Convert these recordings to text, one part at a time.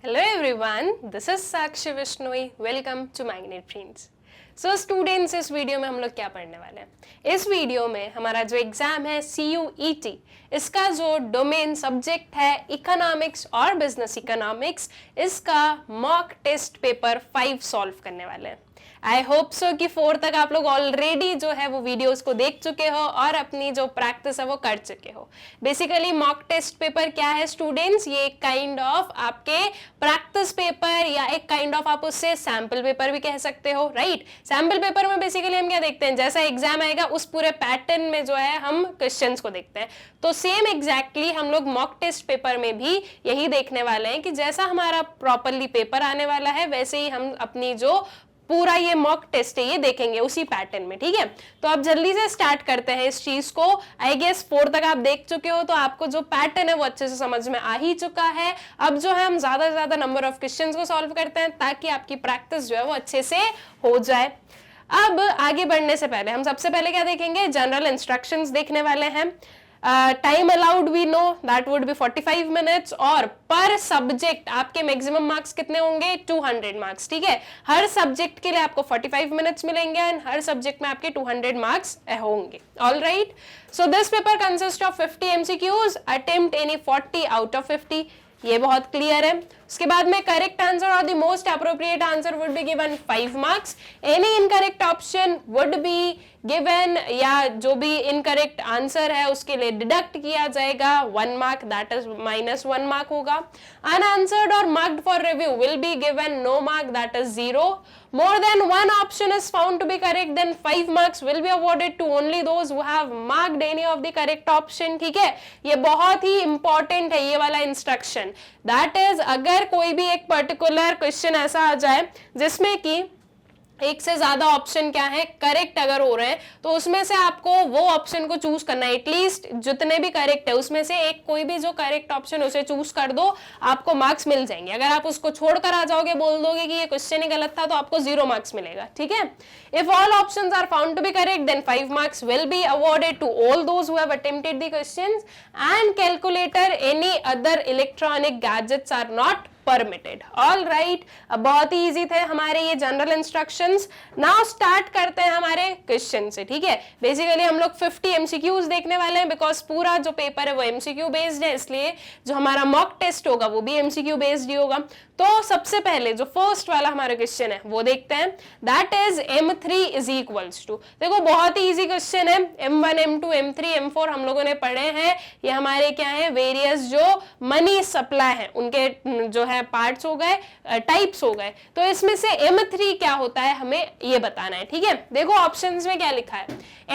Hello everyone, this is Sakshi Vishnoi. Welcome to Magnet Brains. So students, इस video में हम लोग क्या पढ़ने वाले हैं? इस वीडियो में हमारा जो एग्जाम है CUET, इसका जो डोमेन सब्जेक्ट है इकोनॉमिक्स और बिजनेस इकोनॉमिक्स, इसका मॉक टेस्ट पेपर 5 सॉल्व करने वाले हैं। आई होप सो कि 4 तक आप लोग ऑलरेडी जो है वो वीडियोस को देख चुके हो और अपनी जो प्रैक्टिस है वो कर चुके हो। बेसिकली मॉक टेस्ट पेपर क्या है स्टूडेंट्स? ये एक काइंड ऑफ आपके प्रैक्टिस पेपर या एक काइंड ऑफ आप उससे सैंपल पेपर भी कह सकते हो, राइट? सैंपल पेपर में बेसिकली हम क्या देखते हैं, जैसा एग्जाम आएगा उस पूरे पैटर्न में जो है हम क्वेश्चंस को देखते हैं। तो सेम एग्जैक्टली हम लोग मॉक टेस्ट पेपर में भी यही देखने वाले हैं कि जैसा हमारा प्रॉपरली पेपर आने वाला है वैसे ही हम अपनी जो पूरा ये मॉक टेस्ट है ये देखेंगे उसी पैटर्न में, ठीक है? तो आप जल्दी से स्टार्ट करते हैं इस चीज को। आई गेस 4 तक आप देख चुके हो तो आपको जो पैटर्न है वो अच्छे से समझ में आ ही चुका है। अब जो है हम ज्यादा से ज्यादा नंबर ऑफ क्वेश्चंस को सॉल्व करते हैं ताकि आपकी प्रैक्टिस जो है वो अच्छे से हो जाए। अब आगे बढ़ने से पहले हम सबसे पहले क्या देखेंगे, जनरल इंस्ट्रक्शंस देखने वाले हैं। Time allowed we know that would be 45 minutes और पर सब्जेक्ट आपके मैक्सिमम मार्क्स कितने होंगे? 200 मार्क्स, ठीक है? हर सब्जेक्ट के लिए आपको 45 मिनट्स मिलेंगे एंड हर सब्जेक्ट में आपके 200 मार्क्स होंगे। All right, so this paper consist of 50 MCQs, attempt any 40 out of 50। ये बहुत क्लियर है। उसके बाद में करेक्ट आंसर और the most appropriate answer would be given 5 marks. Any incorrect option would be given, या जो भी इनकरेक्ट आंसर है उसके लिए डिडक्ट किया जाएगा 1 मार्क, दैट इज -1 मार्क होगा। अनआंसर्ड और marked for review will be given no mark, that is 0। More than one option is found to be correct, then 5 marks will be awarded to only those who have marked any of the correct option, ठीक है? ये बहुत ही important है ये वाला instruction. That is अगर कोई भी एक पर्टिकुलर क्वेश्चन ऐसा आ जाए जिसमें कि एक से ज्यादा ऑप्शन क्या है करेक्ट अगर हो रहे हैं तो उसमें से आपको वो ऑप्शन को चूज करना है। एटलीस्ट जितने भी करेक्ट है उसमें से एक कोई भी जो करेक्ट ऑप्शन उसे चूज कर दो, आपको मार्क्स मिल जाएंगे। अगर आप उसको छोड़कर आ जाओगे, बोल दोगे कि ये क्वेश्चन ही गलत था, तो आपको 0 मार्क्स मिलेगा, ठीक है? If all options are found to be correct then 5 marks will be awarded to all those who have attempted the questions and calculator any other electronic gadgets are not permitted. All right, अब बहुत ही easy थे हमारे ये general instructions. Now start करते हैं हमारे question से, ठीक है? बेसिकली हम लोग 50 MCQs देखने वाले हैं बिकॉज पूरा जो पेपर है वो MCQ बेस्ड है, इसलिए जो हमारा मॉक टेस्ट होगा वो भी MCQ बेस्ड ही होगा। तो सबसे पहले जो फर्स्ट वाला हमारा क्वेश्चन है वो देखते हैं। That is M3 is equals to, देखो बहुत ही इजी क्वेश्चन है। M1 M2 M3 M4 हम लोगों ने पढ़े हैं। ये हमारे क्या है, वेरियस जो मनी सप्लाई है उनके जो है पार्ट्स हो गए, टाइप्स हो गए। तो इसमें से M3 क्या होता है हमें ये बताना है, ठीक है? देखो ऑप्शंस में क्या लिखा है,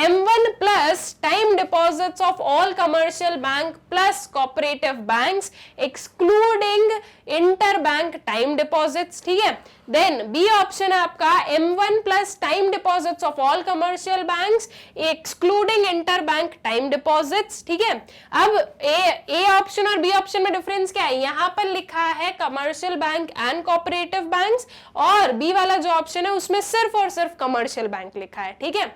M1 plus time deposits of all commercial bank plus cooperative banks excluding inter bank time deposits, ठीक है? देन बी ऑप्शन है आपका M1 plus time deposits of all commercial banks excluding inter bank time deposits, ठीक है? अब A option और B option में difference क्या है? यहाँ पर लिखा है commercial bank and cooperative banks और बी वाला जो ऑप्शन है उसमें सिर्फ और सिर्फ कमर्शियल बैंक लिखा है, ठीक है?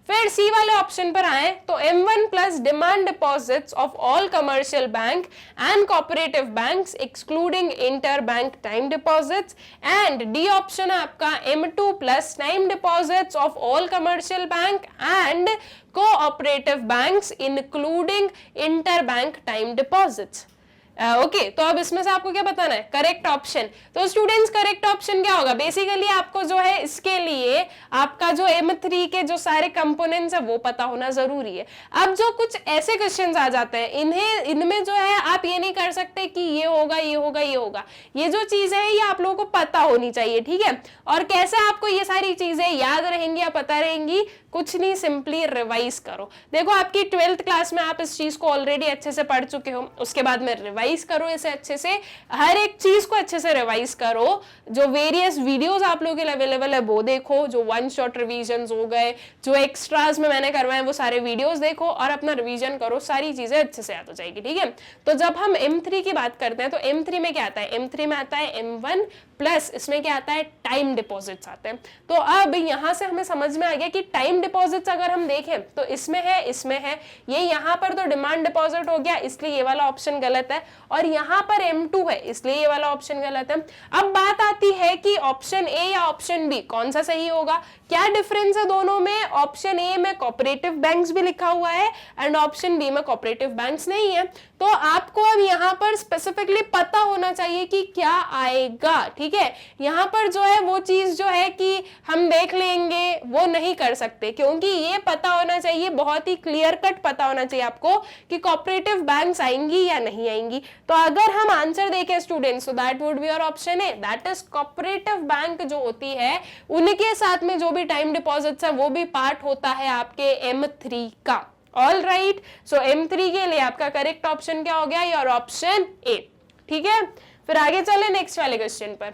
फिर सी वाले ऑप्शन पर आए तो M1 plus demand deposits of all commercial bank and cooperative banks excluding inter bank time deposits and D option है आपका M2 plus time deposits of all commercial bank and cooperative banks including inter bank time deposits. Okay, तो अब इसमें से आपको क्या बताना है? Correct option. तो स्टूडेंट्स करेक्ट ऑप्शन क्या होगा? बेसिकली आपको जो है इसके लिए आपका जो M3 के जो सारे कंपोनेंट्स है वो पता होना जरूरी है। अब जो कुछ ऐसे क्वेश्चंस आ जाते हैं इनमें जो है आप ये नहीं कर सकते कि ये होगा ये होगा ये होगा। ये जो चीज है ये आप लोगों को पता होनी चाहिए, ठीक है? और कैसे आपको ये सारी चीजें याद रहेंगी या पता रहेंगी? कुछ नहीं, सिंपली रिवाइज करो। देखो आपकी 12th क्लास में आप इस चीज को ऑलरेडी अच्छे से पढ़ चुके हो, उसके बाद में रिवाइज करो इसे अच्छे से, हर एक चीज को अच्छे से रिवाइज करो। जो वेरियस वीडियोस आप लोगों के लिए अवेलेबल है वो देखो, जो 1 शॉट रिवीजन हो गए, जो एक्स्ट्राज में मैंने करवाए वो सारे वीडियोस देखो और अपना रिवीजन करो, सारी चीजें अच्छे से याद हो जाएगी, ठीक है? तो जब हम M3 की बात करते हैं तो M3 में क्या आता है? M3 में आता है M1 प्लस इसमें क्या आता है, टाइम डिपॉजिट्स आते हैं। तो अब यहाँ से हमें समझ में आ गया कि टाइम डिपॉजिट्स अगर हम देखें तो इसमें है, ये यहाँ पर तो डिमांड डिपॉजिट हो गया, इसलिए ये वाला ऑप्शन गलत है, और यहाँ पर M2 है, इसलिए ये वाला ऑप्शन गलत है। अब बात आती है कि ऑप्शन ए या ऑप्शन बी कौन सा सही होगा। क्या डिफरेंस है दोनों में, ऑप्शन ए में कोऑपरेटिव बैंक्स भी लिखा हुआ है एंड ऑप्शन बी में कोऑपरेटिव बैंक्स नहीं है। तो आपको अब यहाँ पर स्पेसिफिकली पता होना चाहिए कि क्या आएगा, ठीक है। यहाँ पर जो है वो चीज जो है कि हम देख लेंगे वो नहीं कर सकते, क्योंकि ये पता होना चाहिए, बहुत ही क्लियर कट पता होना चाहिए आपको कि कोऑपरेटिव बैंक्स आएंगी या नहीं आएंगी। तो अगर हम आंसर देखें स्टूडेंट्स, तो that would be your option A, that is cooperative bank जो होती है उनके साथ में जो भी टाइम डिपॉजिट्स है वो भी पार्ट होता है आपके M3 का। ऑल राइट, सो M3 के लिए आपका करेक्ट ऑप्शन क्या हो गया, योर ऑप्शन ए, ठीक है। फिर आगे चले नेक्स्ट वाले क्वेश्चन पर।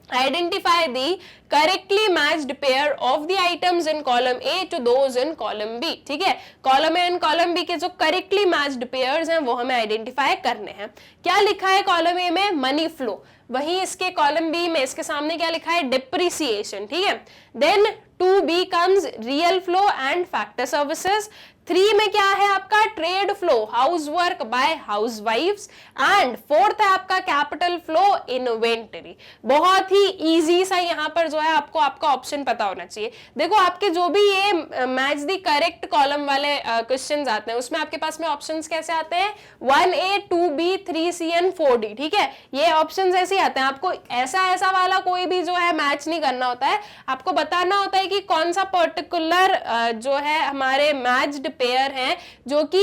Identify the correctly matched pair of the items in column A to those in column B, ठीक है। Column A and column B के जो करेक्टली मैच्ड पेयर्स हैं वो हमें आइडेंटिफाई करने हैं। क्या लिखा है कॉलम ए में, मनी फ्लो, वहीं इसके कॉलम बी में इसके सामने क्या लिखा है, डिप्रिसिएशन, ठीक है। Then 2B comes real flow and factor services. 3 में क्या है आपका, trade flow, house work by house wives, and 4th है आपका कैपिटल फ्लो, इन्वेंटरी। बहुत ही इजी सा यहाँ पर जो है आपको आपका ऑप्शन पता होना चाहिए। देखो आपके जो भी ये मैच द करेक्ट कॉलम वाले क्वेश्चंस आते हैं उसमें आपके पास में ऑप्शंस कैसे आते हैं, 1A 2B 3C and 4D, ठीक है। ये ऑप्शंस ऐसे आते हैं, आपको ऐसा वाला कोई भी जो है मैच नहीं करना होता है, आपको बताना होता है कि कौन सा पर्टिकुलर जो है हमारे मैच्ड पेयर हैं, जो कि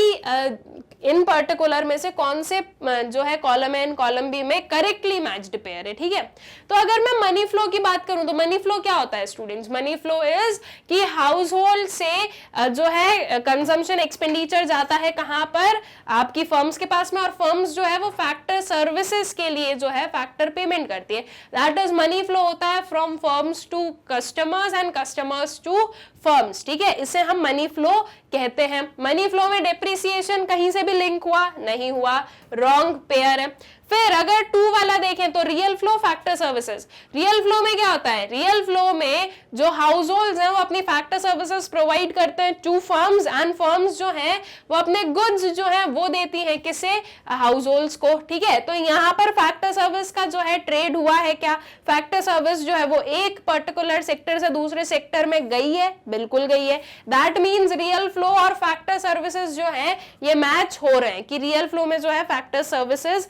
इन पर्टिकुलर में से कौन से जो है column A and column B में करेक्टली मैच्ड पेयर है, ठीक है। तो अगर मैं मनी फ्लो की बात करूं तो मनी फ्लो क्या होता है स्टूडेंट्स, मनी फ्लो इज कि हाउस होल्ड से जो है कंजम्पशन एक्सपेंडिचर जाता है कहां पर, आपकी फर्म्स के पास में, और फर्म्स जो है वो फैक्टर सर्विसेज के लिए जो है फैक्टर पेमेंट करती है। दैट इज मनी फ्लो होता है from firms to customers and customers to firms, ठीक है। इसे हम मनी फ्लो कहते हैं। मनी फ्लो में डेप्रिसिएशन कहीं से भी लिंक हुआ नहीं हुआ, रॉन्ग पेयर है। फिर अगर 2 वाला देखें तो real flow factor services, real flow में क्या होता है, रियल फ्लो में जो हाउस होल्ड्स हैं वो अपनी फैक्टर सर्विसेज प्रोवाइड करते हैं टू फर्म्स, एंड फर्म्स जो हैं वो अपने गुड्स जो हैं वो देती हैं किसे, हाउस होल्ड्स को, ठीक है। तो यहाँ पर फैक्टर सर्विस का जो है ट्रेड हुआ है क्या, फैक्टर सर्विस जो है वो एक पर्टिकुलर सेक्टर से दूसरे सेक्टर में गई है, बिल्कुल गई है। दैट मीन्स रियल फ्लो और फैक्टर सर्विसेज जो है ये मैच हो रहे हैं कि रियल फ्लो में जो है फैक्टर सर्विसेज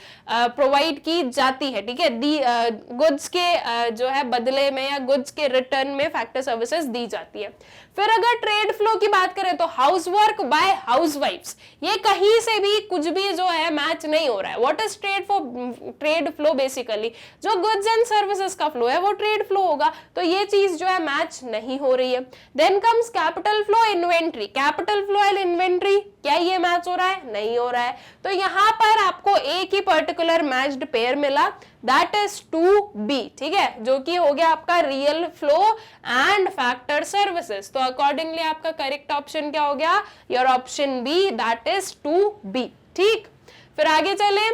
प्रोवाइड की जाती है, ठीक है, गुड्स के जो है बदले में या गुड्स के रिटर्न में फैक्टर सर्विसेज दी जाती है। फिर अगर ट्रेड फ्लो की बात करें तो house work by house wives, ये कहीं से भी कुछ भी जो है मैच नहीं हो रहा है। What is trade flow, basically जो गुड्स एंड सर्विसेज का फ्लो है वो ट्रेड फ्लो होगा, तो ये चीज जो है मैच नहीं हो रही है। Then comes capital flow, inventory, capital flow and inventory, क्या ये मैच हो रहा है, नहीं हो रहा है। तो यहाँ पर आपको एक ही पर्टिकुलर मैच्ड पेयर मिला, दैट इज 2B, ठीक है, जो कि हो गया आपका real flow and factor services. तो अकॉर्डिंगली आपका करेक्ट ऑप्शन क्या हो गया, your option B, that is 2B, ठीक। फिर आगे चले,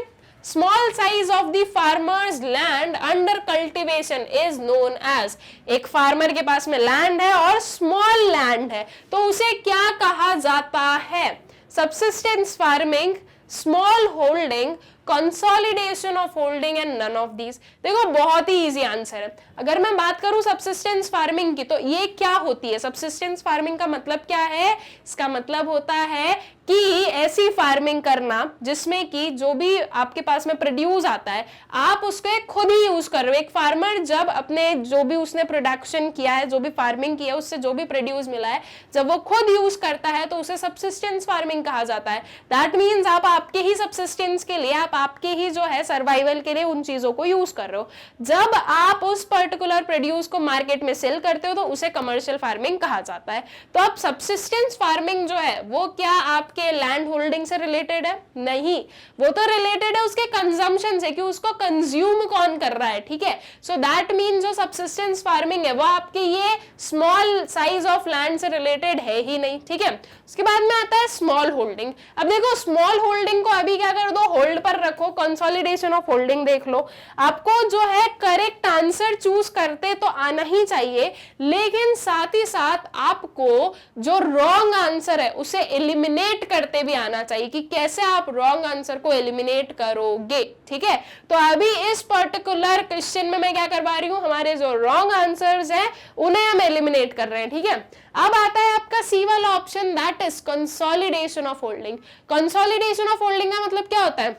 small size of the farmers land under cultivation is known as, एक फार्मर के पास में लैंड है और स्मॉल लैंड है तो उसे क्या कहा जाता है, subsistence farming, small holding, consolidation of holding and none of these. देखो बहुत ही इजी आंसर है। अगर मैं बात करूं सबसिस्टेंस फार्मिंग की तो ये क्या होती है, सबसिस्टेंस फार्मिंग का मतलब क्या है, इसका मतलब होता है कि ऐसी फार्मिंग करना जिसमें कि जो भी आपके पास में प्रोड्यूस आता है आप उसको खुद ही यूज कर रहे हो। एक फार्मर जब अपने जो भी उसने प्रोडक्शन किया है, जो भी फार्मिंग किया है, उससे जो भी प्रोड्यूस मिला है, जब वो खुद यूज करता है तो उसे सबसिस्टेंस फार्मिंग कहा जाता है। दैट मीन्स आप आपके ही सबसिस्टेंस के लिए, आप आपके ही जो है सर्वाइवल के लिए उन चीजों को यूज कर रहे हो। जब आप उस पर्टिकुलर प्रोड्यूस को मार्केट में सेल करते हो तो उसे कमर्शियल फार्मिंग कहा जाता है। तो अब सबसिस्टेंस फार्मिंग जो है वो क्या आपके लैंड होल्डिंग से रिलेटेड है, नहीं, वो तो रिलेटेड है उसके कंजम्पशन से कि उसको कंज्यूम कौन कर रहा है, ठीक है। सो दैट मीन जो सबसिस्टेंस फार्मिंग है वो आपके ये स्मॉल साइज ऑफ लैंड से रिलेटेड है ही नहीं, ठीक है। उसके बाद में आता है स्मॉल होल्डिंग। अब देखो स्मॉल होल्डिंग को अभी क्या कर दो, होल्ड पर कर रखो, कंसोलिडेशन ऑफ होल्डिंग देख लो। आपको जो है करेक्ट आंसर चूज करते तो आना ही चाहिए, लेकिन साथ ही साथ आपको जो रॉन्ग आंसर है उसे एलिमिनेट करते भी आना चाहिए कि कैसे आप रॉन्ग आंसर को एलिमिनेट करोगे। ठीक है, तो अभी इस पर्टिकुलर क्वेश्चन में मैं क्या करवा रही हूं, हमारे जो रॉन्ग आंसर्स हैं उन्हें हम एलिमिनेट कर रहे हैं। ठीक है, अब आता है आपका सी वाला option, that is consolidation of holding. Consolidation of holding का मतलब क्या होता है,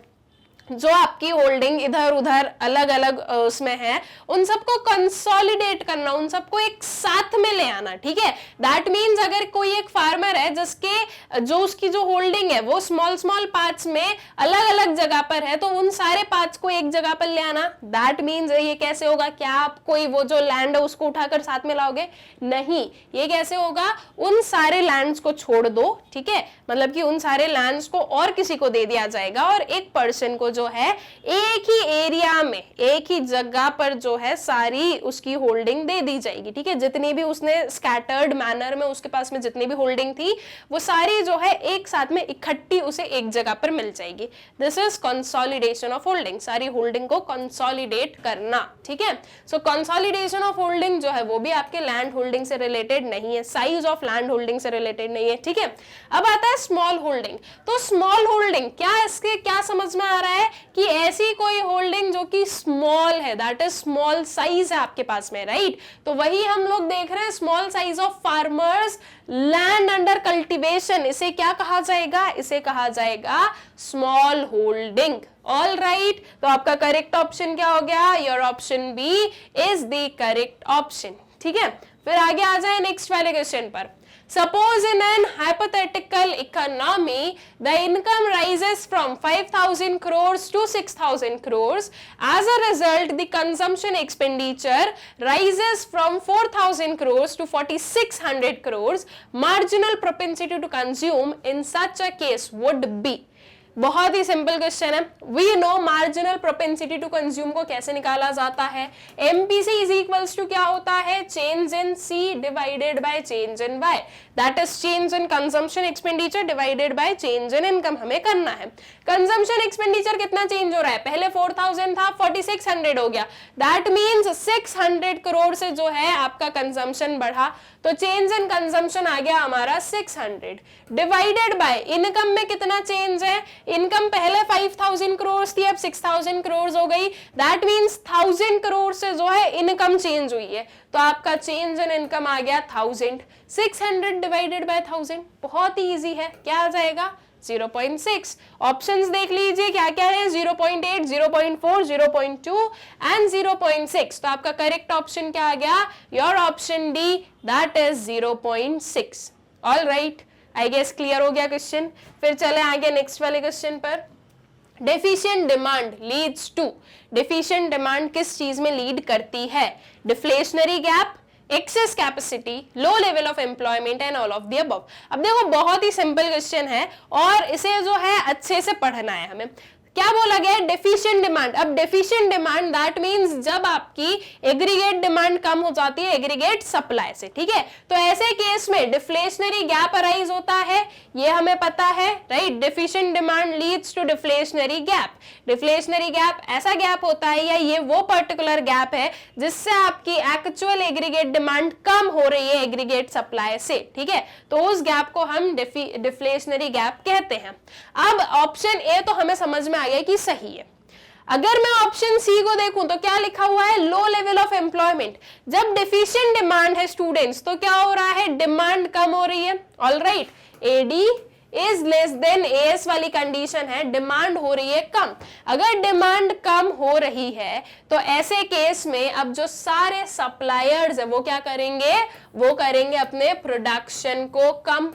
जो आपकी होल्डिंग इधर उधर अलग अलग उसमें है उन सबको कंसोलिडेट करना, उन सबको एक साथ में ले आना। ठीक है, दैट मीन्स अगर कोई एक फार्मर है जिसके जो उसकी जो होल्डिंग है वो स्मॉल स्मॉल पार्ट्स में अलग अलग जगह पर है, तो उन सारे पार्ट्स को एक जगह पर ले आना। दैट मीन्स ये कैसे होगा, क्या आप कोई वो जो लैंड है उसको उठाकर साथ में लाओगे, नहीं। ये कैसे होगा, उन सारे लैंड्स को छोड़ दो। ठीक है, मतलब कि उन सारे लैंड्स को और किसी को दे दिया जाएगा और एक पर्सन को जो है एक ही एरिया में एक ही जगह पर जो है सारी उसकी होल्डिंग दे दी जाएगी। ठीक है, जितनी भी उसने स्कैटर्ड मैनर में उसके पास में जितनी भी होल्डिंग थी वो सारी जो है एक साथ में इकट्ठी उसे एक जगह पर मिल जाएगी। This is consolidation of holding, सारी होल्डिंग को कंसोलिडेट करना। ठीक है, सो कंसोलिडेशन ऑफ होल्डिंग जो है वो भी आपके लैंड होल्डिंग से रिलेटेड नहीं है, साइज ऑफ लैंड होल्डिंग से रिलेटेड नहीं है। ठीक है, अब आता है स्मॉल होल्डिंग। तो स्मॉल होल्डिंग क्या, इसके क्या समझ में आ रहा है कि ऐसी कोई होल्डिंग जो कि स्मॉल है, दैट इज स्मॉल साइज है आपके पास में, राइट। तो वही हम लोग देख रहे हैं, small size of farmers land under cultivation, इसे क्या कहा जाएगा, इसे कहा जाएगा स्मॉल होल्डिंग। ऑल राइट, तो आपका करेक्ट ऑप्शन क्या हो गया, your option B is the correct option. ठीक है, फिर आगे आ जाए नेक्स्ट वाले क्वेश्चन पर। Suppose in an hypothetical economy, the income rises from 5,000 crores to 6,000 crores. As a result, the consumption expenditure rises from 4,000 crores to 4,600 crores. Marginal propensity to consume in such a case would be. बहुत ही simple question है। We know marginal propensity to consume को कैसे निकाला जाता है, MPC is equals to क्या होता है, change in C divided by change in Y, that is change in consumption expenditure divided by change in income हमें करना है। कंजम्पशन एक्सपेंडिचर कितना चेंज हो रहा है, पहले 4,000 था 4,600 हो गया, दैट मीन्स 600 करोड़ से जो है आपका कंजम्पशन बढ़ा, तो चेंज इन कंजम्पशन आ गया हमारा 600 डिवाइडेड बाय इनकम में कितना चेंज है, इनकम पहले 5,000 करोड़ थी अब 6,000 करोड़ हो गई, दैट मीन्स 1,000 करोड़ से जो है इनकम चेंज हुई है, तो आपका चेंज इन इनकम आ गया 1,000। 600 डिवाइडेड बाय 1,000 बहुत ही इजी है, क्या आ जाएगा 0.6। ऑप्शंस देख लीजिए क्या क्या है, 0.8, 0.4, 0.2 एंड 0.6। तो आपका करेक्ट ऑप्शन क्या आ गया, your option D, that is 0.6। All right, I guess clear हो गया क्वेश्चन। फिर चले आगे नेक्स्ट वाले क्वेश्चन पर। Deficient demand leads to, deficient demand किस चीज में लीड करती है, deflationary gap, excess capacity, low level of employment and all of the above. अब देखो बहुत ही सिंपल क्वेश्चन है और इसे जो है अच्छे से पढ़ना है हमें। क्या बोला गया है, डेफिशिएंट डिमांड। अब डेफिशिएंट डिमांड दैट मींस जब आपकी एग्रीगेट डिमांड कम हो जाती है एग्रीगेट सप्लाई से, ठीक है, तो ऐसे केस में डिफ्लेशनरी गैप अराइज होता है, ये हमें पता है, right. Deficient demand leads to deflationary gap. Deflationary gap ऐसा गैप होता है या ये वो पर्टिकुलर गैप है जिससे आपकी एक्चुअल एग्रीगेट डिमांड कम हो रही है एग्रीगेट सप्लाई से, ठीक है, तो उस गैप को हम डिफ्लेशनरी गैप कहते हैं। अब ऑप्शन ए तो हमें समझ में आ गया कि सही है। अगर मैं ऑप्शन सी को देखूं तो क्या लिखा हुआ है, लो लेवल ऑफ एम्प्लॉयमेंट। जब डेफिशिएंट डिमांड है स्टूडेंट्स तो क्या हो रहा है, डिमांड कम हो रही है। All right, AD is less than AS वाली कंडीशन है, डिमांड हो रही है कम। अगर डिमांड कम हो रही है तो ऐसे केस में अब जो सारे सप्लायर्स है वो क्या करेंगे, वो करेंगे अपने प्रोडक्शन को कम,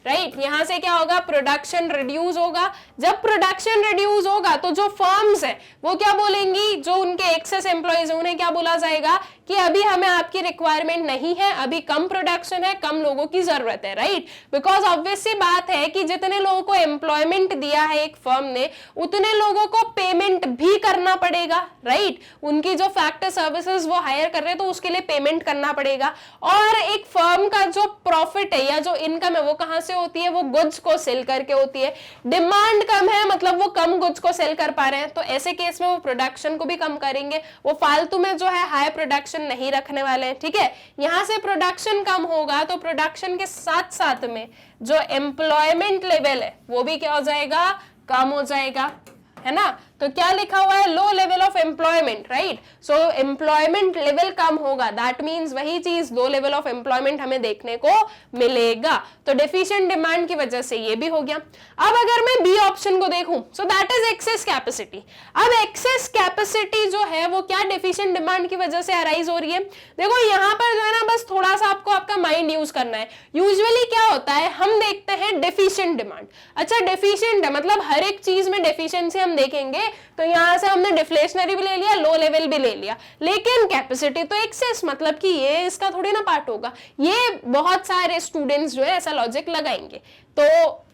राइट। यहां से क्या होगा, प्रोडक्शन रिड्यूस होगा। जब प्रोडक्शन रिड्यूस होगा तो जो फर्म्स है वो क्या बोलेंगी, जो उनके एक्सेस एम्प्लॉइज है उन्हें क्या बोला जाएगा कि अभी हमें आपकी रिक्वायरमेंट नहीं है, अभी कम प्रोडक्शन है, कम लोगों की जरूरत है, राइट? बिकॉज ऑब्वियस सी बात है कि जितने लोगों को एम्प्लॉयमेंट दिया है एक फर्म ने, उतने लोगों को पेमेंट भी करना पड़ेगा, राइट? उनकी जो फैक्टर सर्विसेज वो हायर कर रहे हैं तो उसके लिए पेमेंट करना पड़ेगा। और एक फर्म का जो प्रॉफिट है या जो इनकम है वो कहां से होती है? वो गुड्स को सेल करके होती है। डिमांड कम है मतलब वो कम गुड्स को सेल कर पा रहे हैं, तो ऐसे केस में वो प्रोडक्शन को भी कम करेंगे, वो फालतू में जो है हाई प्रोडक्शन नहीं रखने वाले हैं, ठीक है? यहां से प्रोडक्शन कम होगा तो प्रोडक्शन के साथ साथ में जो एम्प्लॉयमेंट लेवल है वो भी क्या हो जाएगा? कम हो जाएगा, है ना? तो क्या लिखा हुआ है? Low level of employment, right? So employment level कम होगा, दैट मींस वही चीज लो लेवल ऑफ एम्प्लॉयमेंट हमें देखने को मिलेगा। तो डेफिशिएंट डिमांड की वजह से ये भी हो गया। अब अगर मैं बी ऑप्शन को देखूं, सो दैट इज एक्सेस कैपेसिटी। अब एक्सेस कैपेसिटी जो है वो क्या डेफिशिएंट डिमांड की वजह से अराइज हो रही है? देखो यहां पर जो है ना, बस थोड़ा सा आपको आपका माइंड यूज करना है। यूजुअली क्या होता है, हम देखते हैं डेफिशिएंट डिमांड। अच्छा, डेफिशिएंट है मतलब हर एक चीज में डेफिशिएंसी हम देखेंगे, तो यहां से हमने डिफ्लेशनरी भी ले लिया, लो लेवल भी ले लिया, लेकिन कैपेसिटी तो एक्सेस, मतलब कि ये इसका थोड़ी ना पार्ट होगा। ये बहुत सारे स्टूडेंट्स जो है ऐसा लॉजिक लगाएंगे, तो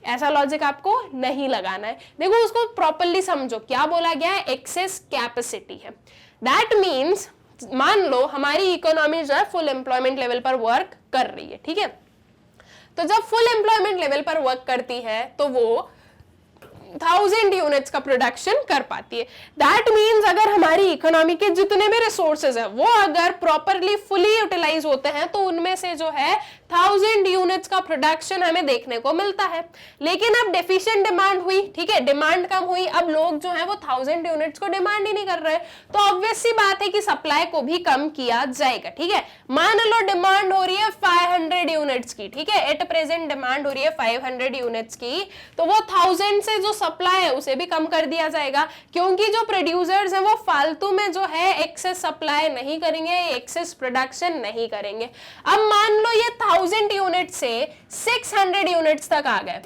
ऐसा लॉजिक आपको नहीं लगाना है। देखो उसको प्रॉपर्ली समझो, क्या बोला गया है? एक्सेस कैपेसिटी है। दैट मीन्स मान लो हमारी इकोनॉमी जो है फुल एम्प्लॉयमेंट लेवल पर वर्क कर रही है, ठीक है? तो जब फुल एम्प्लॉयमेंट लेवल पर वर्क करती है तो वो 1000 यूनिट्स का प्रोडक्शन कर पाती है। दैट मीन्स अगर हमारी इकोनॉमी के जितने भी रिसोर्सेज है वो अगर प्रॉपरली फुली यूटिलाइज होते हैं तो उनमें से जो है 1000 यूनिट्स का प्रोडक्शन हमें देखने को मिलता है। लेकिन अब डेफिशिएंट डिमांड हुई, ठीक है, डिमांड कम हुई, अब लोग जो है वो 1000 यूनिट्स को डिमांड ही नहीं कर रहे, तो ऑब्वियस सी बात है कि सप्लाई को भी कम किया जाएगा, ठीक है? मान लो डिमांड हो रही है 500 यूनिट्स की, ठीक है, एट प्रेजेंट डिमांड हो रही है 500 यूनिट्स की, तो वो 1000 से जो सप्लाई है उसे भी कम कर दिया जाएगा, क्योंकि जो प्रोड्यूसर्स हैं वो फालतू में जो है एक्सेस सप्लाई नहीं करेंगे, एक्सेस प्रोडक्शन नहीं करेंगे। अब मान लो ये 1000 यूनिट से 600 यूनिट्स तक आ गए,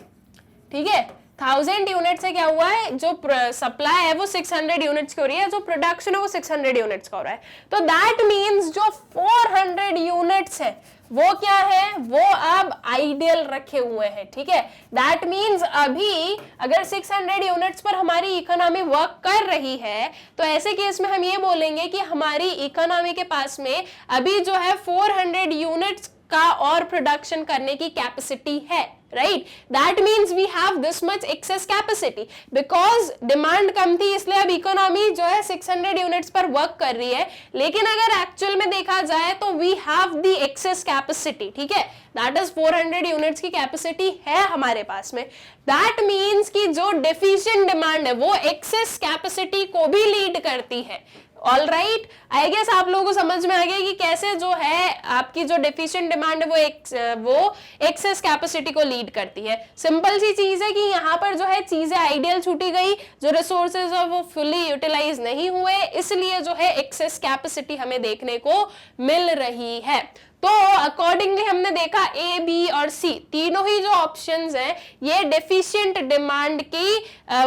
ठीक है? 1000 यूनिट से क्या हुआ है, जो सप्लाई है वो 600 यूनिट्स की हो रही है, जो प्रोडक्शन है वो 600 यूनिट्स का हो रहा है। तो दैट मींस जो 400 यूनिट्स है वो क्या है, वो अब आइडियल रखे हुए हैं, ठीक है? दैट मींस अभी अगर 600 यूनिट्स पर हमारी इकोनॉमी वर्क कर रही है तो ऐसे केस में हम ये बोलेंगे कि हमारी इकोनॉमी के पास में अभी जो है 400 यूनिट्स का और प्रोडक्शन करने की कैपेसिटी है, right? That means we have this much excess capacity, because demand कम थी इसलिए अब इकोनॉमी जो है 600 यूनिट्स पर वर्क कर रही है, लेकिन अगर एक्चुअल में देखा जाए तो we have the excess capacity, ठीक है? दैट इज 400 यूनिट्स की कैपेसिटी है हमारे पास में। दैट मीन्स कि जो डेफिशिएंट डिमांड है वो एक्सेस कैपेसिटी को भी लीड करती है। ऑल राइट, आई गेस आप लोगों को समझ में आ गया कि कैसे जो है आपकी जो डेफिशिएंट डिमांड है वो एक्सेस कैपेसिटी को लीड करती है। सिंपल सी चीज है कि यहाँ पर जो है चीजें आइडियल छूटी गई, जो रिसोर्सेज है वो फुली यूटिलाइज नहीं हुए, इसलिए जो है एक्सेस कैपेसिटी हमें देखने को मिल रही है। तो अकॉर्डिंगली हमने देखा ए, बी और सी तीनों ही जो ऑप्शंस हैं ये डेफिशिएंट डिमांड की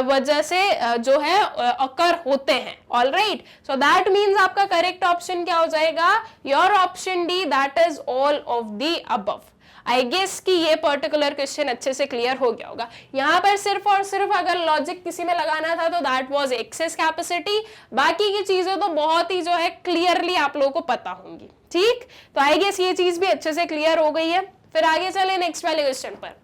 वजह से जो है अकर होते हैं। All right, so that means आपका करेक्ट ऑप्शन क्या हो जाएगा? Your option D, that is all of the above. I guess कि ये पर्टिकुलर क्वेश्चन अच्छे से क्लियर हो गया होगा। यहाँ पर सिर्फ और सिर्फ अगर लॉजिक किसी में लगाना था तो दैट वाज एक्सेस कैपेसिटी, बाकी की चीजें तो बहुत ही जो है क्लियरली आप लोगों को पता होंगी, ठीक? तो आई गेस ये चीज भी अच्छे से क्लियर हो गई है। फिर आगे चले नेक्स्ट वाले क्वेश्चन पर।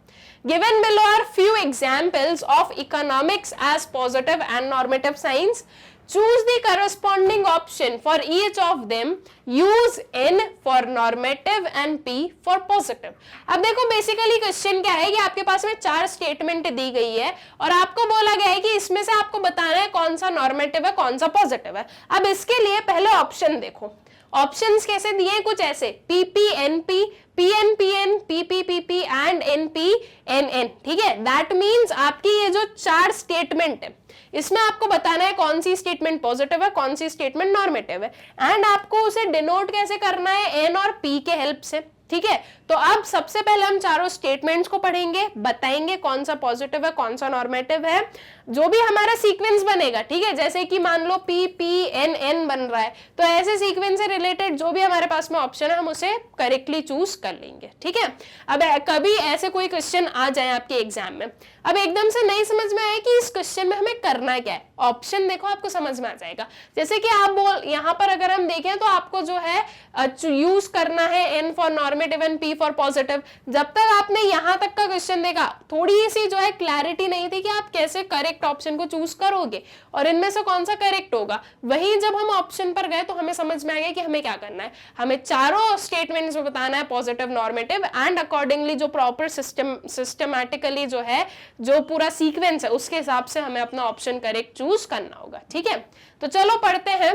Given below are few examples of economics as positive and normative signs. Choose the corresponding option for each of them. Use N for normative and P for positive. अब देखो बेसिकली क्वेश्चन क्या है कि आपके पास में 4 statement दी गई है और आपको बोला गया है कि इसमें से आपको बताना है कौन सा नॉर्मेटिव है कौन सा पॉजिटिव है। अब इसके लिए पहले ऑप्शन देखो, ऑप्शंस कैसे दिए हैं, कुछ ऐसे PPNP, PNPN, PPPP and NPNN, ठीक है? दैट मीन्स आपकी ये जो 4 स्टेटमेंट है इसमें आपको बताना है कौन सी स्टेटमेंट पॉजिटिव है कौन सी स्टेटमेंट नॉर्मेटिव है, एंड आपको उसे डिनोट कैसे करना है, N और P के हेल्प से, ठीक है? तो अब सबसे पहले हम चारों स्टेटमेंट्स को पढ़ेंगे, बताएंगे कौन सा पॉजिटिव है कौन सा नॉर्मेटिव है, जो भी हमारा सीक्वेंस बनेगा, ठीक है, जैसे कि मान लो PPNN बन रहा है, तो ऐसे सीक्वेंस से रिलेटेड जो भी हमारे पास में ऑप्शन है हम उसे करेक्टली चूज कर लेंगे, ठीक है। अब कभी ऐसे कोई क्वेश्चन आ जाए आपके एग्जाम में, अब एकदम से नहीं समझ में आए कि इस क्वेश्चन में हमें करना क्या है, ऑप्शन देखो आपको समझ में आ जाएगा। जैसे कि आप यहाँ पर अगर हम देखें तो आपको जो है यूज करना है N for normative and P for positive. जब तक आपने यहाँ तक का क्वेश्चन देखा, थोड़ी सी जो है क्लैरिटी नहीं थी कि आप कैसे करेक्ट ऑप्शन को चूज करोगे और इनमें से कौन सा करेक्ट होगा। वहीं जब हम ऑप्शन पर गए तो हमें समझ में आ गया कि हमें क्या करना है, हमें चारों स्टेटमेंट्स में बताना है पॉजिटिव, नॉर्मेटिव एंड अकॉर्डिंगली जो प्रॉपर सिस्टमैटिकली जो है जो पूरा सीक्वेंस है उसके हिसाब से हमें अपना ऑप्शन करेक्ट चूज करना होगा, ठीक है। तो चलो पढ़ते हैं।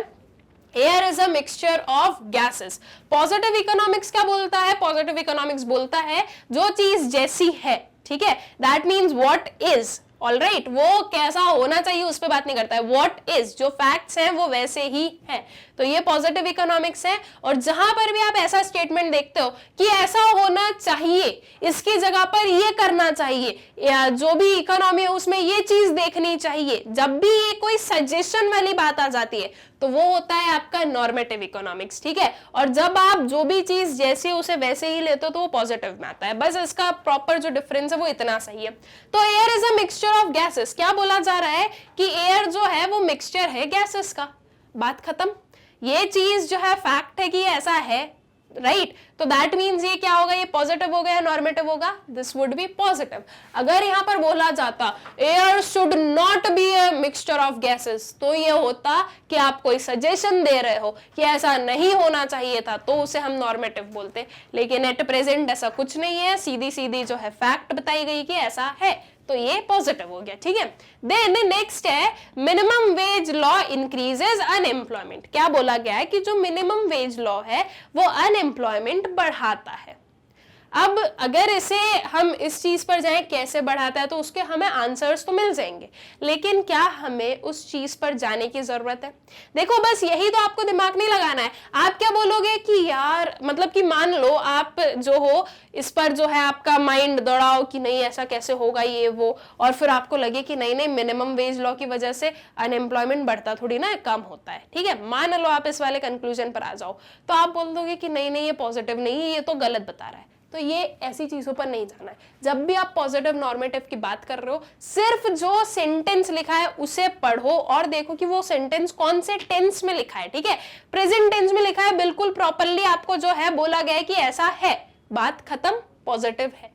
Air is a mixture of gases. Positive economics क्या बोलता है? पॉजिटिव इकोनॉमिक्स बोलता है जो चीज जैसी है, ठीक है, that means what is, alright, वो कैसा होना चाहिए उस पर बात नहीं करता है, व्हाट इज, जो फैक्ट्स हैं वो वैसे ही हैं। तो ये पॉजिटिव इकोनॉमिक्स है। और जहां पर भी आप ऐसा स्टेटमेंट देखते हो कि ऐसा होना चाहिए, इसकी जगह पर ये करना चाहिए, या जो भी इकोनॉमी है उसमें ये चीज देखनी चाहिए, जब भी ये कोई सजेशन वाली बात आ जाती है तो वो होता है आपका नॉर्मेटिव इकोनॉमिक्स, ठीक है। और जब आप जो भी चीज जैसे उसे वैसे ही लेते हो तो वो पॉजिटिव में आता है। बस इसका प्रॉपर जो डिफरेंस है वो इतना सही है। तो air is a mixture of gases, क्या बोला जा रहा है कि एयर जो है वो मिक्सचर है गैसेस का, बात खत्म। ये चीज जो है फैक्ट है कि ऐसा है, राइट। तो दैट मीन्स ये क्या होगा, ये पॉजिटिव होगा या नॉर्मेटिव होगा? This would be positive. अगर यहां पर बोला जाता air should not be a mixture of gases, तो ये होता कि आप कोई सजेशन दे रहे हो कि ऐसा नहीं होना चाहिए था, तो उसे हम नॉर्मेटिव बोलते। लेकिन एट प्रेजेंट ऐसा कुछ नहीं है, सीधी सीधी जो है फैक्ट बताई गई कि ऐसा है, तो ये पॉजिटिव हो गया, ठीक है। देन नेक्स्ट है minimum wage law increases unemployment. क्या बोला गया है कि जो मिनिमम वेज लॉ है वो अनएम्प्लॉयमेंट बढ़ाता है। अब अगर इसे हम इस चीज पर जाएं कैसे बढ़ाता है, तो उसके हमें आंसर्स तो मिल जाएंगे, लेकिन क्या हमें उस चीज पर जाने की जरूरत है? देखो बस यही तो आपको दिमाग नहीं लगाना है। आप क्या बोलोगे कि यार, मतलब कि मान लो आप जो हो इस पर जो है आपका माइंड दौड़ाओ कि नहीं ऐसा कैसे होगा ये वो, और फिर आपको लगे कि नहीं नहीं मिनिमम वेज लॉ की वजह से अनएम्प्लॉयमेंट बढ़ता थोड़ी ना, कम होता है, ठीक है। मान लो आप इस वाले कंक्लूजन पर आ जाओ, तो आप बोल दोगे कि नहीं नहीं ये पॉजिटिव नहीं है, ये तो गलत बता रहा है। तो ये ऐसी चीजों पर नहीं जाना है। जब भी आप पॉजिटिव नॉर्मेटिव की बात कर रहे हो, सिर्फ जो सेंटेंस लिखा है उसे पढ़ो और देखो कि वो सेंटेंस कौन से टेंस में लिखा है, ठीक है। प्रेजेंट टेंस में लिखा है, बिल्कुल प्रॉपरली आपको जो है बोला गया है कि ऐसा है, बात खत्म, पॉजिटिव है।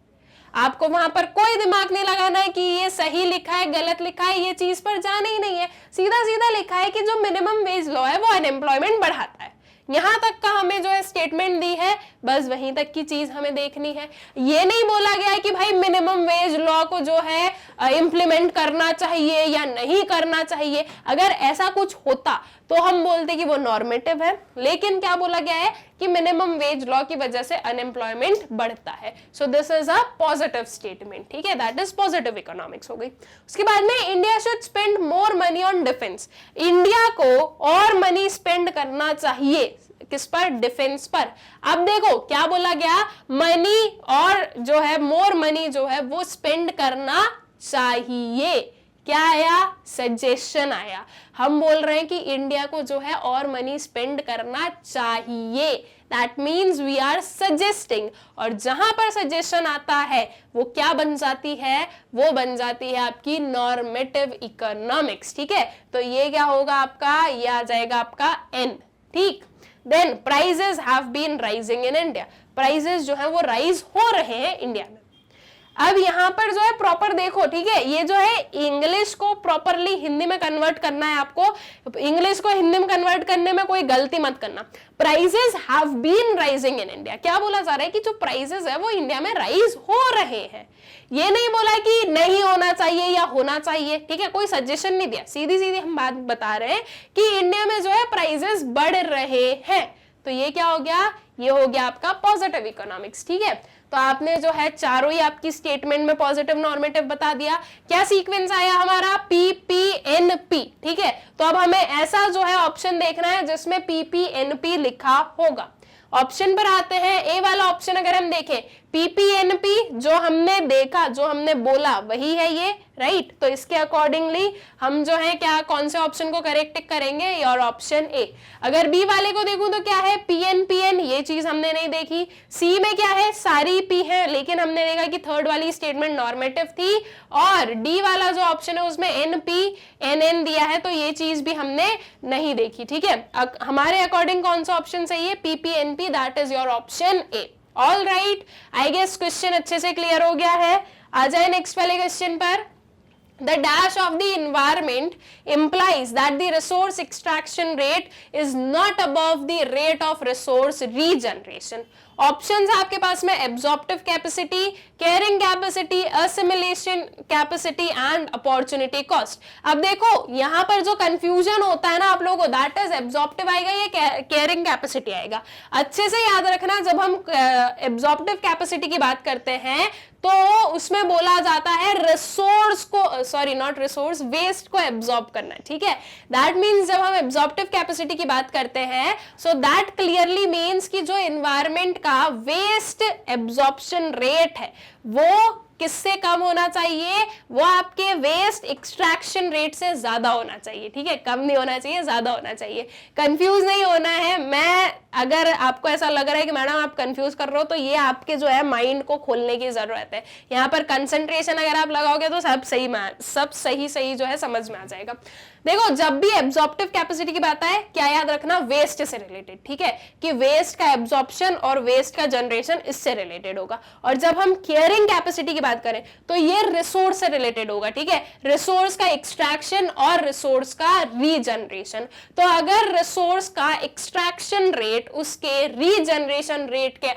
आपको वहां पर कोई दिमाग नहीं लगाना है कि ये सही लिखा है गलत लिखा है, ये चीज पर जाना ही नहीं है। सीधा सीधा लिखा है कि जो मिनिमम वेज लॉ है वो अनएम्प्लॉयमेंट बढ़ाता है। यहां तक का हमें जो है स्टेटमेंट दी है, बस वहीं तक की चीज हमें देखनी है। ये नहीं बोला गया है कि भाई मिनिमम वेज लॉ को जो है इंप्लीमेंट करना चाहिए या नहीं करना चाहिए। अगर ऐसा कुछ होता तो हम बोलते कि वो नॉर्मेटिव है, लेकिन क्या बोला गया है कि मिनिमम वेज लॉ की वजह से अनएम्प्लॉयमेंट बढ़ता है। So this is a positive statement, ठीक है, दैट इज पॉजिटिव इकोनॉमिक्स हो गई। उसके बाद में India should spend more money on defence. India को और मनी स्पेंड करना चाहिए, किस पर? डिफेंस पर। अब देखो क्या बोला गया, मनी और जो है मोर मनी जो है वो स्पेंड करना चाहिए। क्या आया? सजेशन आया। हम बोल रहे हैं कि इंडिया को जो है और मनी स्पेंड करना चाहिए, that means we are suggesting. और जहां पर सजेशन आता है वो क्या बन जाती है? वो बन जाती है आपकी नॉर्मेटिव इकोनॉमिक्स, ठीक है। तो ये क्या होगा आपका? ये आ जाएगा आपका N, ठीक। Then prices have been rising in India. Prices जो है वो राइज हो रहे हैं इंडिया में। अब यहां पर जो है प्रॉपर देखो, ठीक है, ये जो है इंग्लिश को प्रॉपरली हिंदी में कन्वर्ट करना है आपको। इंग्लिश को हिंदी में कन्वर्ट करने में कोई गलती मत करना। Prices have been rising in India, क्या बोला जा रहा है कि जो प्राइजेस है वो इंडिया में राइज हो रहे हैं। ये नहीं बोला कि नहीं होना चाहिए या होना चाहिए, ठीक है, कोई सजेशन नहीं दिया, सीधी सीधी हम बात बता रहे हैं कि इंडिया में जो है प्राइजेस बढ़ रहे हैं। तो ये क्या हो गया? ये हो गया आपका पॉजिटिव इकोनॉमिक्स, ठीक है। तो आपने जो है चारों ही आपकी स्टेटमेंट में पॉजिटिव नॉर्मेटिव बता दिया। क्या सीक्वेंस आया हमारा? PPNP, ठीक है। तो अब हमें ऐसा जो है ऑप्शन देखना है जिसमें PPNP लिखा होगा। ऑप्शन पर आते हैं। ए वाला ऑप्शन अगर हम देखें पीपीएनपी जो हमने देखा, जो हमने बोला वही है ये, राइट। तो इसके अकॉर्डिंगली हम जो है क्या, कौन से ऑप्शन को करेक्ट करेंगे, योर ऑप्शन ए। अगर बी वाले को देखूं तो क्या है, पीएन पीएन, ये चीज हमने नहीं देखी। सी में क्या है, सारी पी है, लेकिन हमने देखा कि थर्ड वाली स्टेटमेंट नॉर्मेटिव थी। और डी वाला जो ऑप्शन है उसमें एन पी एन एन दिया है, तो ये चीज भी हमने नहीं देखी, ठीक है। हमारे अकॉर्डिंग कौन सा ऑप्शन सही है, PPNP, that is your option A. All right, I guess question अच्छे से क्लियर हो गया है। आ जाए नेक्स्ट वाले क्वेश्चन पर। The dash of the environment implies that the resource extraction rate is not above the rate of resource regeneration. Options आपके पास में absorptive capacity, carrying capacity, assimilation capacity and opportunity cost. अब देखो यहां पर जो confusion होता है ना आप लोगों को, दैट इज एब्जॉर्प्टिव आएगा या कैरिंग कैपेसिटी आएगा। अच्छे से याद रखना, जब हम एब्जॉर्प्टिव कैपेसिटी की बात करते हैं तो उसमें बोला जाता है रिसोर्स को, सॉरी नॉट रिसोर्स, वेस्ट को एब्जॉर्ब करना, ठीक है। दैट मीन्स जब हम एब्जॉर्प्टिव कैपेसिटी की बात करते हैं, सो दैट क्लियरली मीन्स कि जो एनवायरमेंट का वेस्ट एब्जॉर्प्शन रेट है वो किससे कम होना चाहिए, वो आपके वेस्ट एक्सट्रैक्शन रेट से ज्यादा होना चाहिए, ठीक है। कम नहीं होना चाहिए, ज्यादा होना चाहिए। कंफ्यूज नहीं होना है। मैं अगर आपको ऐसा लग रहा है कि मैडम आप कंफ्यूज कर रहे हो, तो ये आपके जो है माइंड को खोलने की जरूरत है। यहाँ पर कंसंट्रेशन अगर आप लगाओगे तो सब सही जो है समझ में आ जाएगा। देखो जब भी एब्जॉर्प्टिव कैपेसिटी की बात आए, क्या याद रखना, वेस्ट से रिलेटेड, ठीक है, कि वेस्ट का एब्जॉर्प्शन और वेस्ट का जनरेशन इससे रिलेटेड होगा। और जब हम केयरिंग कैपेसिटी की बात करें तो ये रिसोर्स से रिलेटेड होगा, ठीक है, रिसोर्स का एक्सट्रैक्शन और रिसोर्स का रीजनरेशन। तो अगर रिसोर्स का एक्सट्रैक्शन रेट उसके रीजनरेशन रेट के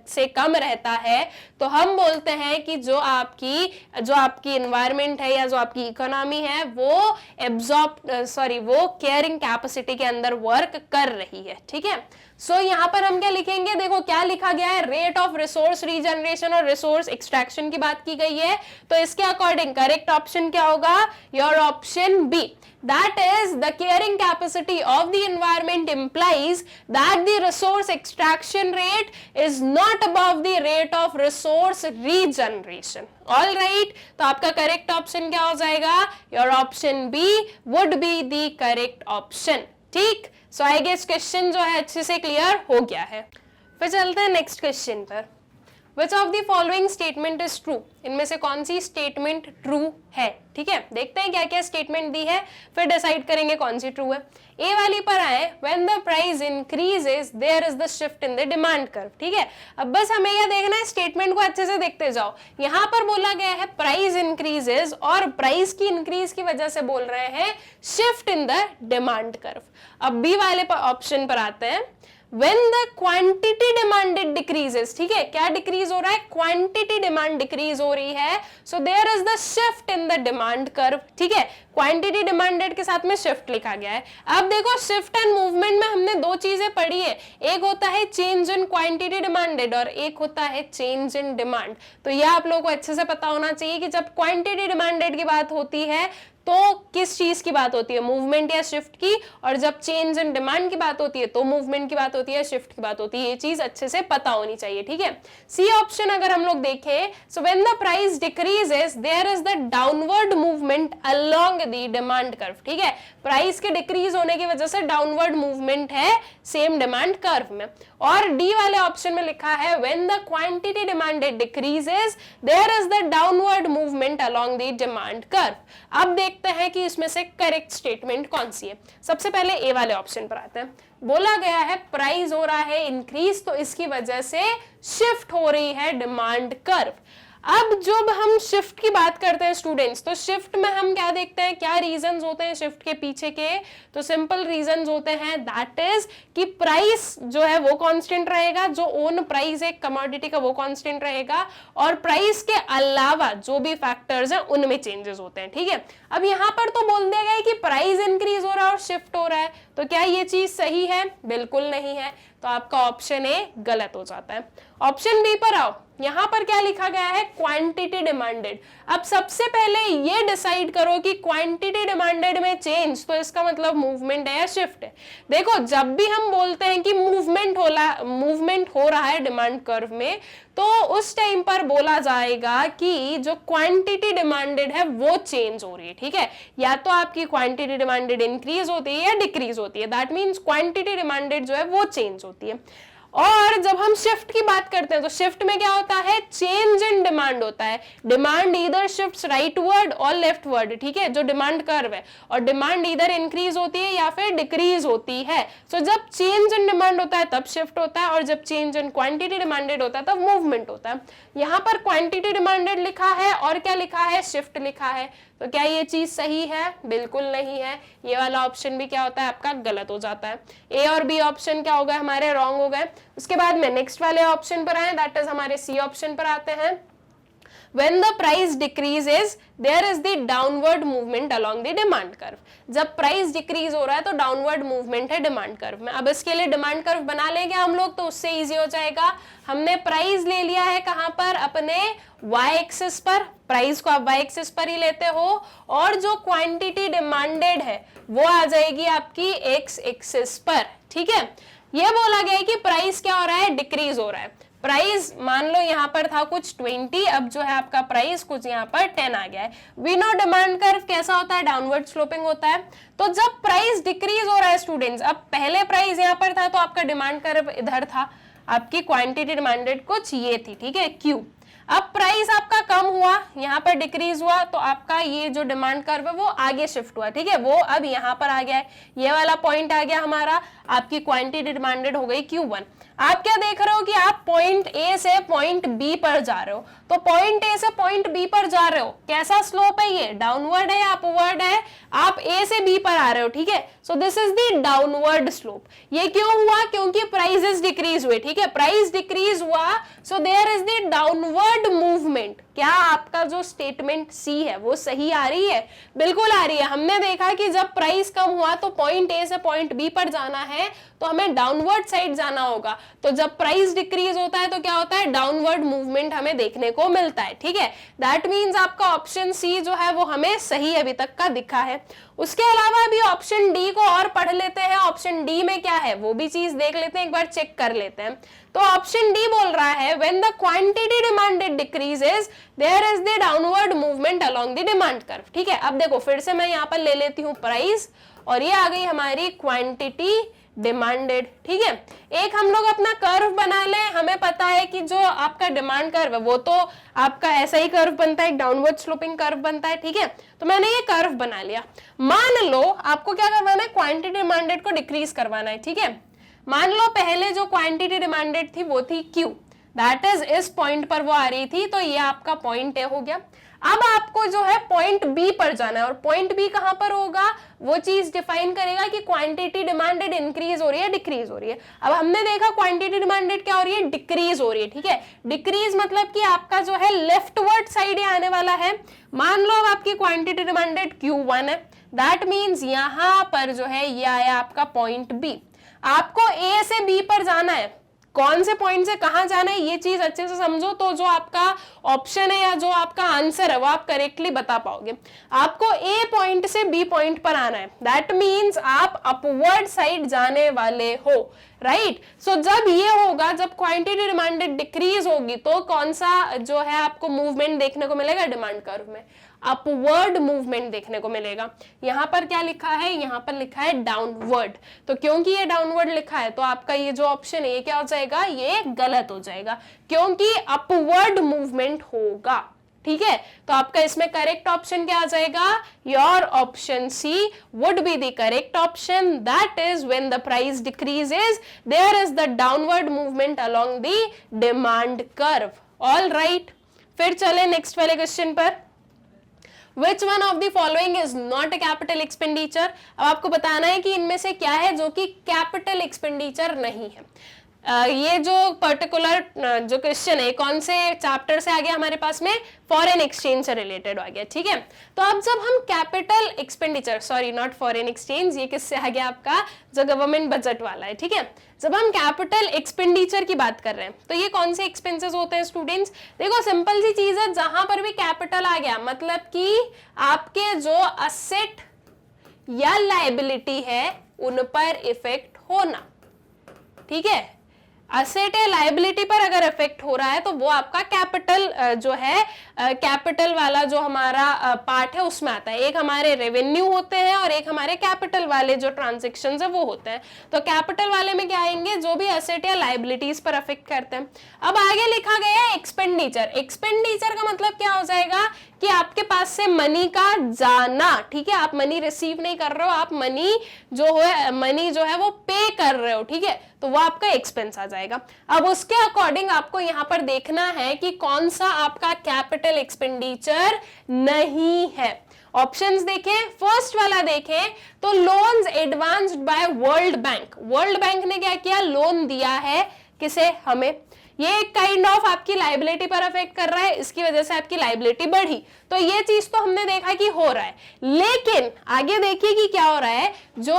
से कम रहता है तो हम बोलते हैं कि जो आपकी एनवायरमेंट है या जो आपकी इकोनॉमी है वो केयरिंग कैपेसिटी के अंदर वर्क कर रही है, ठीक है। सो यहाँ पर हम क्या लिखेंगे, देखो क्या लिखा गया है, रेट ऑफ रिसोर्स रीजनरेशन और रिसोर्स एक्सट्रैक्शन की बात की गई है। तो इसके अकॉर्डिंग करेक्ट ऑप्शन क्या होगा, your option B. That is, the carrying capacity of the environment implies that the resource extraction rate is not above the rate of resource regeneration. All right, तो आपका correct option क्या हो जाएगा, your option B would be the correct option. ठीक, so I guess question जो है अच्छे से clear हो गया है। फिर चलते हैं next question पर। Which of the following statement is true? इनमें से कौन सी स्टेटमेंट ट्रू है, ठीक है। देखते हैं क्या क्या स्टेटमेंट दी है, फिर डिसाइड करेंगे कौन सी ट्रू है। ए वाली पर आए, when the price increases there is the shift in the demand curve, ठीक है। अब बस हमें यह देखना है, स्टेटमेंट को अच्छे से देखते जाओ। यहाँ पर बोला गया है प्राइस इंक्रीजेस और प्राइस की इंक्रीज की वजह से बोल रहे हैं shift in the demand curve. अब बी वाले ऑप्शन पर आते हैं, when the quantity demanded decreases, ठीक है, क्या डिक्रीज हो रहा है, क्वांटिटी डिमांड डिक्रीज हो रही है, so there is the shift in the demand curve, ठीक है। क्वांटिटी डिमांडेड के साथ में शिफ्ट लिखा गया है। अब देखो शिफ्ट एंड मूवमेंट में हमने दो चीजें पढ़ी है, एक होता है चेंज इन क्वांटिटी डिमांडेड और एक होता है चेंज इन डिमांड। तो यह आप लोगों को अच्छे से पता होना चाहिए कि जब क्वांटिटी डिमांडेड की बात होती है तो किस चीज की बात होती है, मूवमेंट या शिफ्ट की, और जब चेंज इन डिमांड की बात होती है तो मूवमेंट की बात होती है, शिफ्ट की बात होती है। ये चीज अच्छे से पता होनी चाहिए, ठीक है। सी ऑप्शन अगर हम लोग देखें, so when the price decreases there is the downward movement along the demand curve, ठीक है। प्राइस के डिक्रीज होने की वजह से डाउनवर्ड मूवमेंट है सेम डिमांड कर्व में। और डी वाले ऑप्शन में लिखा है when the quantity demanded decreases there is the downward movement along the demand curve. अब देखते हैं कि इसमें से करेक्ट स्टेटमेंट कौन सी है। सबसे पहले ए वाले ऑप्शन पर आते हैं। बोला गया है प्राइस हो रहा है इंक्रीज, तो इसकी वजह से शिफ्ट हो रही है डिमांड कर्व। अब जब हम शिफ्ट की बात करते हैं स्टूडेंट्स, तो शिफ्ट में हम क्या देखते हैं, क्या रीजंस होते हैं शिफ्ट के पीछे के, तो सिंपल रीजंस होते हैं, दैट इज कि प्राइस जो है वो कांस्टेंट रहेगा, जो ओन प्राइस है कमोडिटी का वो कांस्टेंट रहेगा, और प्राइस के अलावा जो भी फैक्टर्स हैं उनमें चेंजेस होते हैं, ठीक है। अब यहाँ पर तो बोल दिया गया है कि प्राइस इंक्रीज हो रहा है और शिफ्ट हो रहा है, तो क्या ये चीज सही है, बिल्कुल नहीं है, तो आपका ऑप्शन ए गलत हो जाता है। ऑप्शन बी पर आओ, यहां पर क्या लिखा गया है, क्वांटिटी डिमांडेड। अब सबसे पहले ये डिसाइड करो कि क्वांटिटी डिमांडेड में चेंज, तो इसका मतलब मूवमेंट है या शिफ्ट है। देखो जब भी हम बोलते हैं कि मूवमेंट मूवमेंट हो रहा है डिमांड कर्व में, तो उस टाइम पर बोला जाएगा कि जो क्वांटिटी डिमांडेड है वो चेंज हो रही है, ठीक है। या तो आपकी क्वांटिटी डिमांडेड इंक्रीज होती है या डिक्रीज होती है, दैट मीन्स क्वांटिटी डिमांडेड जो है वो चेंज होती है। और जब हम शिफ्ट की बात करते हैं तो शिफ्ट में क्या होता है, चेंज इन डिमांड होता है। डिमांड इधर शिफ्ट्स राइटवर्ड और लेफ्टवर्ड, ठीक है, जो डिमांड कर्व है, और डिमांड इधर इंक्रीज होती है या फिर डिक्रीज होती है। सो जब चेंज इन डिमांड होता है तब शिफ्ट होता है, और जब चेंज इन क्वांटिटी डिमांडेड होता है तब मूवमेंट होता है। यहाँ पर क्वांटिटी डिमांडेड लिखा है और क्या लिखा है, शिफ्ट लिखा है। तो क्या ये चीज सही है, बिल्कुल नहीं है। ये वाला ऑप्शन भी क्या होता है आपका, गलत हो जाता है। ए और बी ऑप्शन क्या हो गए हमारे, रॉन्ग हो गए। उसके बाद में नेक्स्ट वाले ऑप्शन पर आए, दैट इज हमारे सी ऑप्शन पर आते हैं। When the price decreases, there is the downward movement along the demand curve. जब प्राइस डिक्रीज हो रहा है तो डाउनवर्ड मूवमेंट है डिमांड कर्व में। अब इसके लिए डिमांड कर्व बना लेंगे हम लोग, तो उससे इजी हो जाएगा। हमने प्राइस ले लिया है कहां पर, अपने वाई एक्सिस पर, प्राइस को आप वाई एक्सिस पर ही लेते हो, और जो क्वांटिटी डिमांडेड है वो आ जाएगी आपकी एक्स एक्सिस पर, ठीक है। ये बोला गया है कि प्राइस क्या हो रहा है, डिक्रीज हो रहा है। प्राइस मान लो यहाँ पर था कुछ 20, अब जो है आपका प्राइस कुछ यहाँ पर 10 आ गया है। वी नो डिमांड कर्व कैसा होता है, डाउनवर्ड स्लोपिंग होता है। तो जब प्राइस डिक्रीज हो रहा है स्टूडेंट्स, अब पहले प्राइस यहाँ पर था तो आपका डिमांड कर्व इधर था, आपकी क्वांटिटी डिमांडेड कुछ ये थी, ठीक है, क्यू। अब प्राइस आपका कम हुआ, यहाँ पर डिक्रीज हुआ, तो आपका ये जो डिमांड कर्व है वो आगे शिफ्ट हुआ, ठीक है, वो अब यहाँ पर आ गया है। ये वाला पॉइंट आ गया हमारा, आपकी क्वांटिटी डिमांडेड हो गई Q1। आप क्या देख रहे हो कि आप पॉइंट ए से पॉइंट बी पर जा रहे हो, तो पॉइंट ए से पॉइंट बी पर जा रहे हो, कैसा स्लोप है ये, डाउनवर्ड है या अपवर्ड है, आप ए से बी पर आ रहे हो, ठीक है। So this is the downward slope. ये क्यों हुआ, क्योंकि प्राइसेस डिक्रीज हुए, ठीक है, प्राइस डिक्रीज हुआ, so there is the downward movement. क्या आपका जो स्टेटमेंट सी है वो सही आ रही है, बिल्कुल आ रही है। हमने देखा कि जब प्राइस कम हुआ तो पॉइंट ए से पॉइंट बी पर जाना है तो हमें डाउनवर्ड साइड जाना होगा, तो जब प्राइस डिक्रीज होता है तो क्या होता है, डाउनवर्ड मूवमेंट हमें देखने को मिलता है, ठीक है। दैट मींस आपका ऑप्शन सी जो है वो हमें सही अभी तक का दिखा है। उसके अलावा अभी ऑप्शन डी को और पढ़ लेते हैं, ऑप्शन डी में क्या है वो भी चीज देख लेते हैं, एक बार चेक कर लेते हैं। तो ऑप्शन डी बोल रहा है when the quantity demanded decreases there is the downward movement along the demand curve, ठीक है। अब देखो फिर से मैं यहाँ पर ले लेती हूँ प्राइस, और ये आ गई हमारी क्वांटिटी डिमांडेड, ठीक है। एक हम लोग अपना कर्व बना ले, हमें पता है कि जो आपका डिमांड कर्व है वो तो आपका ऐसा ही कर्व बनता है, एक डाउनवर्ड स्लोपिंग कर्व बनता है, ठीक है। तो मैंने ये कर्व बना लिया। मान लो आपको क्या करवाना है, क्वांटिटी डिमांडेड को डिक्रीज करवाना है, ठीक है। मान लो पहले जो क्वांटिटी डिमांडेड थी वो थी Q, दैट इज इस पॉइंट पर वो आ रही थी, तो ये आपका पॉइंट ए हो गया। अब आपको जो है पॉइंट बी पर जाना है, और पॉइंट बी कहां पर होगा, वो चीज डिफाइन करेगा कि क्वांटिटी डिमांडेड इंक्रीज हो रही है डिक्रीज हो रही है। अब हमने देखा क्वांटिटी डिमांडेड क्या हो रही है, डिक्रीज हो रही है, ठीक है। डिक्रीज मतलब कि आपका जो है लेफ्टवर्ड साइड आने वाला है। मान लो अब आपकी क्वांटिटी डिमांडेड Q1 है, दैट मीन्स यहां पर जो है ये आया आपका पॉइंट बी। आपको ए से बी पर जाना है, कौन से पॉइंट से कहां जाना है ये चीज अच्छे से समझो, तो जो आपका ऑप्शन है या जो आपका आंसर है वो आप करेक्टली बता पाओगे। आपको ए पॉइंट से बी पॉइंट पर आना है, दैट मीन्स आप अपवर्ड साइड जाने वाले हो, राइट। सो जब ये होगा, जब क्वांटिटी डिमांडेड डिक्रीज होगी, तो कौन सा जो है आपको मूवमेंट देखने को मिलेगा डिमांड कर्व में, अपवर्ड मूवमेंट देखने को मिलेगा। यहां पर क्या लिखा है, यहां पर लिखा है डाउनवर्ड, तो क्योंकि ये डाउनवर्ड लिखा है तो आपका ये जो ऑप्शन है ये क्या हो जाएगा, ये गलत हो जाएगा, क्योंकि अपवर्ड मूवमेंट होगा, ठीक है। तो आपका इसमें करेक्ट ऑप्शन क्या आ जाएगा, your option C would be the correct option, that is when the price decreases there is the downward movement along the demand curve. All right, फिर चले नेक्स्ट वाले क्वेश्चन पर। Which one of the following is not a capital expenditure? अब आपको बताना है कि इनमें से क्या है जो कि कैपिटल एक्सपेंडिचर नहीं है। ये जो पर्टिकुलर जो क्वेश्चन है कौन से चैप्टर से आ गया हमारे पास में, फॉरेन एक्सचेंज से रिलेटेड आ गया, ठीक है। तो अब जब हम capital expenditure, sorry not foreign exchange, ये किससे आ गया आपका जो गवर्नमेंट बजट वाला है, ठीक है। जब हम कैपिटल एक्सपेंडिचर की बात कर रहे हैं तो ये कौन से एक्सपेंसेस होते हैं स्टूडेंट्स, देखो सिंपल सी चीज है, जहां पर भी कैपिटल आ गया मतलब कि आपके जो असेट या लायबिलिटी है उन पर इफेक्ट होना, ठीक है। असेट या लायबिलिटी पर अगर इफेक्ट हो रहा है तो वो आपका कैपिटल जो है कैपिटल वाला जो हमारा पार्ट है उसमें आता है। एक हमारे रेवेन्यू होते हैं और एक हमारे कैपिटल वाले जो ट्रांजैक्शंस है वो होते हैं। तो कैपिटल वाले में क्या आएंगे, जो भी असेट या लायबिलिटीज पर अफेक्ट करते हैं। अब आगे लिखा गया है एक्सपेंडिचर। एक्सपेंडिचर का मतलब क्या हो जाएगा कि आपके पास से मनी का जाना, ठीक है, आप मनी रिसीव नहीं कर रहे हो, आप मनी जो है वो पे कर रहे हो, ठीक है, तो वो आपका एक्सपेंस आ जाएगा। अब उसके अकॉर्डिंग आपको यहां पर देखना है कि कौन सा आपका कैपिटल एक्सपेंडिचर नहीं है। ऑप्शंस देखें, फर्स्ट वाला देखें तो loans advanced by World Bank. World Bank ने क्या किया, लोन दिया है किसे, हमें। ये एक काइंड ऑफ आपकी लायबिलिटी पर अफेक्ट कर रहा है, इसकी वजह से आपकी लायबिलिटी बढ़ी, तो ये चीज तो हमने देखा कि हो रहा है। लेकिन आगे देखिए कि क्या हो रहा है, जो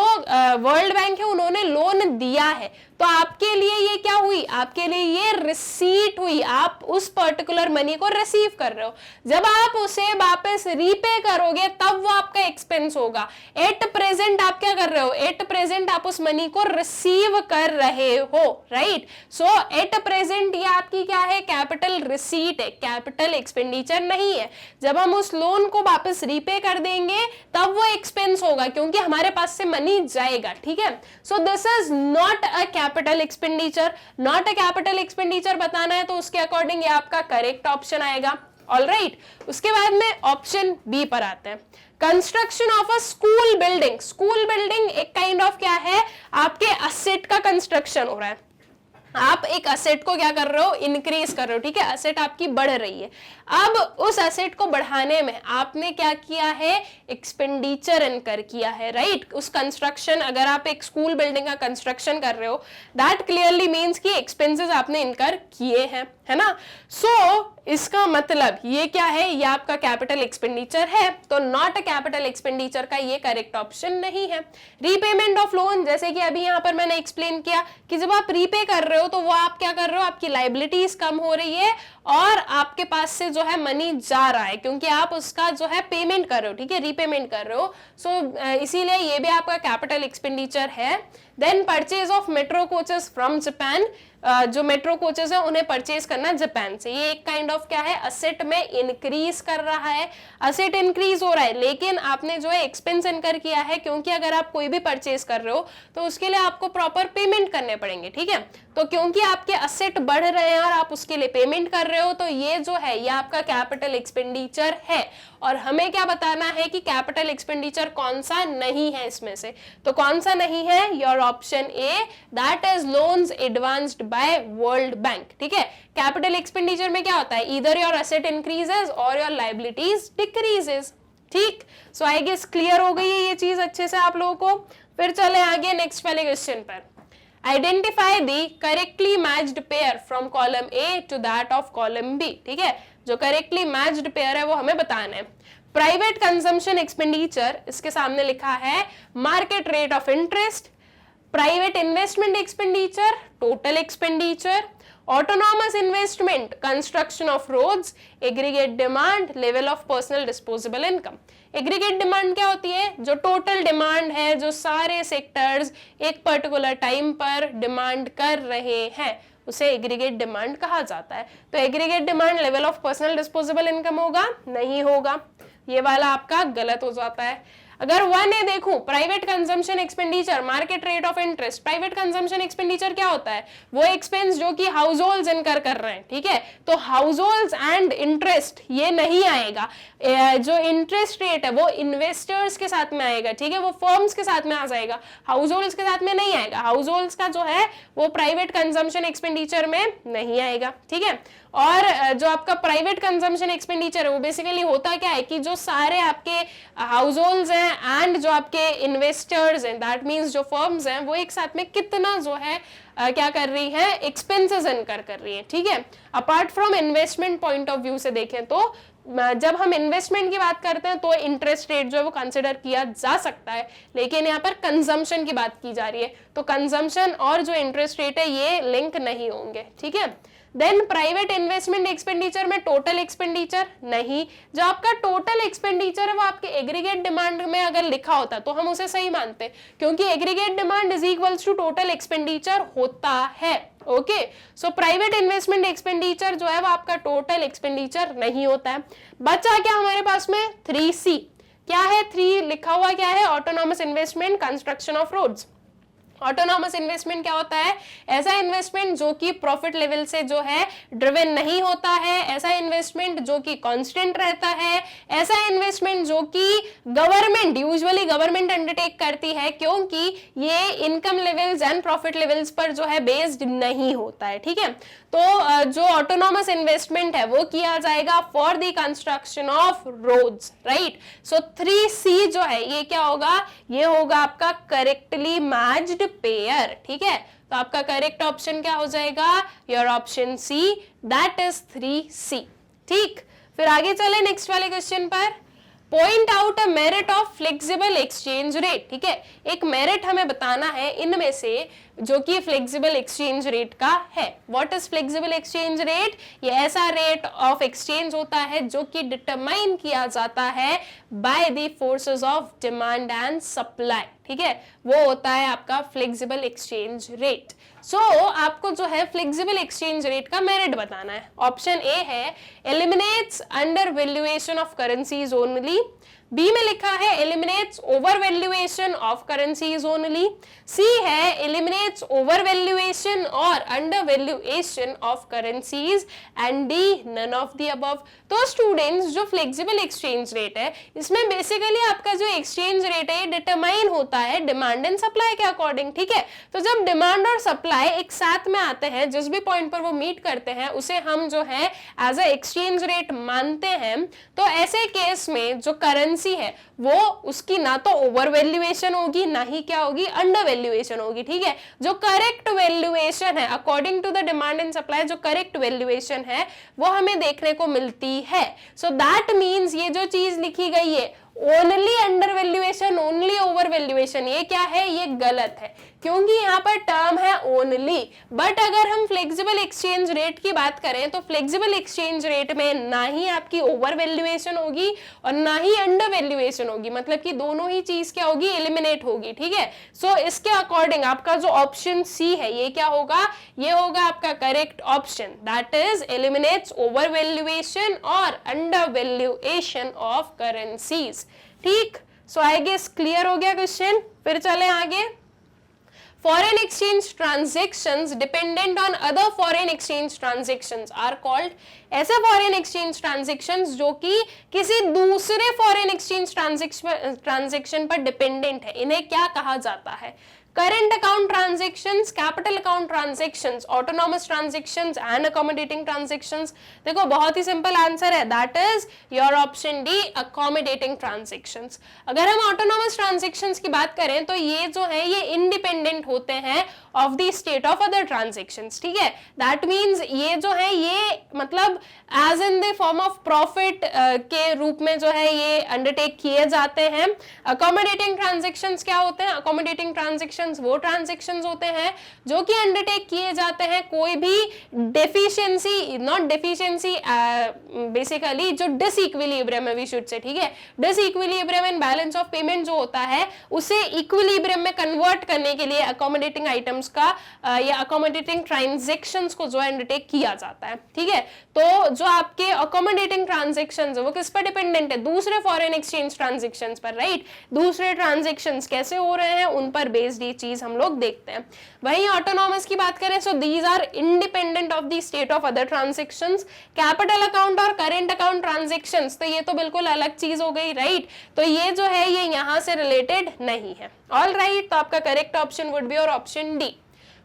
वर्ल्ड बैंक है उन्होंने लोन दिया है, तो आपके लिए ये क्या हुई, आपके लिए ये रिसीट हुई, आप उस पर्टिकुलर मनी को रिसीव कर रहे हो। जब आप उसे वापस रीपे करोगे तब वो आपका एक्सपेंस होगा। एट प्रेजेंट आप क्या कर रहे हो, एट प्रेजेंट आप उस मनी को रिसीव कर रहे हो, राइट। सो एट प्रेजेंट ये आपकी क्या है, कैपिटल रिसीट है, कैपिटल एक्सपेंडिचर नहीं है। जब हम उस लोन को वापस रीपे कर देंगे तब वो एक्सपेंस होगा, क्योंकि हमारे पास से मनी जाएगा, ठीक है। So this is not a capital expenditure. Not a capital expenditure बताना है तो उसके अकॉर्डिंग ये आपका करेक्ट ऑप्शन आएगा। ऑलराइट, उसके बाद में ऑप्शन बी पर आते हैं। Construction of a school building. School building एक काइंड ऑफ क्या है, आपके असेट का कंस्ट्रक्शन हो रहा है। आप एक असेट को क्या कर रहे हो, इंक्रीज कर रहे हो, ठीक है, असेट आपकी बढ़ रही है। अब उस असेट को बढ़ाने में आपने क्या किया है, एक्सपेंडिचर इनकर किया है, राइट। उस कंस्ट्रक्शन, अगर आप एक स्कूल बिल्डिंग का कंस्ट्रक्शन कर रहे हो, दैट क्लियरली मीन्स कि एक्सपेंसेस आपने इनकर किए हैं, है ना। सो इसका मतलब ये क्या है, ये आपका कैपिटल एक्सपेंडिचर है, तो नॉट अ कैपिटल एक्सपेंडिचर का ये करेक्ट ऑप्शन नहीं है। रीपेमेंट ऑफ लोन, जैसे कि अभी यहां पर मैंने एक्सप्लेन किया कि जब आप रीपे कर रहे हो तो वो आप क्या कर रहे हो, आपकी लायबिलिटीज कम हो रही है और आपके पास से जो है मनी जा रहा है, क्योंकि आप उसका जो है पेमेंट कर रहे हो, ठीक है, रीपेमेंट कर रहे हो। सो इसीलिए ये भी आपका कैपिटल एक्सपेंडिचर है। Then purchase of metro coaches from Japan. जो मेट्रो कोचेस है उन्हें परचेज करना जापान से, ये एक काइंड ऑफ क्या है, असेट में इंक्रीज कर रहा है। असेट इंक्रीज हो रहा है लेकिन आपने जो है एक्सपेंस इनकर किया है, क्योंकि अगर आप कोई भी परचेज कर रहे हो तो उसके लिए आपको प्रॉपर पेमेंट करने पड़ेंगे, ठीक है। तो क्योंकि आपके असेट बढ़ रहे हैं और आप उसके लिए पेमेंट कर रहे हो, तो ये जो है ये आपका कैपिटल एक्सपेंडिचर है। और हमें क्या बताना है कि कैपिटल एक्सपेंडिचर कौन सा नहीं है इसमें से, तो कौन सा नहीं है, your option A, that is loans advanced by World Bank, ठीक है। कैपिटल एक्सपेंडिचर में क्या होता है, ईदर योर असेट इंक्रीजेस और योर लायबिलिटीज डिक्रीजेस, ठीक। सो आई गेस क्लियर हो गई है ये चीज अच्छे से आप लोगों को। फिर चले आगे नेक्स्ट वाले क्वेश्चन पर। Identify the correctly matched pair from column A to that of column B, ठीक है। जो करेक्टली मैच्ड पेयर है वो हमें बताना है। प्राइवेट कंजम्पशन एक्सपेंडिचर, इसके सामने लिखा है market rate of interest, private investment expenditure, total expenditure, autonomous investment, construction of roads, aggregate demand, level of personal disposable income. Aggregate demand क्या होती है, जो टोटल डिमांड है, जो सारे सेक्टर्स एक पर्टिकुलर टाइम पर डिमांड कर रहे हैं, उसे एग्रीगेट डिमांड कहा जाता है। तो aggregate demand level of personal disposable income होगा, नहीं होगा, ये वाला आपका गलत हो जाता है। अगर 1A देखूं, private consumption expenditure, market rate of interest. Private consumption expenditure क्या होता है, वो एक्सपेंस जो कि हाउस होल्ड्स इनकर कर रहे हैं, ठीक है। तो हाउस होल्ड्स एंड इंटरेस्ट ये नहीं आएगा, जो इंटरेस्ट रेट है वो इन्वेस्टर्स के साथ में आएगा, ठीक है, वो फर्म्स के साथ में आ जाएगा, हाउस होल्ड्स के साथ में नहीं आएगा। हाउस होल्ड्स का जो है वो प्राइवेट कंजम्पशन एक्सपेंडिचर में नहीं आएगा, ठीक है। और जो आपका प्राइवेट कंजम्पशन एक्सपेंडिचर है वो बेसिकली होता क्या है कि जो सारे आपके हाउस होल्ड्स हैं एंड जो आपके इन्वेस्टर्स हैं, दैट मींस जो फर्म्स हैं, वो एक साथ में कितना जो है क्या कर रही है, एक्सपेंसेस इनकर कर रही है, ठीक है। Apart from investment point of view से देखें तो जब हम इन्वेस्टमेंट की बात करते हैं तो इंटरेस्ट रेट जो है वो कंसिडर किया जा सकता है, लेकिन यहाँ पर कंजम्पशन की बात की जा रही है, तो कंजम्पशन और जो इंटरेस्ट रेट है ये लिंक नहीं होंगे, ठीक है। देन प्राइवेट इन्वेस्टमेंट एक्सपेंडिचर में टोटल एक्सपेंडिचर नहीं, जो आपका टोटल एक्सपेंडिचर है वो आपके एग्रीगेट डिमांड में अगर लिखा होता तो हम उसे सही मानते, क्योंकि aggregate demand is equals to total expenditure होता है, okay, so private investment expenditure जो है वो आपका टोटल एक्सपेंडिचर नहीं होता है। बचा क्या हमारे पास में 3C, क्या है 3 लिखा हुआ क्या है, autonomous investment, construction of roads. Autonomous investment क्या होता है, ऐसा इन्वेस्टमेंट जो कि प्रॉफिट लेवल से जो है ड्रिवन नहीं होता है, ऐसा इन्वेस्टमेंट जो कि कांस्टेंट रहता है, ऐसा इन्वेस्टमेंट जो कि यूजुअली गवर्नमेंट अंडरटेक करती है, क्योंकि ये income levels and profit levels पर जो है बेस्ड नहीं होता है। ठीक है, तो जो ऑटोनॉमस इन्वेस्टमेंट है वो किया जाएगा for the construction of roads, right. So 3C जो है ये क्या होगा, ये होगा आपका करेक्टली मैच्ड पेयर। ठीक है, तो आपका करेक्ट ऑप्शन क्या हो जाएगा, your option C, that is 3C। ठीक, फिर आगे चले नेक्स्ट वाले क्वेश्चन पर। Point out a merit of flexible exchange rate. ठीक है, एक मेरिट हमें बताना है इनमें से जो कि फ्लेक्सिबल एक्सचेंज रेट का है। What is flexible exchange rate, ये ऐसा रेट ऑफ एक्सचेंज होता है जो कि डिटरमाइन किया जाता है by the forces of demand and supply. ठीक है, वो होता है आपका फ्लेक्सिबल एक्सचेंज रेट। सो आपको जो है फ्लेक्सिबल एक्सचेंज रेट का मेरिट बताना है। ऑप्शन ए है eliminates under valuation of currencies only, B में लिखा है eliminates over valuation of currencies only, C है एलिमिनेट्स ओवर वैल्यूएशन और under valuation of currencies, and D none of the above. तो स्टूडेंट्स जो फ्लेक्सिबल एक्सचेंज रेट है इसमें basically आपका जो एक्सचेंज रेट है डिटरमाइन होता है डिमांड एंड सप्लाई के अकॉर्डिंग। ठीक है, तो जब डिमांड और सप्लाई एक साथ में आते हैं, जिस भी पॉइंट पर वो मीट करते हैं उसे हम जो है एज अ एक्सचेंज रेट मानते हैं। तो ऐसे केस में जो करेंसी है वो उसकी ना तो ओवर वैल्यूएशन होगी ना ही क्या होगी, अंडर वैल्यूएशन होगी। ठीक है, जो करेक्ट वैल्यूएशन है according to the demand and supply, जो करेक्ट वैल्यूएशन है वो हमें देखने को मिलती है। सो दैट मीन्स ये जो चीज लिखी गई है only under valuation, only over valuation, ये क्या है, ये गलत है, क्योंकि यहाँ पर टर्म है ओनली। बट अगर हम फ्लेक्सिबल एक्सचेंज रेट की बात करें तो फ्लेक्सिबल एक्सचेंज रेट में ना ही आपकी ओवर वैल्यूएशन होगी और ना ही अंडर वैल्यूएशन होगी, मतलब कि दोनों ही चीज क्या होगी, एलिमिनेट होगी। ठीक है, सो इसके अकॉर्डिंग आपका जो ऑप्शन सी है ये क्या होगा, ये होगा आपका correct option, that is eliminates over valuation और अंडर वैल्यूएशन ऑफ करेंसीज। ठीक, सो आई गेस क्लियर हो गया क्वेश्चन। फिर चले आगे। Foreign exchange transactions dependent on other foreign exchange transactions are called, ऐसे foreign exchange transactions जो कि किसी दूसरे foreign exchange transaction पर dependent है, इन्हें क्या कहा जाता है, current account transactions, capital account transactions, autonomous transactions and accommodating transactions। देखो बहुत ही सिंपल आंसर है, that is your option D, accommodating transactions। अगर हम autonomous transactions की बात करें तो ये जो है ये independent होते हैं of the state of other transactions। ठीक है, that means ये जो है ये मतलब as in the form of profit के रूप में जो है ये undertake किए जाते हैं। accommodating transactions क्या होते हैं, accommodating transactions वो ट्रांजैक्शंस होते हैं जो कि अंडरटेक किए जाते हैं कोई भी डेफिशिएंसी, नॉट डेफिशिएंसी, बेसिकली जो डिसइक्विलिब्रियम है वी शुड से। ठीक है, disequilibrium in balance of payment जो होता है उसे इक्विलिब्रियम में कन्वर्ट करने के लिए अकोमोडेटिंग आइटम्स का या अकोमोडेटिंग ट्रांजैक्शंस को जो अंडरटेक किया जाता है। ठीक है, तो जो आपके अकोमोडेटिंग ट्रांजैक्शंस है वो किस पर डिपेंडेंट है, दूसरे फॉरेन एक्सचेंज ट्रांजैक्शंस पर, राइट। दूसरे ट्रांजैक्शंस कैसे हो रहे हैं उन पर बेस्ड ये चीज हम लोग देखते हैं। वहीं ऑटोनॉमस की बात करें so these are independent of the state of other transactions. Capital account और करेंट अकाउंट ट्रांजैक्शंस तो ये तो बिल्कुल अलग चीज हो गई, राइट। तो ये जो है ये यहां से रिलेटेड नहीं है। ऑल राइट, तो आपका करेक्ट ऑप्शन वुड बी और ऑप्शन डी।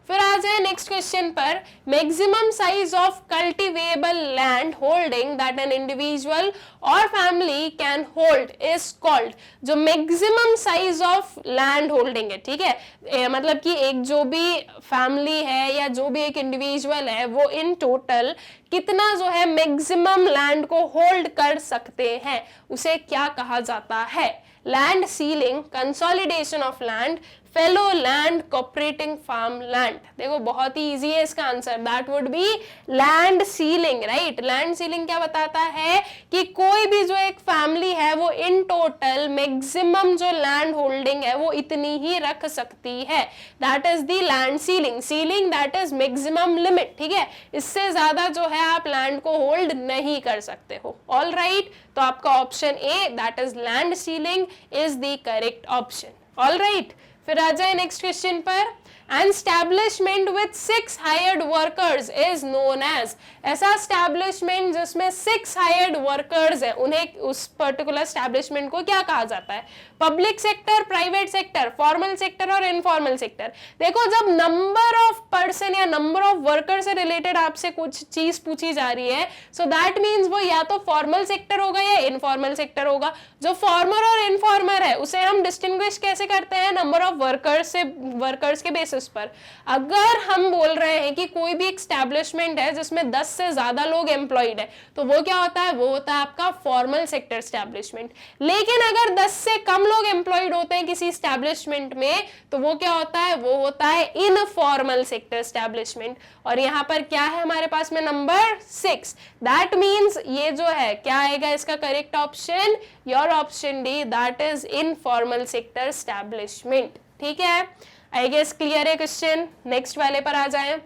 फिर आ जाए नेक्स्ट क्वेश्चन पर। Maximum size of cultivable land holding that an individual और family can hold is called. जो maximum size of land holding है, ठीक है, मतलब कि एक जो भी फैमिली है या जो भी एक इंडिविजुअल है वो इन टोटल कितना जो है मैक्सिमम लैंड को होल्ड कर सकते हैं, उसे क्या कहा जाता है। Land ceiling, consolidation of land, fellow land cooperating farm land. देखो बहुत ही इजी है इसका answer, that would be land ceiling, right. Land ceiling क्या बताता है कि कोई भी जो एक फैमिली है वो इन टोटल मैक्सिमम जो लैंड होल्डिंग है वो इतनी ही रख सकती है, that is the land ceiling. Ceiling that is maximum limit, ठीक है, इससे ज्यादा जो है आप लैंड को होल्ड नहीं कर सकते हो। ऑल राइट, तो आपका option A that is land ceiling is the correct option. All right, फिर आ जाए नेक्स्ट क्वेश्चन पर। An establishment with 6 hired workers is known as, ऐसा establishment जिसमें 6 hired workers है, उन्हें उस पर्टिकुलर establishment को क्या कहा जाता है? Public sector, private sector, formal sector और इनफॉर्मल सेक्टर। देखो जब नंबर ऑफ पर्सन या नंबर ऑफ वर्कर से रिलेटेड आपसे कुछ चीज पूछी जा रही है, सो दैट मीन्स वो या तो फॉर्मल सेक्टर होगा या इनफॉर्मल सेक्टर होगा। जो फॉर्मर और इनफॉर्मर है उसे हम डिस्टिंग्विश कैसे करते हैं? नंबर ऑफ वर्कर्स से, वर्कर्स के बेसिस पर। अगर हम बोल रहे हैं कि कोई भी एस्टैब्लिशमेंट है जिसमें 10 से ज्यादा लोग एम्प्लॉयड है, तो वो क्या होता है? वो होता है आपका फॉर्मल सेक्टर एस्टैब्लिशमेंट। लेकिन अगर 10 से कम लोग एम्प्लॉयड होते हैं किसी एस्टैब्लिशमेंट में, तो वो क्या होता है? वो होता है इनफॉर्मल सेक्टर एस्टैब्लिशमेंट। और यहाँ पर क्या है हमारे पास में? नंबर 6। दैट मीन्स ये जो है क्या आएगा इसका correct option? Your option D, that is informal sector establishment. ठीक है, आई गेस क्लियर है क्वेश्चन। नेक्स्ट वाले पर आ जाएं।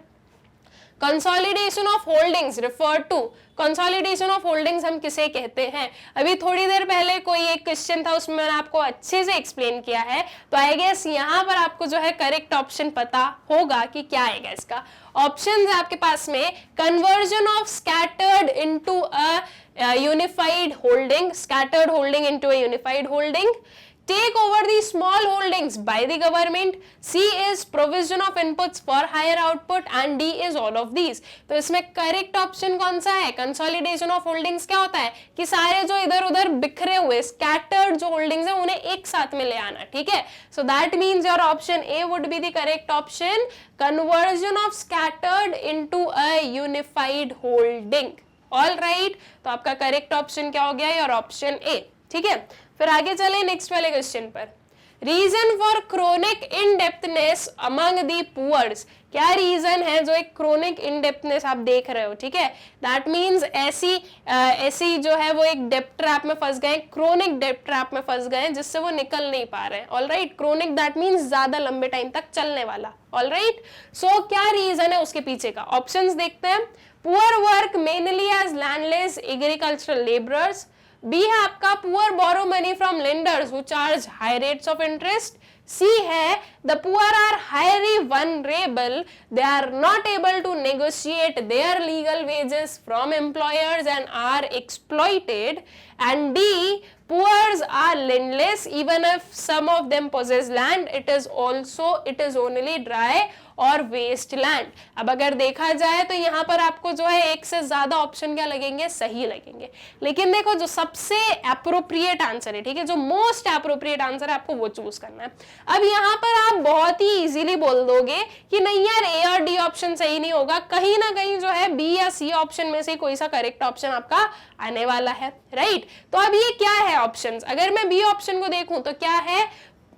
Consolidation of holdings refer to, consolidation of holdings हम किसे कहते हैं? अभी थोड़ी देर पहले कोई एक क्वेश्चन था उसमें मैंने आपको अच्छे से एक्सप्लेन किया है, तो आई गेस यहाँ पर आपको जो है करेक्ट ऑप्शन पता होगा कि क्या आएगा इसका। ऑप्शन है आपके पास में, conversion of scattered into a unified holding, scattered holding into a unified holding, take over the small holdings by the government, C is provision of inputs for higher output and D is all of these। तो इसमें correct option कौन सा है? Consolidation of holdings क्या होता है कि सारे जो इधर उधर बिखरे हुए स्कैटर्ड जो होल्डिंग्स है उन्हें एक साथ में ले आना, ठीक है। So that means your option A would be the correct option, conversion of scattered into a unified holding. All right, तो आपका करेक्ट ऑप्शन क्या हो गया? Your option A. ठीक है, फिर आगे चले नेक्स्ट वाले क्वेश्चन पर। Reason for chronic indebtedness among the poors, क्या रीजन है जो एक क्रोनिक इनडेप्थनेस आप देख रहे हो? ठीक है, दैट मीन्स ऐसी जो है वो एक डेप्थ ट्रैप में फंस गए, क्रोनिक डेप्थ ट्रैप में फंस गए जिससे वो निकल नहीं पा रहे हैं। All right, chronic that means ज्यादा लंबे टाइम तक चलने वाला। ऑल राइट, सो क्या रीजन है उसके पीछे का? ऑप्शंस देखते हैं। Poor work mainly as landless agricultural labourers, B है आपका poor borrow money from lenders who charge high rates of interest, C है the poor are highly vulnerable, they are not able to negotiate their legal wages from employers and are exploited, and D poors are landless even if some of them possess land, it is only dry और waste land. अब अगर देखा जाए तो यहाँ पर आपको जो है एक से ज्यादा ऑप्शन क्या लगेंगे? सही लगेंगे। लेकिन देखो जो सबसे एप्रोप्रिएट आंसर है, ठीक है, जो मोस्ट एप्रोप्रिएट आंसर है आपको वो चूज करना है। अब यहाँ पर आप बहुत ही इजीली बोल दोगे कि नहीं यार ए और डी ऑप्शन सही नहीं होगा, कहीं ना कहीं जो है बी या सी ऑप्शन में से कोई सा करेक्ट ऑप्शन आपका आने वाला है, राइट। तो अब ये क्या है ऑप्शंस? अगर मैं बी ऑप्शन को देखूं तो क्या है?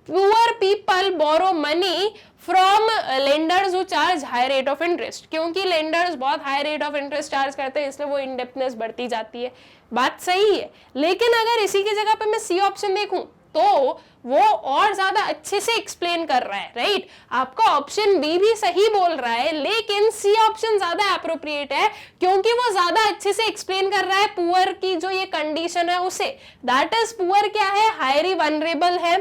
Poor people borrow money from lenders who charge high rate of interest, क्योंकि लेंडर्स बहुत high rate of interest charge करते हैं इसलिए वो इनडेप्थनेस बढ़ती जाती है। बात सही है, लेकिन अगर इसी की जगह पे मैं सी ऑप्शन देखूं तो वो और ज्यादा अच्छे से एक्सप्लेन कर रहा है, राइट। आपका ऑप्शन बी भी सही बोल रहा है, लेकिन सी ऑप्शन ज्यादा एप्रोप्रिएट है क्योंकि वो ज्यादा अच्छे से एक्सप्लेन कर रहा है पुअर की जो ये कंडीशन है उसे। दैट इज पुअर क्या है? हाईली वनरेबल है,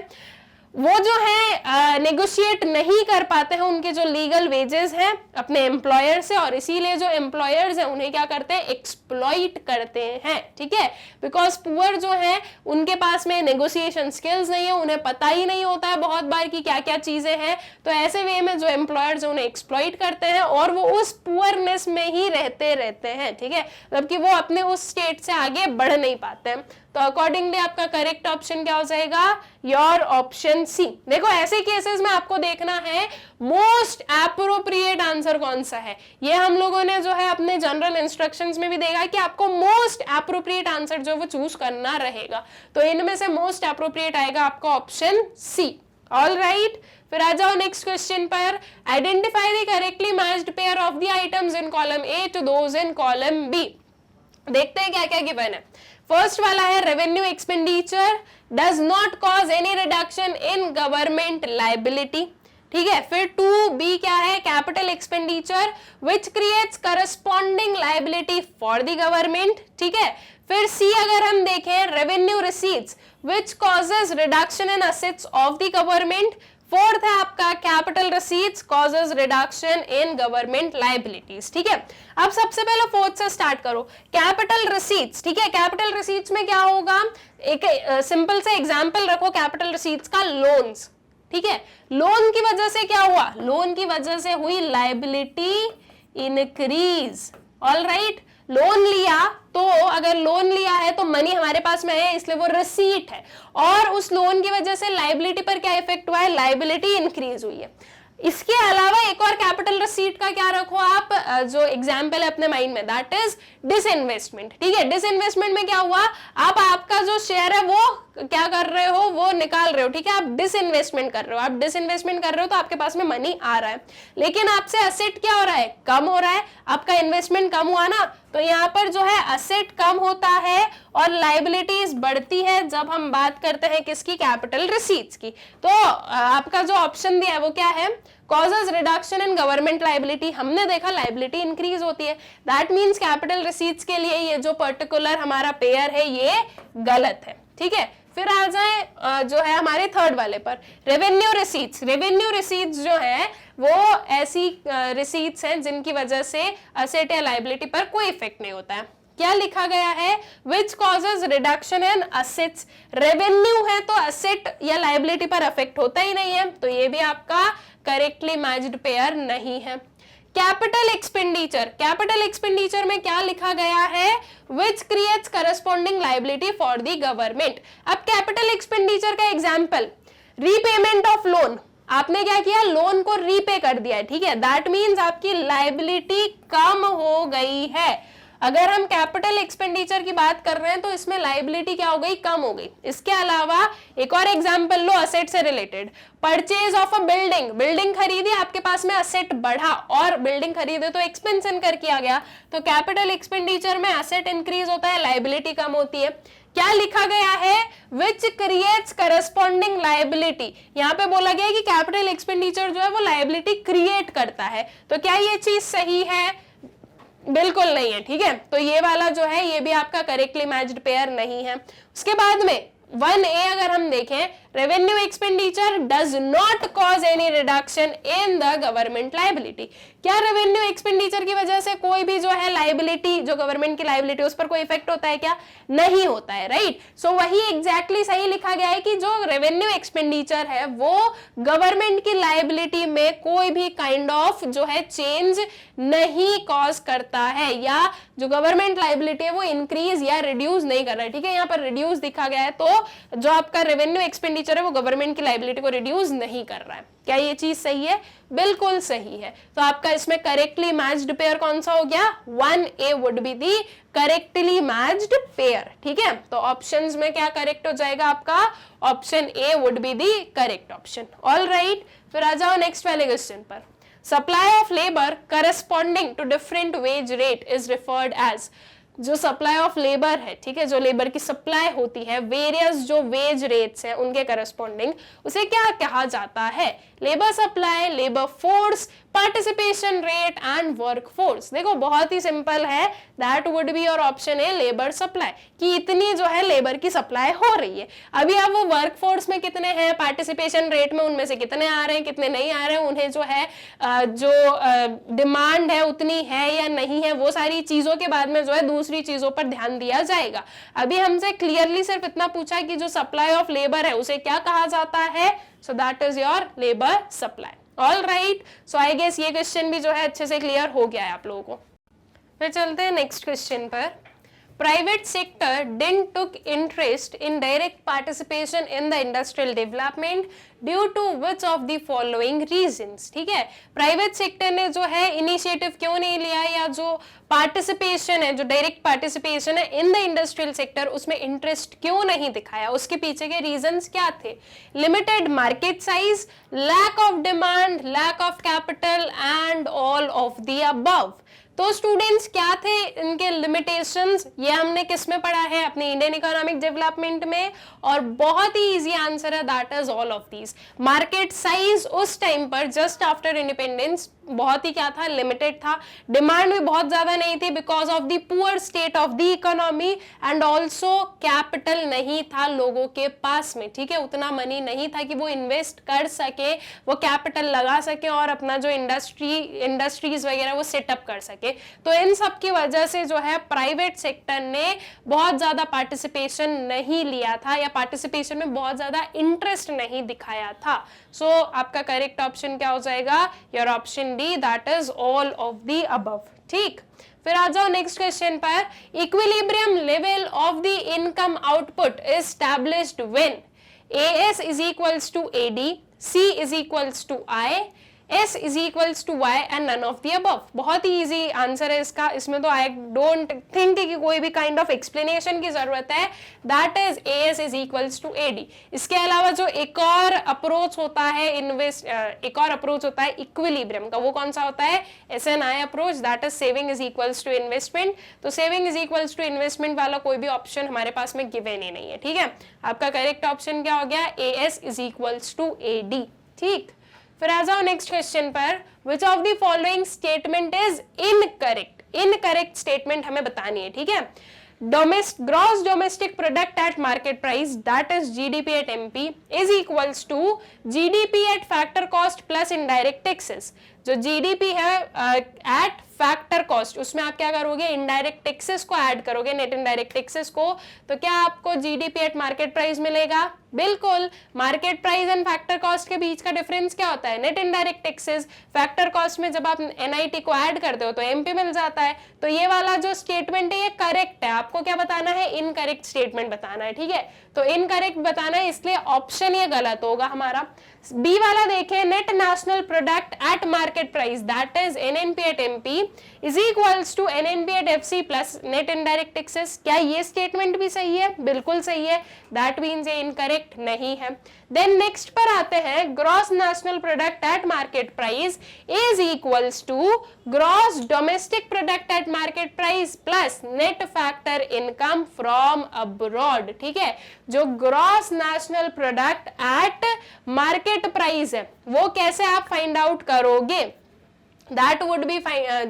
वो जो है नेगोशिएट नहीं कर पाते हैं उनके जो लीगल वेजेस हैं अपने एम्प्लॉयर से, और इसीलिए जो एम्प्लॉयर्स हैं उन्हें क्या करते हैं? एक्सप्लॉइट करते हैं, ठीक है। बिकॉज पुअर जो है उनके पास में नेगोशिएशन स्किल्स नहीं है, उन्हें पता ही नहीं होता है बहुत बार कि क्या क्या चीजें हैं, तो ऐसे वे में जो एम्प्लॉयर्स उन्हें एक्सप्लॉइट करते हैं और वो उस पुअरनेस में ही रहते हैं, ठीक है, मतलब कि वो अपने उस स्टेट से आगे बढ़ नहीं पाते हैं। तो अकॉर्डिंगली आपका करेक्ट ऑप्शन क्या हो जाएगा? Your option C. देखो ऐसे केसेस में आपको देखना है मोस्ट एप्रोप्रिएट आंसर कौन सा है। ये हम लोगों ने जो है अपने जनरल इंस्ट्रक्शंस में भी देखा कि आपको मोस्ट एप्रोप्रिएट आंसर जो वो चूज करना रहेगा, तो इनमें से मोस्ट एप्रोप्रिएट आएगा आपका ऑप्शन सी। ऑल राइट, फिर आ जाओ नेक्स्ट क्वेश्चन पर, identify the correctly matched pair of the items in column A to those in column B. देखते हैं क्या क्या गिवन है। फर्स्ट वाला है revenue expenditure does not cause any reduction in government liability, ठीक है। फिर 2B क्या है, capital expenditure which creates corresponding liability for the government, ठीक है। फिर C अगर हम देखें, revenue receipts which causes reduction in assets of the government. Fourth है आपका capital receipts causes reduction in government liabilities, ठीक है। अब सबसे पहले फोर्थ से स्टार्ट करो, कैपिटल रिसीट्स, ठीक है। कैपिटल रिसीट्स में क्या होगा, एक सिंपल से एग्जांपल रखो कैपिटल रिसीट्स का, लोन्स, ठीक है। लोन की वजह से क्या हुआ, लोन की वजह से हुई liability increase, all right. Loan लिया तो अगर लोन लिया है तो मनी हमारे पास में है, इसलिए वो रिसीट है, और उस लोन की वजह से लायबिलिटी पर क्या इफेक्ट हुआ है, लायबिलिटी इंक्रीज हुई है। इसके अलावा एक और कैपिटल रिसीट का क्या रखो आप, जो एग्जाम्पल है अपने माइंड में, दैट इज डिसइन्वेस्टमेंट, ठीक है। डिसइन्वेस्टमेंट में क्या हुआ, आप आपका जो शेयर है वो क्या कर रहे हो, वो निकाल रहे हो, ठीक है। आप डिसइन्वेस्टमेंट कर रहे हो, आप डिसइन्वेस्टमेंट कर रहे हो तो आपके पास में मनी आ रहा है, लेकिन आपसे असेट क्या हो रहा है, कम हो रहा है, आपका इन्वेस्टमेंट कम हुआ ना, तो यहाँ पर जो है असेट कम होता है और लायबिलिटीज बढ़ती है जब हम बात करते हैं किसकी, कैपिटल रिसीट्स की। तो आपका जो ऑप्शन दिया है वो क्या है, causes reduction in government liability. हमने देखा लायबिलिटी इंक्रीज होती है, दैट मींस कैपिटल रिसीट्स के लिए ये जो पर्टिकुलर हमारा पेयर है ये गलत है, ठीक है। फिर आ जाए जो है हमारे थर्ड वाले पर, रेवेन्यू रिसीट्स। रेवेन्यू रिसीट्स जो है वो ऐसी रिसीट्स हैं जिनकी वजह से असेट या लायबिलिटी पर कोई इफेक्ट नहीं होता है। क्या लिखा गया है, विच कॉजेज रिडक्शन इन असेट्स। रेवेन्यू है तो असेट या लायबिलिटी पर इफेक्ट होता ही नहीं है, तो ये भी आपका करेक्टली मैच्ड पेयर नहीं है। कैपिटल एक्सपेंडिचर, कैपिटल एक्सपेंडिचर में क्या लिखा गया है, विच creates corresponding liability for the government. अब कैपिटल एक्सपेंडिचर का एग्जांपल, रीपेमेंट ऑफ लोन, आपने क्या किया, लोन को रीपे कर दिया है, ठीक है। दैट मींस आपकी लायबिलिटी कम हो गई है। अगर हम कैपिटल एक्सपेंडिचर की बात कर रहे हैं तो इसमें लायबिलिटी क्या हो गई, कम हो गई। इसके अलावा एक और एग्जांपल लो असेट से related, purchase of a building, building खरीदी, आपके पास में असेट बढ़ा, और बिल्डिंग खरीदे तो एक्सपेंस इनकर किया गया, तो कैपिटल एक्सपेंडिचर में असेट इंक्रीज होता है, लायबिलिटी कम होती है। क्या लिखा गया है, विच क्रिएट्स करस्पॉन्डिंग लायबिलिटी। यहाँ पे बोला गया है कि कैपिटल एक्सपेंडिचर जो है वो लायबिलिटी क्रिएट करता है, तो क्या ये चीज सही है, बिल्कुल नहीं है, ठीक है। तो ये वाला जो है ये भी आपका करेक्टली मैच्ड पेयर नहीं है। उसके बाद में 1A अगर हम देखें, revenue expenditure does not cause any reduction in the government liability. क्या रेवेन्यू एक्सपेंडिचर की वजह से कोई भी जो है लायबिलिटी, जो गवर्नमेंट की लायबिलिटी उस पर कोई इफेक्ट होता है क्या, नहीं होता है, राइट। सो वही एग्जैक्टली सही लिखा गया है कि जो रेवेन्यू एक्सपेंडिचर है वो गवर्नमेंट की लायबिलिटी में कोई भी काइंड ऑफ जो है चेंज नहीं कॉज करता है, या जो गवर्नमेंट लायबिलिटी है वो इंक्रीज या रिड्यूस नहीं कर रहा है, ठीक है। यहाँ पर रिड्यूस दिखा गया है, तो जो आपका रेवेन्यू एक्सपेंडिचर है वो गवर्नमेंट की लायबिलिटी को रिड्यूस नहीं कर रहा है। क्या ये चीज सही है, बिल्कुल सही है। तो आपका इसमें करेक्टली मैच्ड पेयर कौन सा हो गया, 1A would be the correctly matched pair, ठीक है। तो ऑप्शंस में क्या करेक्ट हो जाएगा आपका, option A would be the correct option, all right. फिर आ जाओ नेक्स्ट वाले क्वेश्चन पर, supply of labour corresponding to different wage rate is referred as. जो सप्लाई ऑफ लेबर है, ठीक है, जो लेबर की सप्लाई होती है वेरियस जो वेज रेट्स हैं उनके करस्पॉन्डिंग, उसे क्या कहा जाता है, labour supply, labour force, participation rate and work force. देखो बहुत ही सिंपल है, that would be your option a labour supply, कि इतनी जो है लेबर की सप्लाई हो रही है। अभी अब वो वर्क फोर्स में कितने हैं, पार्टिसिपेशन रेट में उनमें से कितने आ रहे हैं, कितने नहीं आ रहे हैं, उन्हें जो है जो डिमांड है उतनी है या नहीं है, वो सारी चीजों के बाद में जो है दूसरी चीजों पर ध्यान दिया जाएगा। अभी हमसे क्लियरली सिर्फ इतना पूछा कि जो सप्लाई ऑफ लेबर है उसे क्या कहा जाता है, so that is your labour supply, all right. So I guess ये क्वेश्चन भी जो है अच्छे से क्लियर हो गया है आप लोगों को। फिर चलते हैं नेक्स्ट क्वेश्चन पर, private sector didn't took interest in direct participation in the industrial development due to which of the following reasons. ठीक है, प्राइवेट सेक्टर ने जो है इनिशिएटिव क्यों नहीं लिया, या जो पार्टिसिपेशन है, जो डायरेक्ट पार्टिसिपेशन है इन द इंडस्ट्रियल सेक्टर, उसमें इंटरेस्ट क्यों नहीं दिखाया, उसके पीछे के रीजंस क्या थे? Limited market size, lack of demand, lack of capital and all of the above. तो स्टूडेंट्स क्या थे इनके लिमिटेशंस, ये हमने किस में पढ़ा है? अपने इंडियन इकोनॉमिक डेवलपमेंट में, और बहुत ही इजी आंसर है, that is all of these. Market size उस टाइम पर जस्ट आफ्टर इंडिपेंडेंस बहुत ही क्या था? लिमिटेड था। डिमांड भी बहुत ज्यादा नहीं थी because of the poor state of the economy, and also capital नहीं था लोगों के पास में, ठीक है, उतना मनी नहीं था कि वो इन्वेस्ट कर सके, वो कैपिटल लगा सके और अपना जो इंडस्ट्रीज वगैरह वो सेटअप कर सके। तो इन सब की वजह से जो है प्राइवेट सेक्टर ने बहुत ज्यादा पार्टिसिपेशन नहीं लिया था, या पार्टिसिपेशन में बहुत ज्यादा इंटरेस्ट नहीं दिखाया था। सो आपका करेक्ट ऑप्शन क्या हो जाएगा? Your option D, that is all of the above. ठीक, फिर आ जाओ नेक्स्ट क्वेश्चन पर। Equilibrium level of the income output is established when AS is equals to AD, C is equals to I, S is equals to Y and none of the above। बहुत ही easy answer है इसका, इसमें तो I don't think कि कोई भी kind of explanation की जरूरत है। That is AS is equals to AD। इसके अलावा जो एक और अप्रोच होता है एक और अप्रोच होता है इक्विलिब्रियम का, वो कौन सा होता है? SNI approach, that is saving is equals to investment. तो saving is equals to investment वाला कोई भी ऑप्शन हमारे पास में गिवन ही नहीं है, ठीक है। आपका करेक्ट ऑप्शन क्या हो गया? AS is equals to AD। ठीक, फिर आ जाओ नेक्स्ट क्वेश्चन पर। Which of the following statement is incorrect? Incorrect statement हमें बतानी है, ठीक है। Gross domestic product at market price, that is GDP at MP, is equals to GDP at factor cost plus indirect taxes. जो GDP है at factor cost, उसमें आप क्या करोगे? इनडायरेक्ट टैक्सेस को ऐड करोगे, नेट इनडायरेक्ट टैक्सेस को, तो क्या आपको GDP एट मार्केट प्राइस मिलेगा? बिल्कुल। Market price and factor cost के बीच का डिफरेंस क्या होता है? Net indirect taxes. Factor cost में जब आप NIT को ऐड करते हो तो MP मिल जाता है। तो ये वाला जो स्टेटमेंट है ये करेक्ट है। आपको क्या बताना है? इनकरेक्ट स्टेटमेंट बताना है, ठीक है। तो इनकरेक्ट बताना है, इसलिए ऑप्शन ये गलत होगा हमारा। बी वाला देखें, net national product at market price, that is NNP at MP is equals to NNP at FC plus net indirect taxes. क्या ये स्टेटमेंट भी सही है? बिल्कुल सही है। दैट मीन्स ये इनकरेक्ट नहीं है। देन नेक्स्ट पर आते हैं, gross national product at market price is equals to gross domestic product at market price plus net factor income from abroad, ठीक है। जो gross national product at market price है वो कैसे आप फाइंड आउट करोगे? दैट वुड बी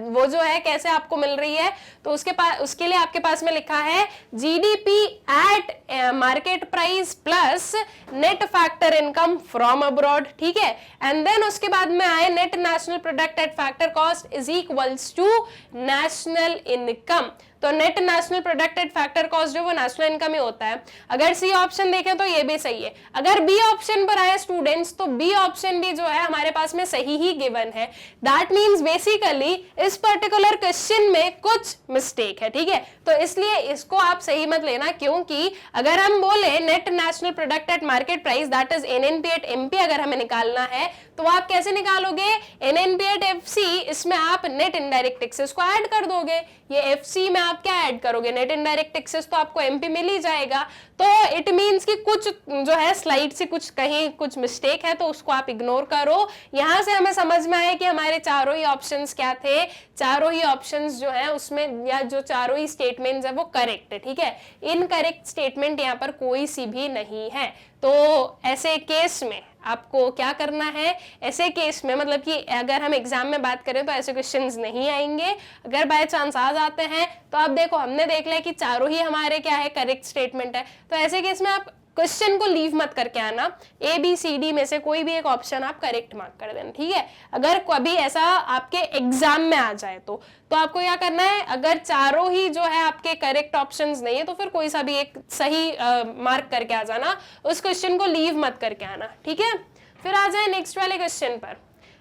वो जो है कैसे आपको मिल रही है, तो उसके लिए आपके पास में लिखा है GDP at market price plus net factor income from abroad, ठीक है। एंड देन उसके बाद में आए net national product at factor cost is equals to national income. तो net national product at factor cost जो वो नेशनल इनकम ही होता है। अगर सी ऑप्शन देखें तो ये भी सही है। अगर बी ऑप्शन पर आए स्टूडेंट्स, तो बी ऑप्शन भी जो है हमारे पास में सही ही गिवन है। दैट मींस बेसिकली इस पर्टिकुलर क्वेश्चन में कुछ मिस्टेक है, ठीक है। तो इसलिए इसको आप सही मत लेना, क्योंकि अगर हम बोले net national product at market price that is NNP at MP अगर हमें निकालना है, तो आप कैसे निकालोगे? NNP एट FC, इसमें आप नेट इनडायरेक्ट टैक्सेस को ऐड कर दोगे। ये FC में आप क्या ऐड करोगे? नेट इनडायरेक्ट टैक्सेस, तो आपको MP मिल ही जाएगा। तो इट मींस कि कुछ जो है स्लाइड से कुछ कहीं कुछ मिस्टेक है, तो उसको आप इग्नोर करो। यहां से हमें समझ में आया कि हमारे चारों ही ऑप्शंस क्या थे, चारों ही ऑप्शंस जो है उसमें, या जो चारों ही स्टेटमेंट्स है वो करेक्ट है, ठीक है। इनकरेक्ट स्टेटमेंट यहाँ पर कोई सी भी नहीं है। तो ऐसे केस में आपको क्या करना है? ऐसे केस में मतलब कि अगर हम एग्जाम में बात करें तो ऐसे क्वेश्चंस नहीं आएंगे। अगर बाय चांस आ जाते हैं तो आप देखो, हमने देख लिया कि चारों ही हमारे क्या है, करेक्ट स्टेटमेंट है। तो ऐसे केस में आप क्वेश्चन को लीव मत करके आना, ABCD में से कोई भी एक ऑप्शन आप करेक्ट मार्क कर देना, ठीक है। अगर कभी ऐसा आपके एग्जाम में आ जाए तो आपको क्या करना है? अगर चारों ही जो है आपके करेक्ट ऑप्शंस नहीं है तो फिर कोई सा भी एक सही मार्क करके आ जाना, उस क्वेश्चन को लीव मत करके आना, ठीक है। फिर आ जाए नेक्स्ट वाले क्वेश्चन पर।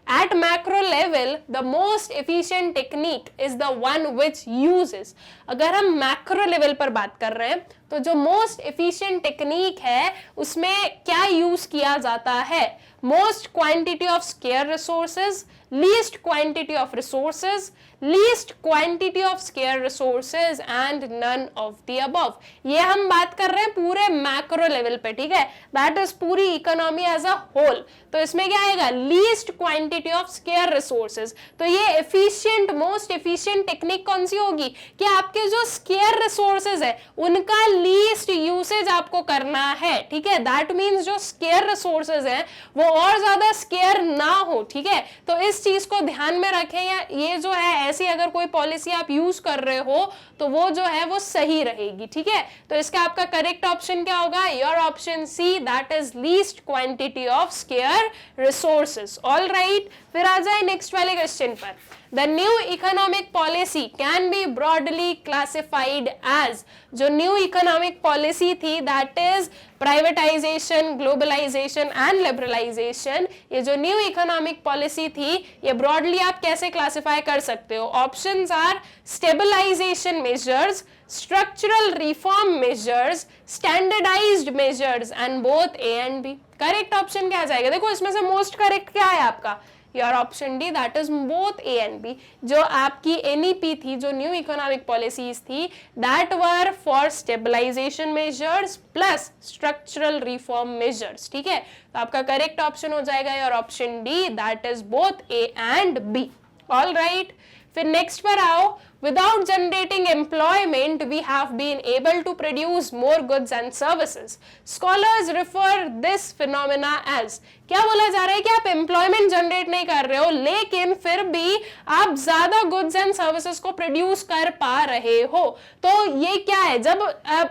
At macro level, the most efficient technique is the one which uses. अगर हम मैक्रो लेवल पर बात कर रहे हैं तो जो मोस्ट एफिशिएंट टेक्निक है उसमें क्या यूज किया जाता है? Most quantity of scarce resources, least quantity of resources, least quantity of scarce resources and none of the above. ये हम बात कर रहे हैं पूरे मैक्रो लेवल पे, ठीक है, दैट इज पूरी इकोनॉमी एज अ होल। तो इसमें क्या आएगा? Least quantity of scarce resources. तो ये एफिशिएंट, मोस्ट एफिशिएंट टेक्निक कौन सी होगी कि आपके जो स्केयर रिसोर्सेज है उनका लीस्ट यूसेज आपको करना है, ठीक है। दैट मींस जो स्केयर रिसोर्सेज है वो और ज्यादा स्केयर ना हो, ठीक है। तो इस चीज को ध्यान में रखें, या ये जो है ऐसी अगर कोई पॉलिसी आप यूज कर रहे हो तो वो जो है वो सही रहेगी, ठीक है। तो इसका आपका करेक्ट ऑप्शन क्या होगा? Your option C, that is least quantity of scarce resources. All right, फिर आ जाए नेक्स्ट वाले क्वेश्चन पर। The new economic policy can be broadly classified as, जो new economic policy थी that is privatization, globalization and liberalization, ये जो new economic policy थी ये broadly आप कैसे classify कर सकते हो? Options are stabilization measures, structural reform measures, standardized measures and both A and B। Correct option क्या आ जाएगा? देखो इसमें से मोस्ट करेक्ट क्या है आपका? Your option D, that is both A and B. जो आपकी एनईपी थी, जो न्यू इकोनॉमिक पॉलिसीज थी, that were for stabilisation measures plus structural reform measures, ठीक है। तो आपका करेक्ट ऑप्शन हो जाएगा your option D, that is both A and B. All right, फिर नेक्स्ट पर आओ। Without generating employment, we have been able to produce more goods and services. Scholars refer this phenomena as, क्या बोला जा रहा है कि आप एम्प्लॉयमेंट जनरेट नहीं कर रहे हो लेकिन फिर भी आप ज्यादा गुड्स एंड सर्विसेज को प्रोड्यूस कर पा रहे हो। तो ये क्या है? जब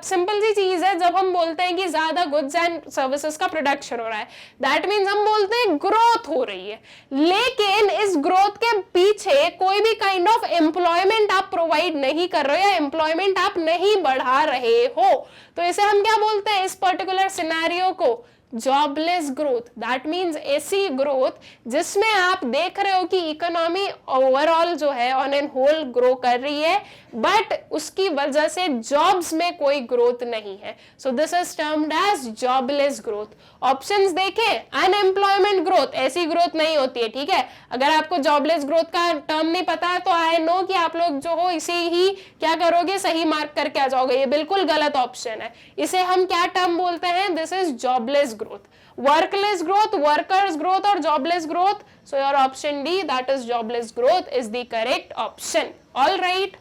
सिंपल सी चीज है, जब हम बोलते हैं कि ज्यादा गुड्स एंड सर्विसेज का प्रोडक्शन हो रहा है, दैट मीन्स हम बोलते हैं ग्रोथ हो रही है, लेकिन इस ग्रोथ के पीछे कोई भी काइंड ऑफ एम्प्लॉयमेंट आप प्रोवाइड नहीं कर रहे हो या एम्प्लॉयमेंट आप नहीं बढ़ा रहे हो। तो इसे हम क्या बोलते हैं इस पर्टिकुलर सिनेरियो को? Jobless growth. दैट मीन्स ऐसी ग्रोथ जिसमें आप देख रहे हो कि इकोनॉमी ओवरऑल जो है ऑन एन होल ग्रो कर रही है, बट उसकी वजह से जॉब्स में कोई ग्रोथ नहीं है। So this is termed as jobless growth. Options देखें, अनएम्प्लॉयमेंट ग्रोथ, ऐसी ग्रोथ नहीं होती है, ठीक है। अगर आपको जॉबलेस ग्रोथ का टर्म नहीं पता है तो आई नो कि आप लोग जो हो इसे ही क्या करोगे, सही मार्क करके आ जाओगे। ये बिल्कुल गलत ऑप्शन है। इसे हम क्या टर्म बोलते हैं? This is jobless growth. Workless growth, workers growth और jobless growth. So your option D, that is jobless growth is the correct option. All right,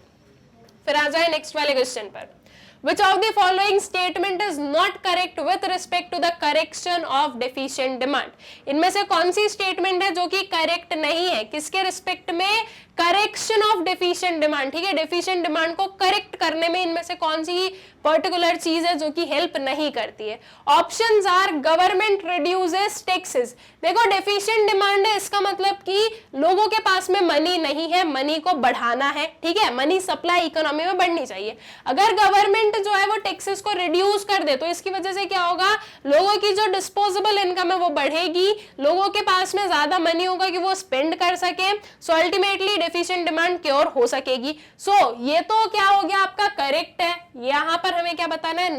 फिर आ जाए नेक्स्ट वाले क्वेश्चन पर। Which of the following statement is not correct with respect to the correction of deficient demand? इनमें से कौन सी statement है जो कि करेक्ट नहीं है? किसके रिस्पेक्ट में? करेक्शन ऑफ डेफिशिएंट डिमांड, ठीक है। डेफिशिएंट डिमांड को करेक्ट करने में इनमें से कौन सी पर्टिकुलर चीज है जो कि हेल्प नहीं करती है? Options are government reduces taxes. देखो डेफिशिएंट डिमांड है, इसका मतलब कि लोगों के पास में मनी नहीं है, मनी को बढ़ाना है, ठीक है। मनी सप्लाई इकोनॉमी में बढ़नी चाहिए। अगर गवर्नमेंट जो है वो टैक्सेस को रिड्यूस कर दे तो इसकी वजह से क्या होगा? लोगों की जो डिस्पोजेबल इनकम है वो बढ़ेगी, लोगों के पास में ज्यादा मनी होगा कि वो स्पेंड कर सके। So ultimately deficient demand cure हो सकेगी। सो ये तो क्या हो गया आपका? करेक्ट है। यहाँ पर हमें क्या बताना है?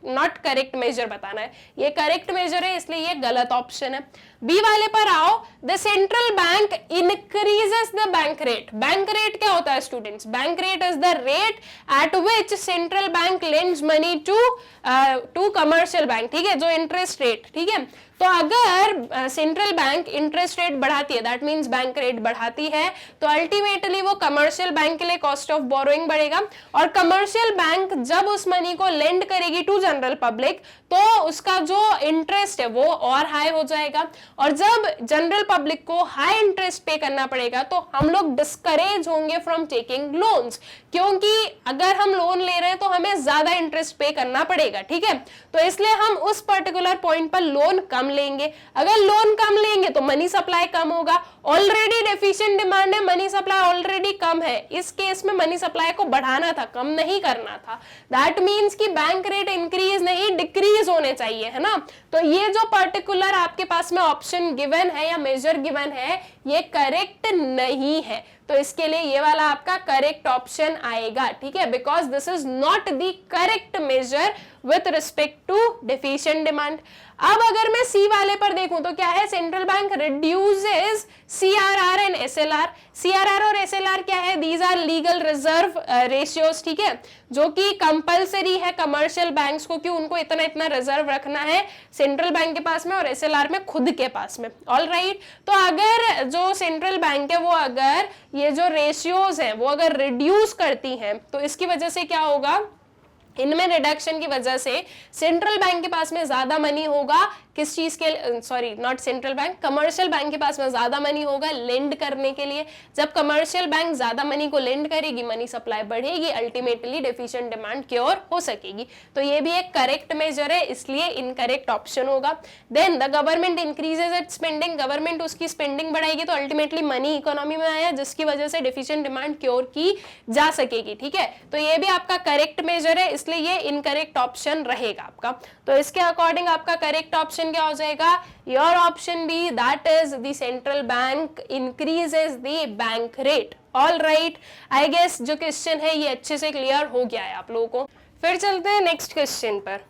नॉट करेक्ट मेजर बताना है। ये करेक्ट मेजर है इसलिए ये गलत ऑप्शन है। बी वाले पर आओ। The central bank increases the bank rate. Bank rate क्या होता है students? Bank rate is the rate at which central bank lends money to commercial bank, ठीक है, जो इंटरेस्ट रेट, ठीक है। तो अगर सेंट्रल बैंक इंटरेस्ट रेट बढ़ाती है, दैट मींस बैंक रेट बढ़ाती है, तो अल्टीमेटली वो कमर्शियल बैंक के लिए कॉस्ट ऑफ बोरोइंग बढ़ेगा, और कमर्शियल बैंक जब उस मनी को लेंड करेगी टू जनरल पब्लिक तो उसका जो इंटरेस्ट है वो और हाई हो जाएगा, और जब जनरल पब्लिक को हाई इंटरेस्ट पे करना पड़ेगा तो हम लोग डिस्करेज होंगे फ्रॉम टेकिंग लोन्स, क्योंकि अगर हम लोन ले रहे हैं तो हमें ज्यादा इंटरेस्ट पे करना पड़ेगा, ठीक है। तो इसलिए हम उस पर्टिकुलर पॉइंट पर लोन कम कम लेंगे, अगर लोन कम लेंगे तो मनी सप्लाई कम होगा। ऑलरेडी डेफिशिएंट डिमांड है, मनी सप्लाई ऑलरेडी कम है, इस केस में मनी सप्लाई को बढ़ाना था, कम नहीं करना था। दैट मीन्स कि बैंक रेट इंक्रीज नहीं डिक्रीज होने चाहिए, है ना। तो ये जो पर्टिकुलर आपके पास में ऑप्शन गिवन है या मेजर गिवन है, ये करेक्ट नहीं है, तो इसके लिए ये वाला आपका करेक्ट ऑप्शन आएगा, ठीक है, because this is not the correct measure with respect to deficient demand. अब अगर मैं सी वाले पर देखूं तो क्या है, central bank reduces CRR and SLR. CRR और एसएलआर क्या है, these are legal reserve ratios, ठीक है, जो कि कंपलसरी है कमर्शियल बैंक्स को कि उनको इतना इतना रिजर्व रखना है सेंट्रल बैंक के पास में और एसएलआर में खुद के पास में। ऑल राइट, तो अगर जो सेंट्रल बैंक है वो अगर ये जो रेशियोज हैं वो अगर रिड्यूस करती हैं तो इसकी वजह से क्या होगा, इनमें रिडक्शन की वजह से सेंट्रल बैंक के पास में ज्यादा मनी होगा, किस चीज के, sorry not central bank, commercial bank के पास में ज्यादा मनी होगा लेंड करने के लिए। जब कमर्शियल बैंक ज्यादा मनी को लेंड करेगी, मनी सप्लाई बढ़ेगी, अल्टीमेटली डेफिशिएंट डिमांड क्योर हो सकेगी। तो ये भी एक करेक्ट मेजर है, इसलिए इनकरेक्ट ऑप्शन होगा। Then the government increases its spending, government उसकी स्पेंडिंग बढ़ाएगी तो अल्टीमेटली मनी इकोनॉमी में आया, जिसकी वजह से डेफिशिएंट डिमांड क्योर की जा सकेगी, ठीक है। तो ये भी आपका करेक्ट मेजर है, इसलिए ये इनकरेक्ट ऑप्शन रहेगा आपका। तो इसके अकॉर्डिंग आपका करेक्ट ऑप्शन क्या हो जाएगा, your option B, that is the central bank increases the bank rate. All right, I guess जो क्वेश्चन है ये अच्छे से क्लियर हो गया है आप लोगों को। फिर चलते हैं नेक्स्ट क्वेश्चन पर।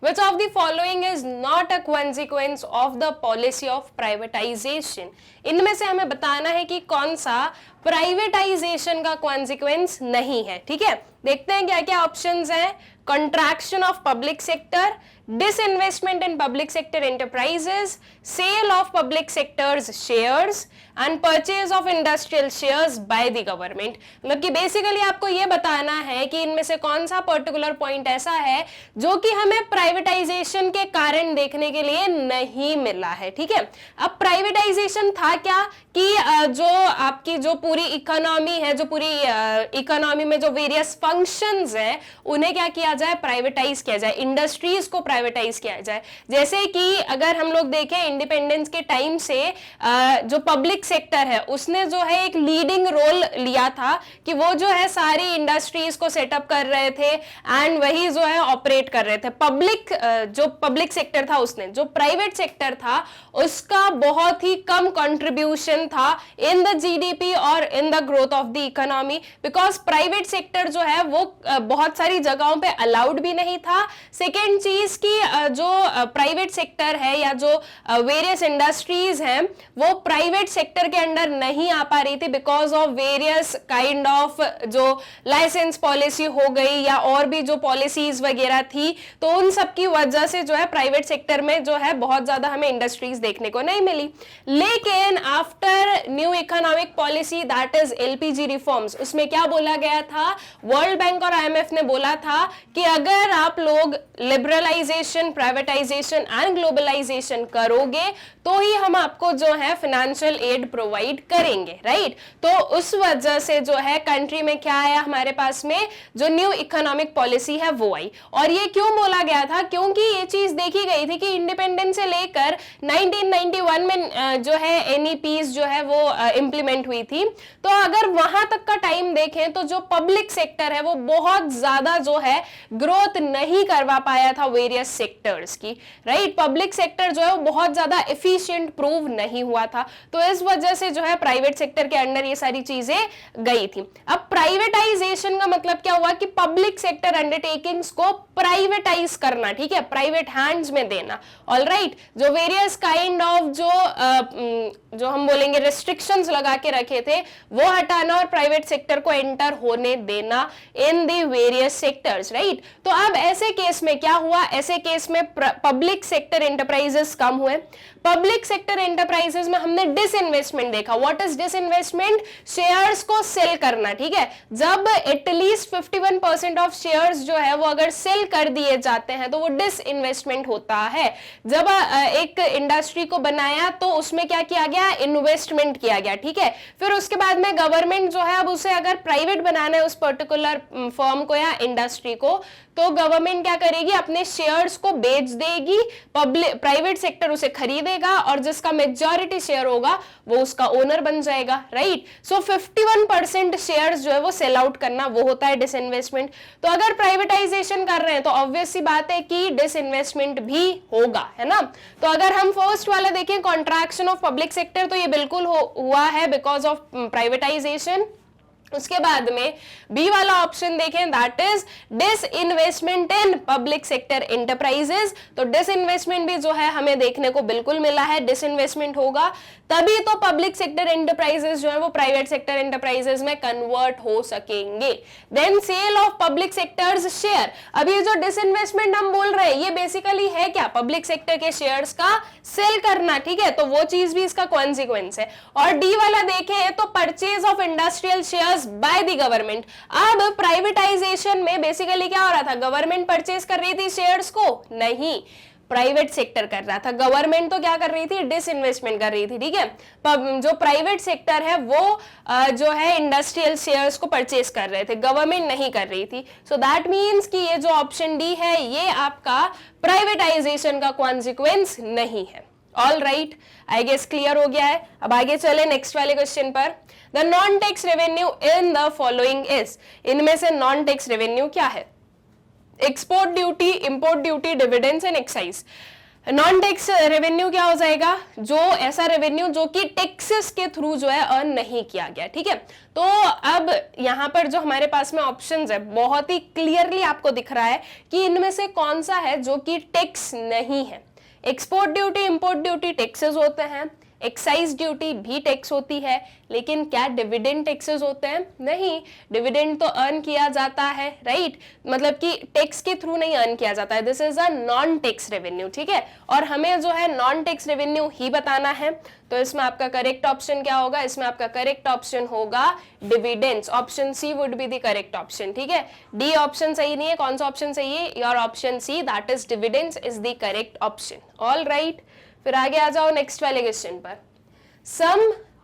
Which of the following is not a consequence of the policy of privatization? इनमें से हमें बताना है कि कौन सा प्राइवेटाइजेशन का कॉन्सिक्वेंस नहीं है, ठीक है। देखते हैं क्या क्या ऑप्शंस हैं। Contraction of public sector, disinvestment in public sector enterprises, sale of public sector's shares and purchase of industrial shares by the government। मतलब कि बेसिकली आपको ये बताना है कि इनमें से कौन सा पर्टिकुलर पॉइंट ऐसा है जो कि हमें प्राइवेटाइजेशन के कारण देखने के लिए नहीं मिला है, ठीक है। अब प्राइवेटाइजेशन था क्या कि जो आपकी जो पूरी इकोनॉमी है, जो पूरी इकोनॉमी में जो वेरियस फंक्शंस है उन्हें क्या किया जाए, प्राइवेटाइज किया जाए, इंडस्ट्रीज को प्राइवेटाइज किया जाए। जैसे कि अगर हम लोग देखें इंडिपेंडेंस के टाइम से जो पब्लिक सेक्टर है उसने जो है एक लीडिंग रोल लिया था कि वो जो है सारी इंडस्ट्रीज को सेटअप कर रहे थे एंड वही जो है ऑपरेट कर रहे थे। पब्लिक जो पब्लिक सेक्टर था उसने, जो प्राइवेट सेक्टर था उसका बहुत ही कम कंट्रीब्यूशन था इन द जीडीपी और in the growth of the economy, because private sector जो है वो बहुत सारी जगहों पे अलाउड भी नहीं था। सेकेंड चीज की जो प्राइवेट सेक्टर है या जो वेरियस इंडस्ट्रीज हैं वो प्राइवेट सेक्टर के अंडर नहीं आ पा रही थी because of various kind of जो लाइसेंस पॉलिसी हो गई या और भी जो पॉलिसीज वगैरह थी, तो उन सब की वजह से जो है प्राइवेट सेक्टर में जो है बहुत ज्यादा हमें इंडस्ट्रीज देखने को नहीं मिली। लेकिन after new economic policy that is LPG reforms, उसमें क्या बोला गया था, वर्ल्ड बैंक और आईएमएफ ने बोला था कि अगर आप लोग लिबरलाइजेशन, प्राइवेटाइजेशन एंड ग्लोबलाइजेशन करोगे तो ही हम आपको जो है फाइनेंशियल एड प्रोवाइड करेंगे, राइट। तो उस वजह से जो है कंट्री में क्या आया हमारे पास में, जो न्यू इकोनॉमिक पॉलिसी है वो आई। और ये क्यों बोला गया था, क्योंकि ये चीज देखी गई थी कि इंडिपेंडेंस से लेकर 1991 में जो है एनईपीज जो है वो इंप्लीमेंट हुई थी। तो अगर वहां तक का टाइम देखें तो जो पब्लिक सेक्टर है वो बहुत ज्यादा जो है ग्रोथ नहीं करवा पाया था वेरियस सेक्टर्स की, राइट। पब्लिक सेक्टर जो है वो बहुत ज्यादा एफिशिएंट प्रूव नहीं हुआ था, तो इस वजह से जो है प्राइवेट सेक्टर के अंडर ये सारी चीजें गई थी। अब प्राइवेटाइजेशन का मतलब क्या हुआ कि पब्लिक सेक्टर अंडरटेकिंग्स को प्राइवेटाइज करना, ठीक है, प्राइवेट हैंड्स में देना। ऑल राइट, जो वेरियस काइंड ऑफ जो हम बोलेंगे रेस्ट्रिक्शंस लगा के रखे थे वो हटाना और प्राइवेट सेक्टर को एंटर होने देना in the various sectors, right. तो अब ऐसे केस में क्या हुआ, ऐसे केस में पब्लिक सेक्टर एंटरप्राइजेस कम हुए, पब्लिक सेक्टर एंटरप्राइजेस में हमने डिसइन्वेस्टमेंट देखा। What is disinvestment? शेयर्स को सेल करना, ठीक है। जब एटलीस्ट 51% ऑफ शेयर्स जो है वो अगर सेल कर दिए जाते हैं तो वो डिसइन्वेस्टमेंट होता है। जब एक इंडस्ट्री को बनाया तो उसमें क्या किया गया? इन्वेस्टमेंट किया गया, ठीक है। फिर उसके बाद में गवर्नमेंट जो है अब उसे अगर प्राइवेट बनाना है उस पर्टिकुलर फर्म को या इंडस्ट्री को, तो गवर्नमेंट क्या करेगी? अपने शेयर्स को बेच देगी, पब्लिक प्राइवेट सेक्टर उसे खरीदेगा और जिसका मेजॉरिटी शेयर होगा वो उसका ओनर बन जाएगा, राइट। सो 51% शेयर्स जो है वो सेल आउट करना, वो होता है डिसइन्वेस्टमेंट। तो अगर प्राइवेटाइजेशन कर रहे हैं तो ऑब्वियस सी बात है कि डिसइन्वेस्टमेंट भी होगा, है ना। तो अगर हम फर्स्ट वाला देखें, कॉन्ट्रैक्शन ऑफ पब्लिक सेक्टर, तो ये बिल्कुल हुआ है बिकॉज ऑफ प्राइवेटाइजेशन। उसके बाद में बी वाला ऑप्शन देखें, that is disinvestment in public sector enterprises. तो डिसइन्वेस्टमेंट भी जो है हमें देखने को बिल्कुल मिला है, डिसइन्वेस्टमेंट होगा तभी तो पब्लिक सेक्टर एंटरप्राइजेस जो है वो प्राइवेट सेक्टर एंटरप्राइजेस में कन्वर्ट हो सकेंगे। Then sell off public sectors share. अभी जो डिसइन्वेस्टमेंट हम बोल रहे हैं ये बेसिकली है क्या? पब्लिक सेक्टर के शेयर्स का सेल करना, ठीक है। तो वो चीज भी इसका कॉन्सिक्वेंस है। और डी वाला देखें तो purchase of industrial share by the government. अब प्राइवेटाइजेशन में बेसिकली क्या हो रहा था? गवर्नमेंट परचेज कर रही थी शेयर्स को? नहीं, प्राइवेट सेक्टर कर रहा था। गवर्नमेंट तो क्या कर रही थी? डिसइन्वेस्टमेंट कर रही थी, ठीक है। जो प्राइवेट सेक्टर है वो जो है इंडस्ट्रियल शेयर्स को परचेज कर रहे थे, गवर्नमेंट नहीं कर रही थी। सो दैट मींस कि ये जो ऑप्शन डी है ये आपका प्राइवेटाइजेशन का कॉन्सिक्वेंस नहीं है। All right, I guess clear हो गया है। अब आगे चले नेक्स्ट वाले क्वेश्चन पर। The non tax revenue in the following is. इनमें से नॉन टैक्स रेवेन्यू क्या है? Export duty, import duty, dividends and excise. Non tax revenue क्या हो जाएगा? जो ऐसा रेवेन्यू जो कि टैक्सेस के थ्रू जो है अर्न नहीं किया गया, ठीक है। तो अब यहाँ पर जो हमारे पास में ऑप्शंस है बहुत ही क्लियरली आपको दिख रहा है कि इनमें से कौन सा है जो कि टैक्स नहीं है। Export duty, import duty taxes होते हैं, एक्साइज ड्यूटी भी टैक्स होती है, लेकिन क्या डिविडेंड टैक्सेस होते हैं? नहीं, डिविडेंड तो अर्न किया जाता है, राइट। मतलब कि टैक्स के थ्रू नहीं अर्न किया जाता है। This is a non tax revenue, ठीक है। और हमें जो है नॉन टैक्स रेवेन्यू ही बताना है। तो इसमें आपका करेक्ट ऑप्शन क्या होगा? इसमें आपका करेक्ट ऑप्शन होगा dividends. Option C would be the correct option, ठीक है। डी ऑप्शन सही नहीं है। कौन सा ऑप्शन सही है? Your option C, that is dividends is the correct option. All right, फिर आगे आ जाओ नेक्स्ट वाले क्वेश्चन पर। Some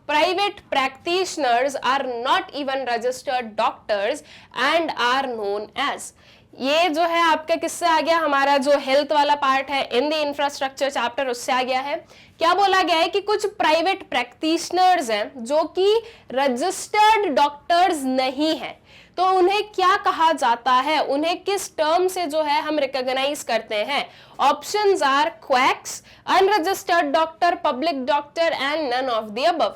private practitioners are not even registered doctors and are known as. ये जो है आपका किससे आ गया? हमारा जो हेल्थ वाला पार्ट है इन द इंफ्रास्ट्रक्चर चैप्टर, उससे आ गया है। क्या बोला गया है कि कुछ प्राइवेट प्रैक्टिशनर्स हैं जो कि रजिस्टर्ड डॉक्टर्स नहीं है, तो उन्हें क्या कहा जाता है? उन्हें किस टर्म से जो है हम रिकॉग्नाइज करते हैं? Options are quacks, unregistered doctor, public doctor and none of the above.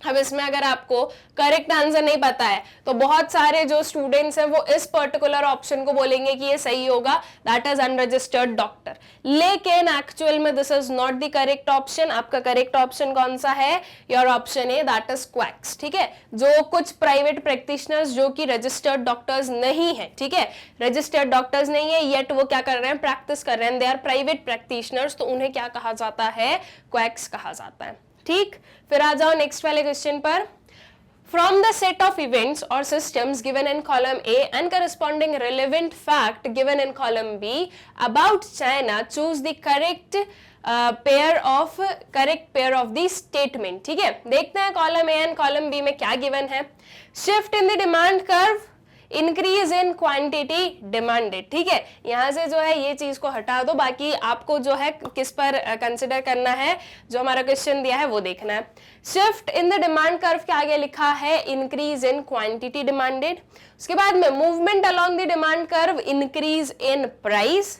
अब इसमें अगर आपको करेक्ट आंसर नहीं पता है तो बहुत सारे जो स्टूडेंट्स हैं वो इस पर्टिकुलर ऑप्शन को बोलेंगे कि ये सही होगा, दैट इज अनरजिस्टर्ड डॉक्टर। लेकिन एक्चुअल में this is not the correct option. आपका करेक्ट ऑप्शन कौन सा है? Your option A, that is quacks, ठीक है। जो कुछ प्राइवेट प्रैक्टिशनर्स जो कि रजिस्टर्ड डॉक्टर्स नहीं है, ठीक है, रजिस्टर्ड डॉक्टर्स नहीं है येट वो क्या कर रहे हैं? प्रैक्टिस कर रहे हैं, दे आर प्राइवेट प्रैक्टिशनर्स, तो उन्हें क्या कहा जाता है? क्वैक्स कहा जाता है, ठीक। फिर आ जाओ नेक्स्ट वाले क्वेश्चन पर। From the set of events or systems given in column A and corresponding relevant fact given in column B about China, choose the correct pair of the statement, ठीक है। देखते हैं column A and column B में क्या given है। Shift in the demand curve, increase in quantity demanded, ठीक है। यहां से जो है ये चीज को हटा दो, बाकी आपको जो है किस पर कंसिडर करना है, जो हमारा क्वेश्चन दिया है वो देखना है। Shift in the demand curve के आगे लिखा है इंक्रीज इन क्वांटिटी डिमांडेड। उसके बाद में movement along the demand curve, increase in price.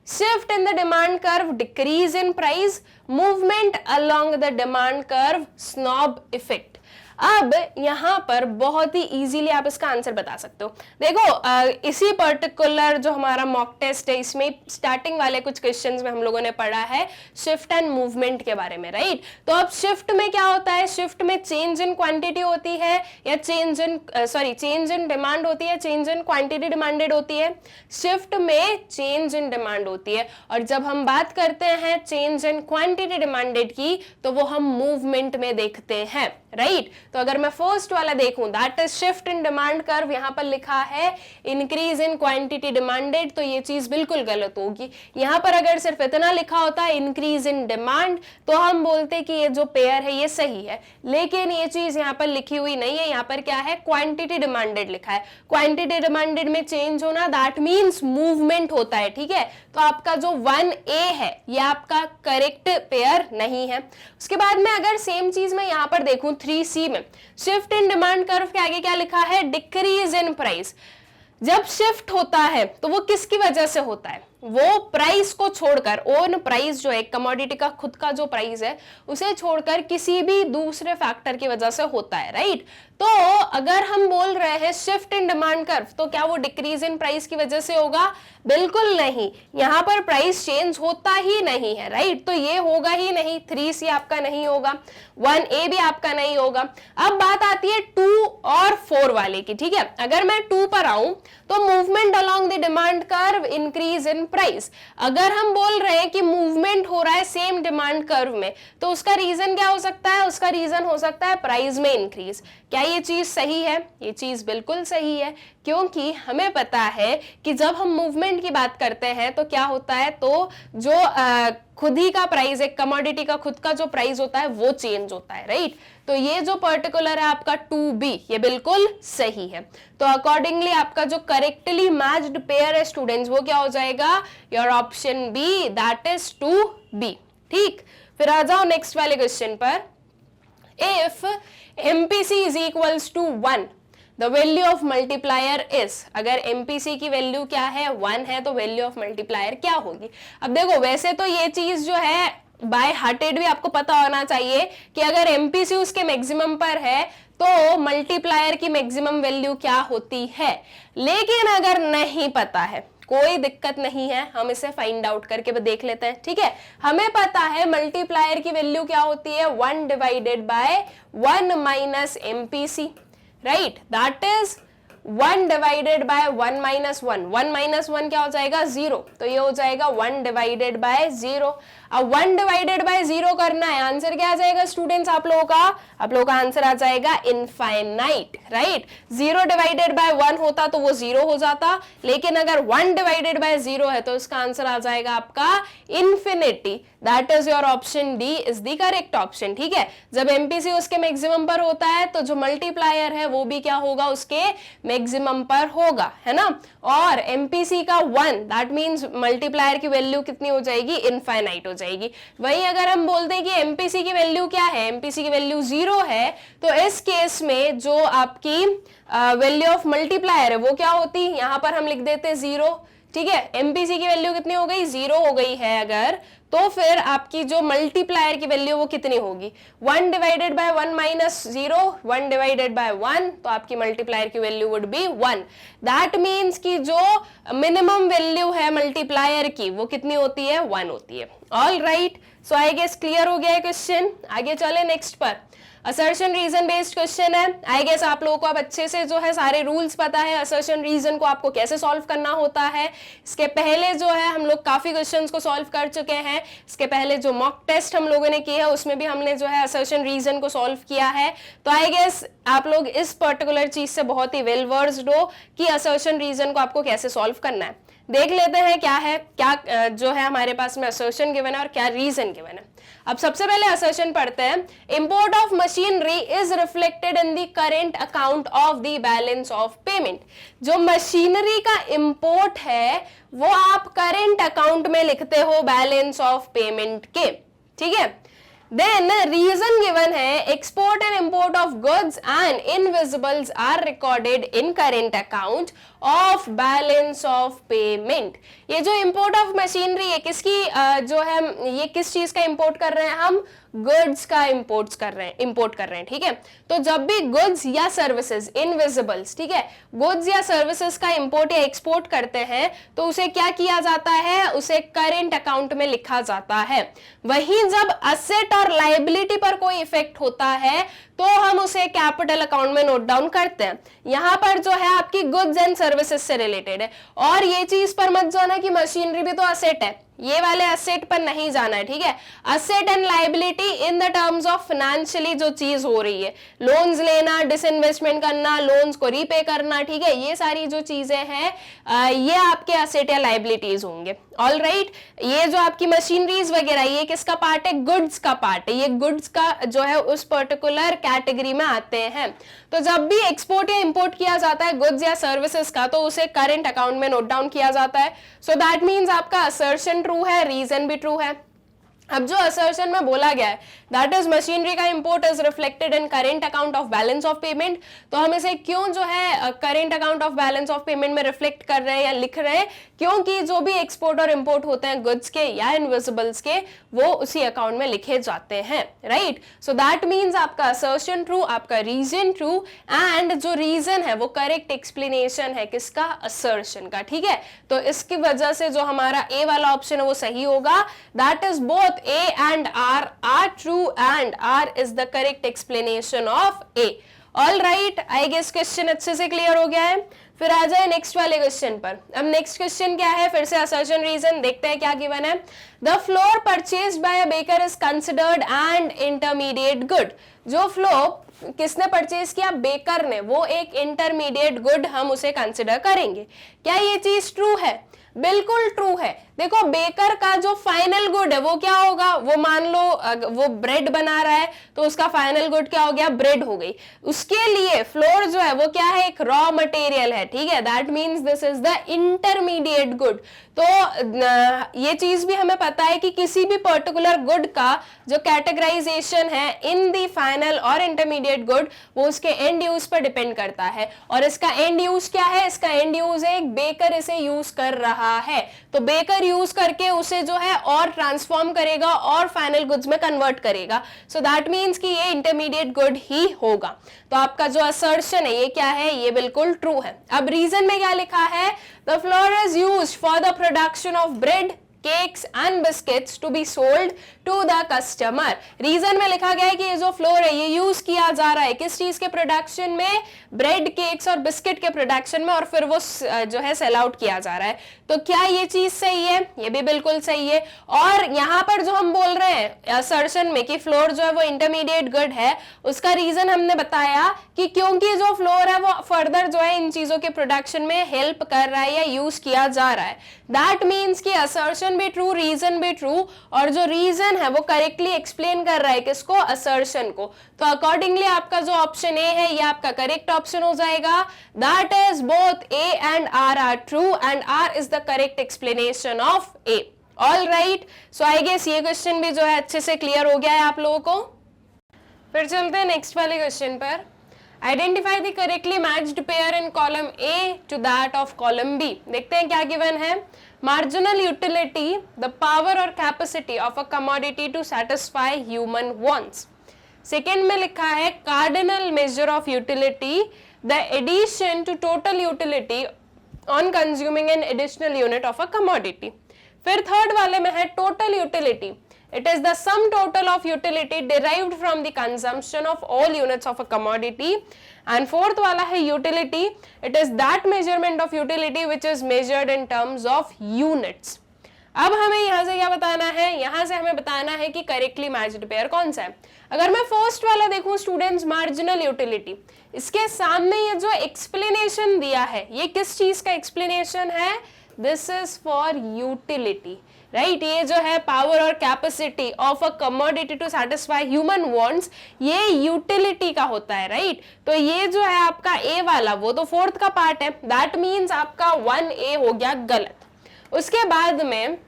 Shift in the demand curve, decrease in price. Movement along the demand curve, snob effect. अब यहाँ पर बहुत ही इजीली आप इसका आंसर बता सकते हो। देखो इसी पर्टिकुलर जो हमारा मॉक टेस्ट है इसमें स्टार्टिंग वाले कुछ क्वेश्चंस में हम लोगों ने पढ़ा है शिफ्ट एंड मूवमेंट के बारे में, राइट। तो अब शिफ्ट में क्या होता है, शिफ्ट में चेंज इन क्वांटिटी होती है या चेंज इन डिमांड होती है, चेंज इन क्वांटिटी डिमांडेड होती है। शिफ्ट में चेंज इन डिमांड होती है, और जब हम बात करते हैं चेंज इन क्वांटिटी डिमांडेड की तो वो हम मूवमेंट में देखते हैं, राइट। तो अगर मैं फर्स्ट वाला देखूं that is shift in demand curve, यहां पर लिखा है इंक्रीज इन क्वांटिटी डिमांडेड, तो ये चीज बिल्कुल गलत होगी। यहां पर अगर सिर्फ इतना लिखा होता है इंक्रीज इन डिमांड तो हम बोलते कि ये जो पेयर है ये सही है, लेकिन ये चीज यहां पर लिखी हुई नहीं है। यहां पर क्या है, क्वांटिटी डिमांडेड लिखा है। क्वांटिटी डिमांडेड में चेंज होना दैट मींस मूवमेंट होता है, ठीक है। तो आपका जो 1A है ये आपका करेक्ट पेयर नहीं है। उसके बाद में अगर सेम चीज मैं यहां पर देखूं 3C में, शिफ्ट इन डिमांड कर्व के आगे क्या लिखा है, डिक्रीज इन प्राइस। जब शिफ्ट होता है तो वो किसकी वजह से होता है, वो प्राइस को छोड़कर, ओन प्राइस जो है कमोडिटी का खुद का जो प्राइस है उसे छोड़कर किसी भी दूसरे फैक्टर की वजह से होता है, राइट। तो अगर हम बोल रहे हैं शिफ्ट इन डिमांड कर्व तो क्या वो डिक्रीज इन प्राइस की वजह से होगा, बिल्कुल नहीं। यहां पर प्राइस चेंज होता ही नहीं है, राइट। तो ये होगा ही नहीं, 3C आपका नहीं होगा, 1A भी आपका नहीं होगा। अब बात आती है 2 और 4 वाले की, ठीक है। अगर मैं 2 पर आऊं तो movement along the demand curve increase in price. अगर हम बोल रहे हैं कि मूवमेंट हो रहा है सेम डिमांड कर्व में तो उसका रीजन क्या हो सकता है, उसका रीजन हो सकता है प्राइस में इंक्रीज। क्या ये चीज सही है, ये चीज बिल्कुल सही है, क्योंकि हमें पता है कि जब हम मूवमेंट की बात करते हैं तो क्या होता है, तो जो खुद ही का प्राइस है, कमोडिटी का खुद का जो प्राइस होता है वो चेंज होता है, राइट। तो ये जो पर्टिकुलर है आपका 2B ये बिल्कुल सही है। तो अकॉर्डिंगली आपका जो करेक्टली मैच्ड पेयर है स्टूडेंट्स वो क्या हो जाएगा, your option B that is 2B, ठीक। फिर आ जाओ नेक्स्ट वाले क्वेश्चन पर। If MPC is equals to 1, the value of multiplier is, अगर MPC की वैल्यू क्या है, 1 है, तो वैल्यू ऑफ मल्टीप्लायर क्या होगी। अब देखो वैसे तो ये चीज जो है बाय हार्टेड भी आपको पता होना चाहिए कि अगर MPC उसके मैक्सिमम पर है तो मल्टीप्लायर की मैक्सिमम वैल्यू क्या होती है, लेकिन अगर नहीं पता है कोई दिक्कत नहीं है, हम इसे फाइंड आउट करके देख लेते हैं, ठीक है। हमें पता है मल्टीप्लायर की वैल्यू क्या होती है, 1 divided by 1 minus MPC, right. That is 1 divided by 1 minus 1, 1 minus 1 क्या हो जाएगा, 0, तो ये हो जाएगा 1 डिवाइडेड बाय 0। अब 1 डिवाइडेड बाय 0 करना है, आंसर क्या आ जाएगा स्टूडेंट्स आप लोगों का आंसर आ जाएगा इनफाइनाइट, राइट। 0 डिवाइडेड बाय 1 होता तो वो 0 हो जाता, लेकिन अगर 1 डिवाइडेड बाय 0 है तो इसका आंसर आ जाएगा आपका infinity. That is your option D is the correct option, ठीक है। जब MPC उसके मैक्सिमम पर होता है तो जो मल्टीप्लायर है वो भी क्या होगा, उसके मैक्सिमम पर होगा, है ना। और MPC का 1 दैट मींस मल्टीप्लायर की वैल्यू कितनी हो जाएगी, इनफाइनाइट हो जाएगी। वहीं अगर हम बोलते हैं कि MPC की वैल्यू क्या है, MPC की वैल्यू 0 है, तो इस केस में जो आपकी वैल्यू ऑफ मल्टीप्लायर है वो क्या होती, यहां पर हम लिख देते 0, ठीक है। MPC की वैल्यू कितनी हो गई, 0 हो गई है अगर, तो फिर आपकी जो मल्टीप्लायर की वैल्यू वो कितनी होगी, 1 divided by 1 minus 0, 1 divided by 1, तो आपकी मल्टीप्लायर की value would be 1। That means कि जो मिनिमम वैल्यू है मल्टीप्लायर की वो कितनी होती है, 1 होती है। All right, so I guess clear हो गया है क्वेश्चन। आगे चले नेक्स्ट पर। असर्शन रीजन बेस्ड क्वेश्चन है। आई गेस आप लोगों को अब अच्छे से जो है सारे रूल्स पता है, असर्शन रीजन को आपको कैसे सॉल्व करना होता है। इसके पहले जो है हम लोग काफी क्वेश्चंस को सॉल्व कर चुके हैं। इसके पहले जो मॉक टेस्ट हम लोगों ने किए है उसमें भी हमने जो है असर्शन रीजन को सॉल्व किया है। तो आई गेस आप लोग इस पर्टिकुलर चीज से बहुत ही वेल वर्स्ड हो कि असर्शन रीजन को आपको कैसे सॉल्व करना है। देख लेते हैं क्या है, क्या जो है हमारे पास में असर्शन गिवन है और क्या रीजन गिवन है। अब सबसे पहले असर्शन पढ़ते हैं। Import of machinery is reflected in the current account of the balance of payment. जो मशीनरी का इंपोर्ट है वो आप करेंट अकाउंट में लिखते हो बैलेंस ऑफ पेमेंट के, ठीक है। देन रीजन गिवन है export and import of goods and invisibles are recorded in current account of balance of payment. ये जो इंपोर्ट ऑफ मशीनरी है किसकी जो है, ये किस चीज का इंपोर्ट कर रहे हैं हम, गुड्स का इंपोर्ट कर रहे हैं, ठीक है। तो जब भी गुड्स या सर्विसेज, इनविजिबल्स, ठीक है, गुड्स या सर्विसेज का इंपोर्ट या एक्सपोर्ट करते हैं तो उसे क्या किया जाता है, उसे करेंट अकाउंट में लिखा जाता है। वहीं जब असेट और लायबिलिटी पर कोई इफेक्ट होता है तो हम उसे कैपिटल अकाउंट में नोट डाउन करते हैं। यहां पर जो है आपकी गुड्स एंड सर्विसेज से रिलेटेड है, और ये चीज पर मत जाना कि मशीनरी भी तो असेट है, ये वाले असेट पर नहीं जाना है, ठीक है। Asset and liability in the terms of financially जो चीज हो रही है, लोन्स लेना, डिसइन्वेस्टमेंट करना, लोन्स को रीपे करना, ठीक है, ये सारी जो चीजें हैं ये आपके असेट या लायबिलिटीज होंगे। ऑल राइट, ये जो आपकी मशीनरीज वगैरह ये किसका पार्ट है, गुड्स का पार्ट है, ये गुड्स का जो है उस पर्टिकुलर कैटेगरी में आते हैं। तो जब भी एक्सपोर्ट या इंपोर्ट किया जाता है गुड्स या सर्विसेज का तो उसे करेंट अकाउंट में नोट डाउन किया जाता है। सो दैट मीन्स आपका असर्शन ट्रू है, रीजन भी ट्रू है। अब जो असर्शन में बोला गया है दैट इज मशीनरी का import is reflected in current account of balance of payment, तो हम इसे क्यों जो है current account of balance of payment में रिफ्लेक्ट कर रहे हैं या लिख रहे हैं, क्योंकि जो भी एक्सपोर्ट और इंपोर्ट होते हैं गुड्स के या इनविजिबल्स के वो उसी अकाउंट में लिखे जाते हैं, राइट। सो दैट मीन्स आपका असर्शन ट्रू, आपका रीजन ट्रू, एंड जो रीजन है वो करेक्ट एक्सप्लेनेशन है किसका, असर्शन का, ठीक है। तो इसकी वजह से जो हमारा ए वाला ऑप्शन है वो सही होगा। That is both A and R are true and R is the correct explanation of A. All right, I guess question अच्छे से क्लियर हो गया है। फिर आ जाए नेक्स्ट वाले क्वेश्चन पर। अब नेक्स्ट क्वेश्चन क्या है, फिर से असर्शन रीजन देखते हैं क्या गिवन है। The floor purchased bye a baker is considered and intermediate good. जो फ्लोर किसने परचेज किया, बेकर ने, वो एक इंटरमीडिएट गुड हम उसे कंसिडर करेंगे। क्या ये चीज ट्रू है, बिल्कुल ट्रू है। देखो बेकर का जो फाइनल गुड है वो क्या होगा, वो मान लो वो ब्रेड बना रहा है तो उसका फाइनल गुड क्या हो गया, ब्रेड हो गई। उसके लिए फ्लोर जो है वो क्या है, एक रॉ मटेरियल है, ठीक है। That means this is the intermediate good. तो ये चीज भी हमें पता है कि किसी भी पर्टिकुलर गुड का जो कैटेगराइजेशन है इन दी फाइनल और इंटरमीडिएट गुड वो उसके एंड यूज पर डिपेंड करता है। और इसका एंड यूज क्या है, इसका एंड यूज है एक बेकर इसे यूज कर रहा है, तो बेकर यूज करके उसे जो है और ट्रांसफॉर्म करेगा और फाइनल गुड्स में कन्वर्ट करेगा। सो दैट मींस कि ये इंटरमीडिएट गुड ही होगा। तो आपका जो असर्शन है ये क्या है, ये बिल्कुल ट्रू है। अब रीजन में क्या लिखा है, the flour is used for the production of bread, cakes and biscuits to be sold to the customer. Reason में लिखा गया है कि ये जो फ्लोर है ये यूज किया जा रहा है किस चीज के प्रोडक्शन में, ब्रेड, केक्स और बिस्किट के प्रोडक्शन में, और फिर वो जो है सेल आउट किया जा रहा है। तो क्या ये चीज सही है, ये भी बिल्कुल सही है। और यहाँ पर जो हम बोल रहे हैं असर्शन में कि फ्लोर जो है वो इंटरमीडिएट गुड है, उसका रीजन हमने बताया कि क्योंकि जो फ्लोर है वो फर्दर जो है इन चीजों के प्रोडक्शन में हेल्प कर रहा है या यूज किया जा रहा है। दैट मीन्स कि असर्शन भी ट्रू, रीजन भी ट्रू, और जो रीजन है वो करेक्टली एक्सप्लेन कर रहा है किसको, असर्शन को। तो अकॉर्डिंगली आपका जो ऑप्शन ए है ये आपका करेक्ट ऑप्शन हो जाएगा। That is both A and R are true and R is the correct explanation of A. All right, so I guess ये क्वेश्चन भी जो है अच्छे से क्लियर हो गया है आप लोगों को। फिर चलते हैं नेक्स्ट वाले क्वेश्चन पर। Identify the correctly matched pair in column A to that of column B. देखते हैं क्या गिवन है। मार्जिनल यूटिलिटी, द पावर और capacity of a commodity to satisfy human wants. Second में लिखा है cardinal measure of utility, the addition to total utility on consuming an additional unit of a commodity. फिर third वाले में है total utility, it is the sum total of utility derived from the consumption of all units of a commodity. And fourth वाला है utility, it is that measurement of utility which is measured in terms of units. अब हमें यहाँ से क्या बताना है, यहाँ से हमें बताना है कि करेक्टली मैच्ड पेयर कौन सा है। अगर मैं फर्स्ट वाला देखूं स्टूडेंट्स, मार्जिनल यूटिलिटी, इसके सामने ये जो एक्सप्लेनेशन दिया है ये किस चीज का एक्सप्लेनेशन है, this is for utility, right. ये जो है पावर और capacity of a commodity to satisfy human wants, ये यूटिलिटी का होता है, राइट। तो ये जो है आपका ए वाला वो तो फोर्थ का पार्ट है, दैट मीन्स आपका 1A हो गया गलत। उसके बाद में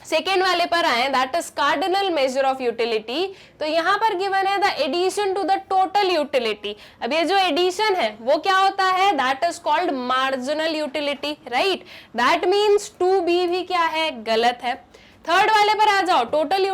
सेकेंड वाले पर आए, that is cardinal measure of utility. तो यहाँ पर गिवन है the addition to the total utility. अब ये जो एडिशन है वो क्या होता है, that is called marginal utility, right. That means 2B भी क्या है, गलत है। थर्ड वाले पर आ जाओ, टोटल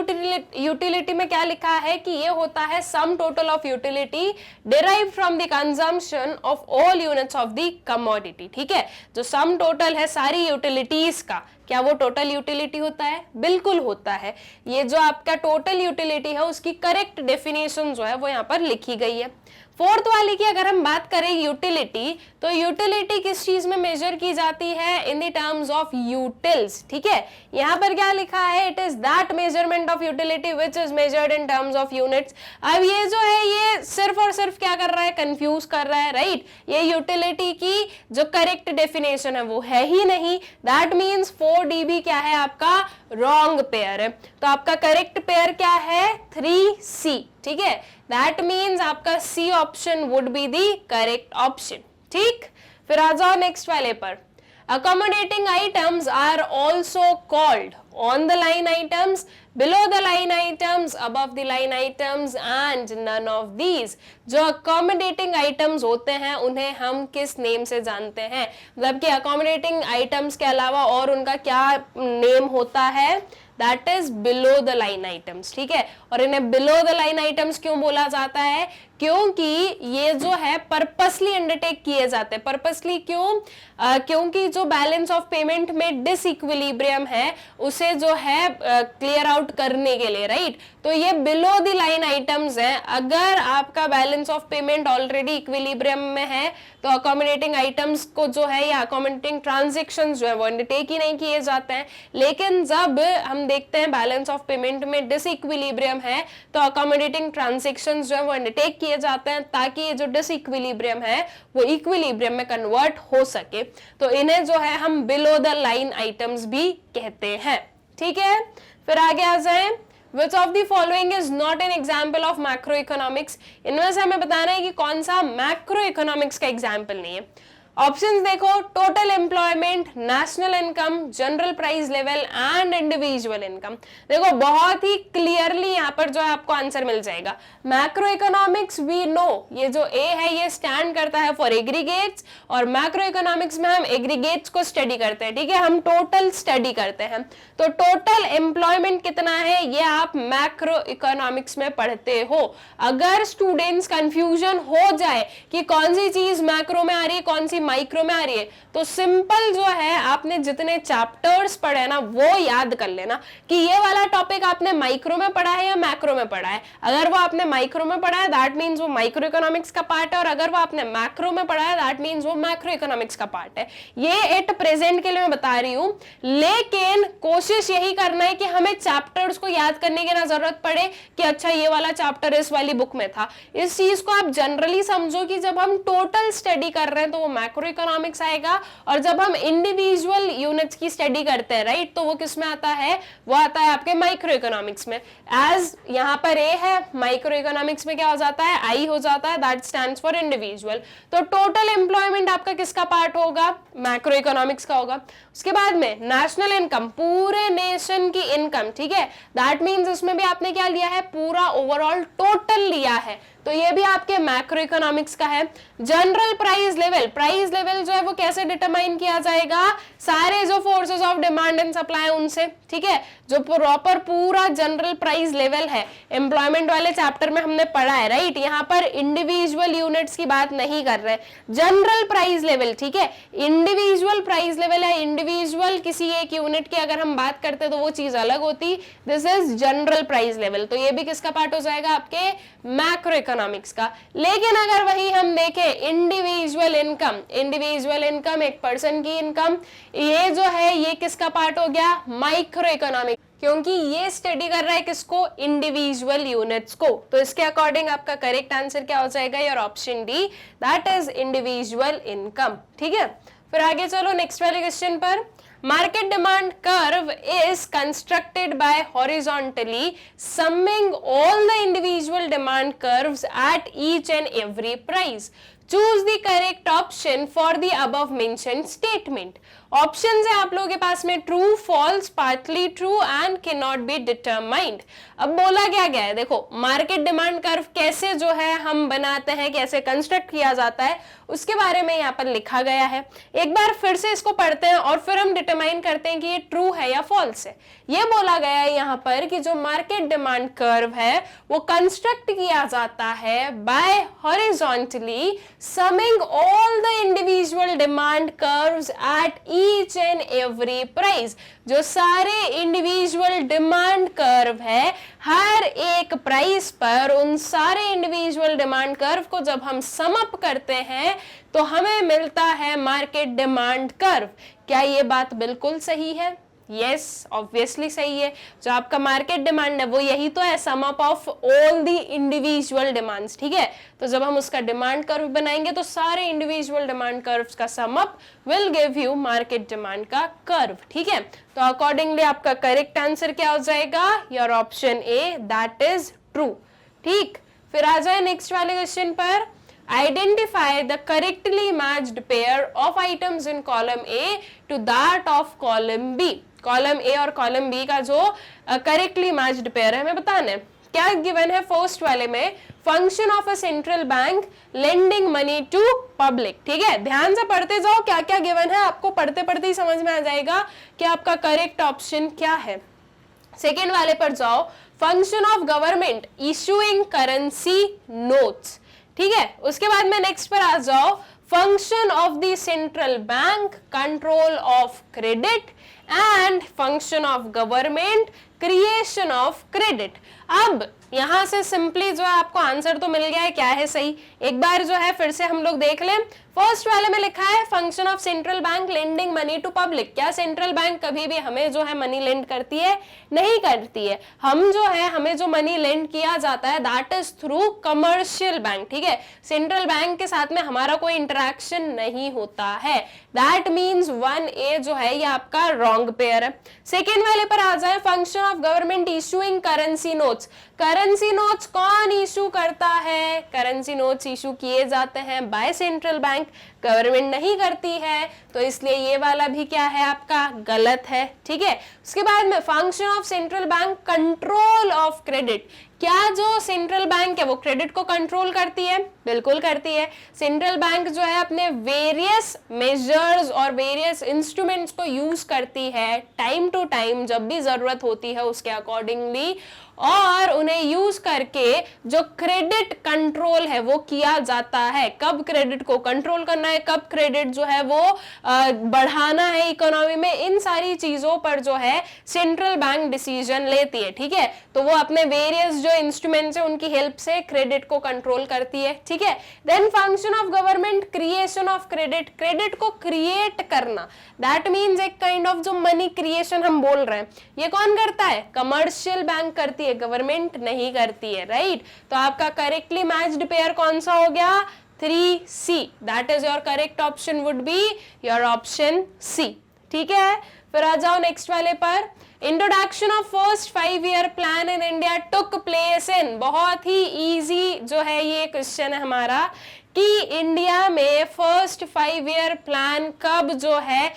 यूटिलिटी में क्या लिखा है कि ये होता है sum total of utility derived from the consumption of all units of the commodity. ठीक है, जो सम टोटल है सारी यूटिलिटीज का, क्या वो टोटल यूटिलिटी होता है? बिल्कुल होता है। ये जो आपका टोटल यूटिलिटी है उसकी करेक्ट डेफिनेशन जो है वो यहाँ पर लिखी गई है। फोर्थ वाले की अगर हम बात करें यूटिलिटी, तो यूटिलिटी किस चीज में मेजर की जाती है? In the terms of utils. ठीक है, यहाँ पर क्या लिखा है? It is that measurement of utility which is measured in terms of units. अब ये जो है ये सिर्फ और सिर्फ क्या कर रहा है? कंफ्यूज कर रहा है, राइट? ये यूटिलिटी की जो करेक्ट डेफिनेशन है वो है ही नहीं। दैट मीन्स 4dB क्या है आपका? रॉन्ग पेयर है। तो आपका करेक्ट पेयर क्या है? 3C। ठीक है, दैट मीन्स आपका C option would be the correct option. ठीक, फिर आ जाओ नेक्स्ट वाले पर। Accommodating items are also called on the line items, below the line items, above the line items and none of these। जो accommodating items होते हैं उन्हें हम किस नेम से जानते हैं? मतलब कि accommodating items के अलावा और उनका क्या नेम होता है? That is below the line items. ठीक है, और इन्हें बिलो द लाइन आइटम्स क्यों बोला जाता है? क्योंकि ये जो है पर्पसली अंडरटेक किए जाते हैं। पर्पसली क्यों? क्योंकि जो बैलेंस ऑफ पेमेंट में डिसइक्विलिब्रियम है उसे जो है क्लियर आउट करने के लिए, राइट? तो ये बिलो द लाइन आइटम्स है। अगर आपका balance of payment already equilibrium में है तो अकोमोडेटिंग आइटम्स को जो है या अकोमोडेटिंग ट्रांजेक्शंस जो है वो अंडरटेक ही नहीं किए जाते हैं। लेकिन जब हम देखते हैं बैलेंस ऑफ पेमेंट में डिसइक्विलिब्रियम है तो अकोमोडेटिंग ट्रांजेक्शंस जो है वो अंडरटेक किए जाते हैं ताकि ये जो डिसइक्विलिब्रियम है वो इक्विलिब्रियम में कन्वर्ट हो सके। तो इन्हें जो है हम बिलो द लाइन आइटम्स भी कहते हैं। ठीक है, फिर आगे आ जाएं। Which of the following is not an example of macroeconomics? इनमें से हमें बताना है कि कौन सा मैक्रोइकोनॉमिक्स का एग्जाम्पल नहीं है। ऑप्शंस देखो, total employment, national income, general price level and individual income. देखो बहुत ही क्लियरली यहाँ पर जो है आपको आंसर मिल जाएगा। मैक्रो इकोनॉमिक्स वी नो, ये जो ए है ये स्टैंड करता है फॉर एग्रीगेट्स, और मैक्रो इकोनॉमिक्स में हम एग्रीगेट्स को स्टडी करते हैं। ठीक है, हम टोटल स्टडी करते हैं। तो टोटल एम्प्लॉयमेंट कितना है ये आप मैक्रो इकोनॉमिक्स में पढ़ते हो। अगर स्टूडेंट्स कंफ्यूजन हो जाए कि कौन सी चीज मैक्रो में आ रही है कौन सी माइक्रो में आ रही है, तो सिंपल जो है आपने जितने चैप्टर्स पढ़े ना वो याद कर लेना कि ये वाला टॉपिक आपने माइक्रो में पढ़ा है या मैक्रो में पढ़ा है। अगर वो आपने माइक्रो में पढ़ा है दैट मींस वो माइक्रो इकोनॉमिक्स का पार्ट है, और अगर वो आपने मैक्रो में पढ़ा है दैट मींस वो मैक्रो इकोनॉमिक्स का पार्ट है। ये एट प्रेजेंट के लिए मैं बता रही हूं, लेकिन कोशिश यही करना है कि हमें चैप्टर्स को याद करने की ना जरूरत पड़े कि अच्छा ये वाला चैप्टर इस वाली बुक में था। इस चीज को आप जनरली समझो कि जब हम टोटल स्टडी कर रहे हैं तो वो मैक्रो इकोनॉमिक्स आएगा, और जब हम इंडिविजुअल यूनिट्स की स्टडी करते हैं राइट तो वो किस में आता है? वो आता है आपके माइक्रो इकोनॉमिक्स में। एज यहाँ पर ए है, माइक्रो इकोनॉमिक्स में क्या हो जाता है? आई हो जाता है, दैट स्टैंड्स फॉर इंडिविजुअल। तो टोटल एम्प्लॉयमेंट आपका किसका पार्ट होगा? मैक्रो इकोनॉमिक्स का होगा। उसके बाद में नेशनल इनकम, पूरे नेशन की इनकम। ठीक है, दैट मीन्स इसमें भी आपने क्या लिया है? पूरा ओवरऑल टोटल लिया है, तो ये भी आपके मैक्रो इकोनॉमिक्स का है। General price level, price level जो है वो कैसे डिटरमाइन किया जाएगा? सारे जो forces of demand and supply उनसे। ठीक है, जो प्रॉपर पूरा जनरल प्राइस लेवल है एम्प्लॉयमेंट वाले चैप्टर में हमने पढ़ा है राइट। यहाँ पर इंडिविजुअल यूनिट्स की बात नहीं कर रहे, जनरल प्राइस लेवल। ठीक है, इंडिविजुअल प्राइस लेवल है, इंडिविजुअल किसी एक यूनिट की अगर हम बात करते तो वो चीज अलग होती। This is general price level, तो ये भी किसका पार्ट हो जाएगा? आपके मैक्रो इकोनॉमिक्स का। लेकिन अगर वही हम देखें इंडिविजुअल इनकम, इंडिविजुअल इनकम एक पर्सन की इनकम, ये जो है ये किसका पार्ट हो गया? माइक्रो इकोनॉमिक, क्योंकि ये स्टडी कर रहा है किसको? इंडिविजुअल यूनिट्स को। तो इसके अकॉर्डिंग आपका करेक्ट आंसर क्या हो जाएगा? Your option D, that is individual income. ठीक है, फिर आगे चलो नेक्स्ट वाले क्वेश्चन पर। Market demand curve is constructed by horizontally summing all the individual demand curves at each and every price. Choose the correct option for the above mentioned statement. Option है आप लोगों के पास में true, false, partly true and can not be determined. अब बोला क्या गया है, देखो मार्केट डिमांड कर्व कैसे जो है हम बनाते हैं, कैसे कंस्ट्रक्ट किया जाता है, उसके बारे में यहाँ पर लिखा गया है। एक बार फिर से इसको पढ़ते हैं और फिर हम डिटरमाइन करते हैं कि ये ट्रू है या फॉल्स है। ये बोला गया है यहाँ पर कि जो मार्केट डिमांड कर्व है वो कंस्ट्रक्ट किया जाता है by horizontally summing all the individual demand curves at each and every price. जो सारे इंडिविजुअल डिमांड कर्व है हर एक प्राइस पर, उन सारे इंडिविजुअल डिमांड कर्व को जब हम सम अप करते हैं तो हमें मिलता है मार्केट डिमांड कर्व। क्या ये बात बिल्कुल सही है? यस, ऑब्वियसली सही है। जो आपका मार्केट डिमांड है वो यही तो है, sum up of all the individual demands, ठीक है। तो जब हम उसका डिमांड कर्व बनाएंगे तो सारे इंडिविजुअल डिमांड कर्व्स का sum up will give you market demand का कर्व, ठीक है। तो अकॉर्डिंगली आपका करेक्ट आंसर क्या हो जाएगा? Your option A, that is true, ठीक। फिर आ जाए नेक्स्ट वाले क्वेश्चन पर। Identify the correctly matched pair of items in column A to that of column B. Column A और कॉलम बी का जो करेक्टली मैच्ड पेयर है हमें बताना है। क्या गिवन है फर्स्ट वाले में? Function of a central bank lending money to public, ठीक है। ध्यान से पढ़ते जाओ, क्या क्या गिवन है आपको पढ़ते पढ़ते ही समझ में आ जाएगा कि आपका करेक्ट ऑप्शन क्या है। सेकेंड वाले पर जाओ, function of government issuing currency notes, ठीक है। उसके बाद में नेक्स्ट पर आ जाओ, function of the central bank control of credit and function of government creation of credit. अब यहां से सिंपली जो है आपको आंसर तो मिल गया है, क्या है सही। एक बार जो है फिर से हम लोग देख लें। फर्स्ट वाले में लिखा है function of central bank lending money to public. क्या सेंट्रल बैंक कभी भी हमें जो है मनी लेंड करती है? नहीं करती है। हम जो है हमें जो मनी लेंड किया जाता है that is through commercial bank, ठीक है। सेंट्रल बैंक के साथ में हमारा कोई इंटरेक्शन नहीं होता है। दैट मीन्स 1A जो है ये आपका रॉन्ग पेयर है। सेकेंड वाले पर आ जाए, function of government issuing currency notes. Currency notes कौन इशू करता है? करेंसी नोट्स इशू किए जाते हैं बाय सेंट्रल बैंक, गवर्नमेंट नहीं करती है, तो इसलिए ये वाला भी क्या है आपका गलत है, ठीक है। उसके बाद में function of central bank control of credit. क्या जो सेंट्रल बैंक है वो क्रेडिट को कंट्रोल करती है? बिल्कुल करती है। सेंट्रल बैंक जो है अपने वेरियस मेजर्स और वेरियस इंस्ट्रूमेंट्स को यूज करती है टाइम टू टाइम, जब भी जरूरत होती है उसके अकॉर्डिंगली, और उन्हें यूज करके जो क्रेडिट कंट्रोल है वो किया जाता है। कब क्रेडिट को कंट्रोल करना है, कब क्रेडिट जो है वो बढ़ाना है इकोनॉमी में, इन सारी चीजों पर जो है सेंट्रल बैंक डिसीजन लेती है, ठीक है। तो वो अपने वेरियस जो इंस्ट्रूमेंट्स है उनकी हेल्प से क्रेडिट को कंट्रोल करती है, ठीक है। Then function of government creation of credit. Credit को क्रिएट करना, दैट मीन्स एक काइंड ऑफ जो मनी क्रिएशन हम बोल रहे हैं, ये कौन करता है? कमर्शियल बैंक करती है, गवर्नमेंट नहीं करती है, राइट। तो आपका करेक्टली मैच्ड पेयर कौन सा हो गया? 3C, that is your correct option would be your option C, ठीक है। फिर आ जाओ नेक्स्ट वाले पर। Introduction of first 5-year plan in India took place in. बहुत ही इजी जो है ये क्वेश्चन है हमारा कि इंडिया में फर्स्ट 5-year प्लान कब जो है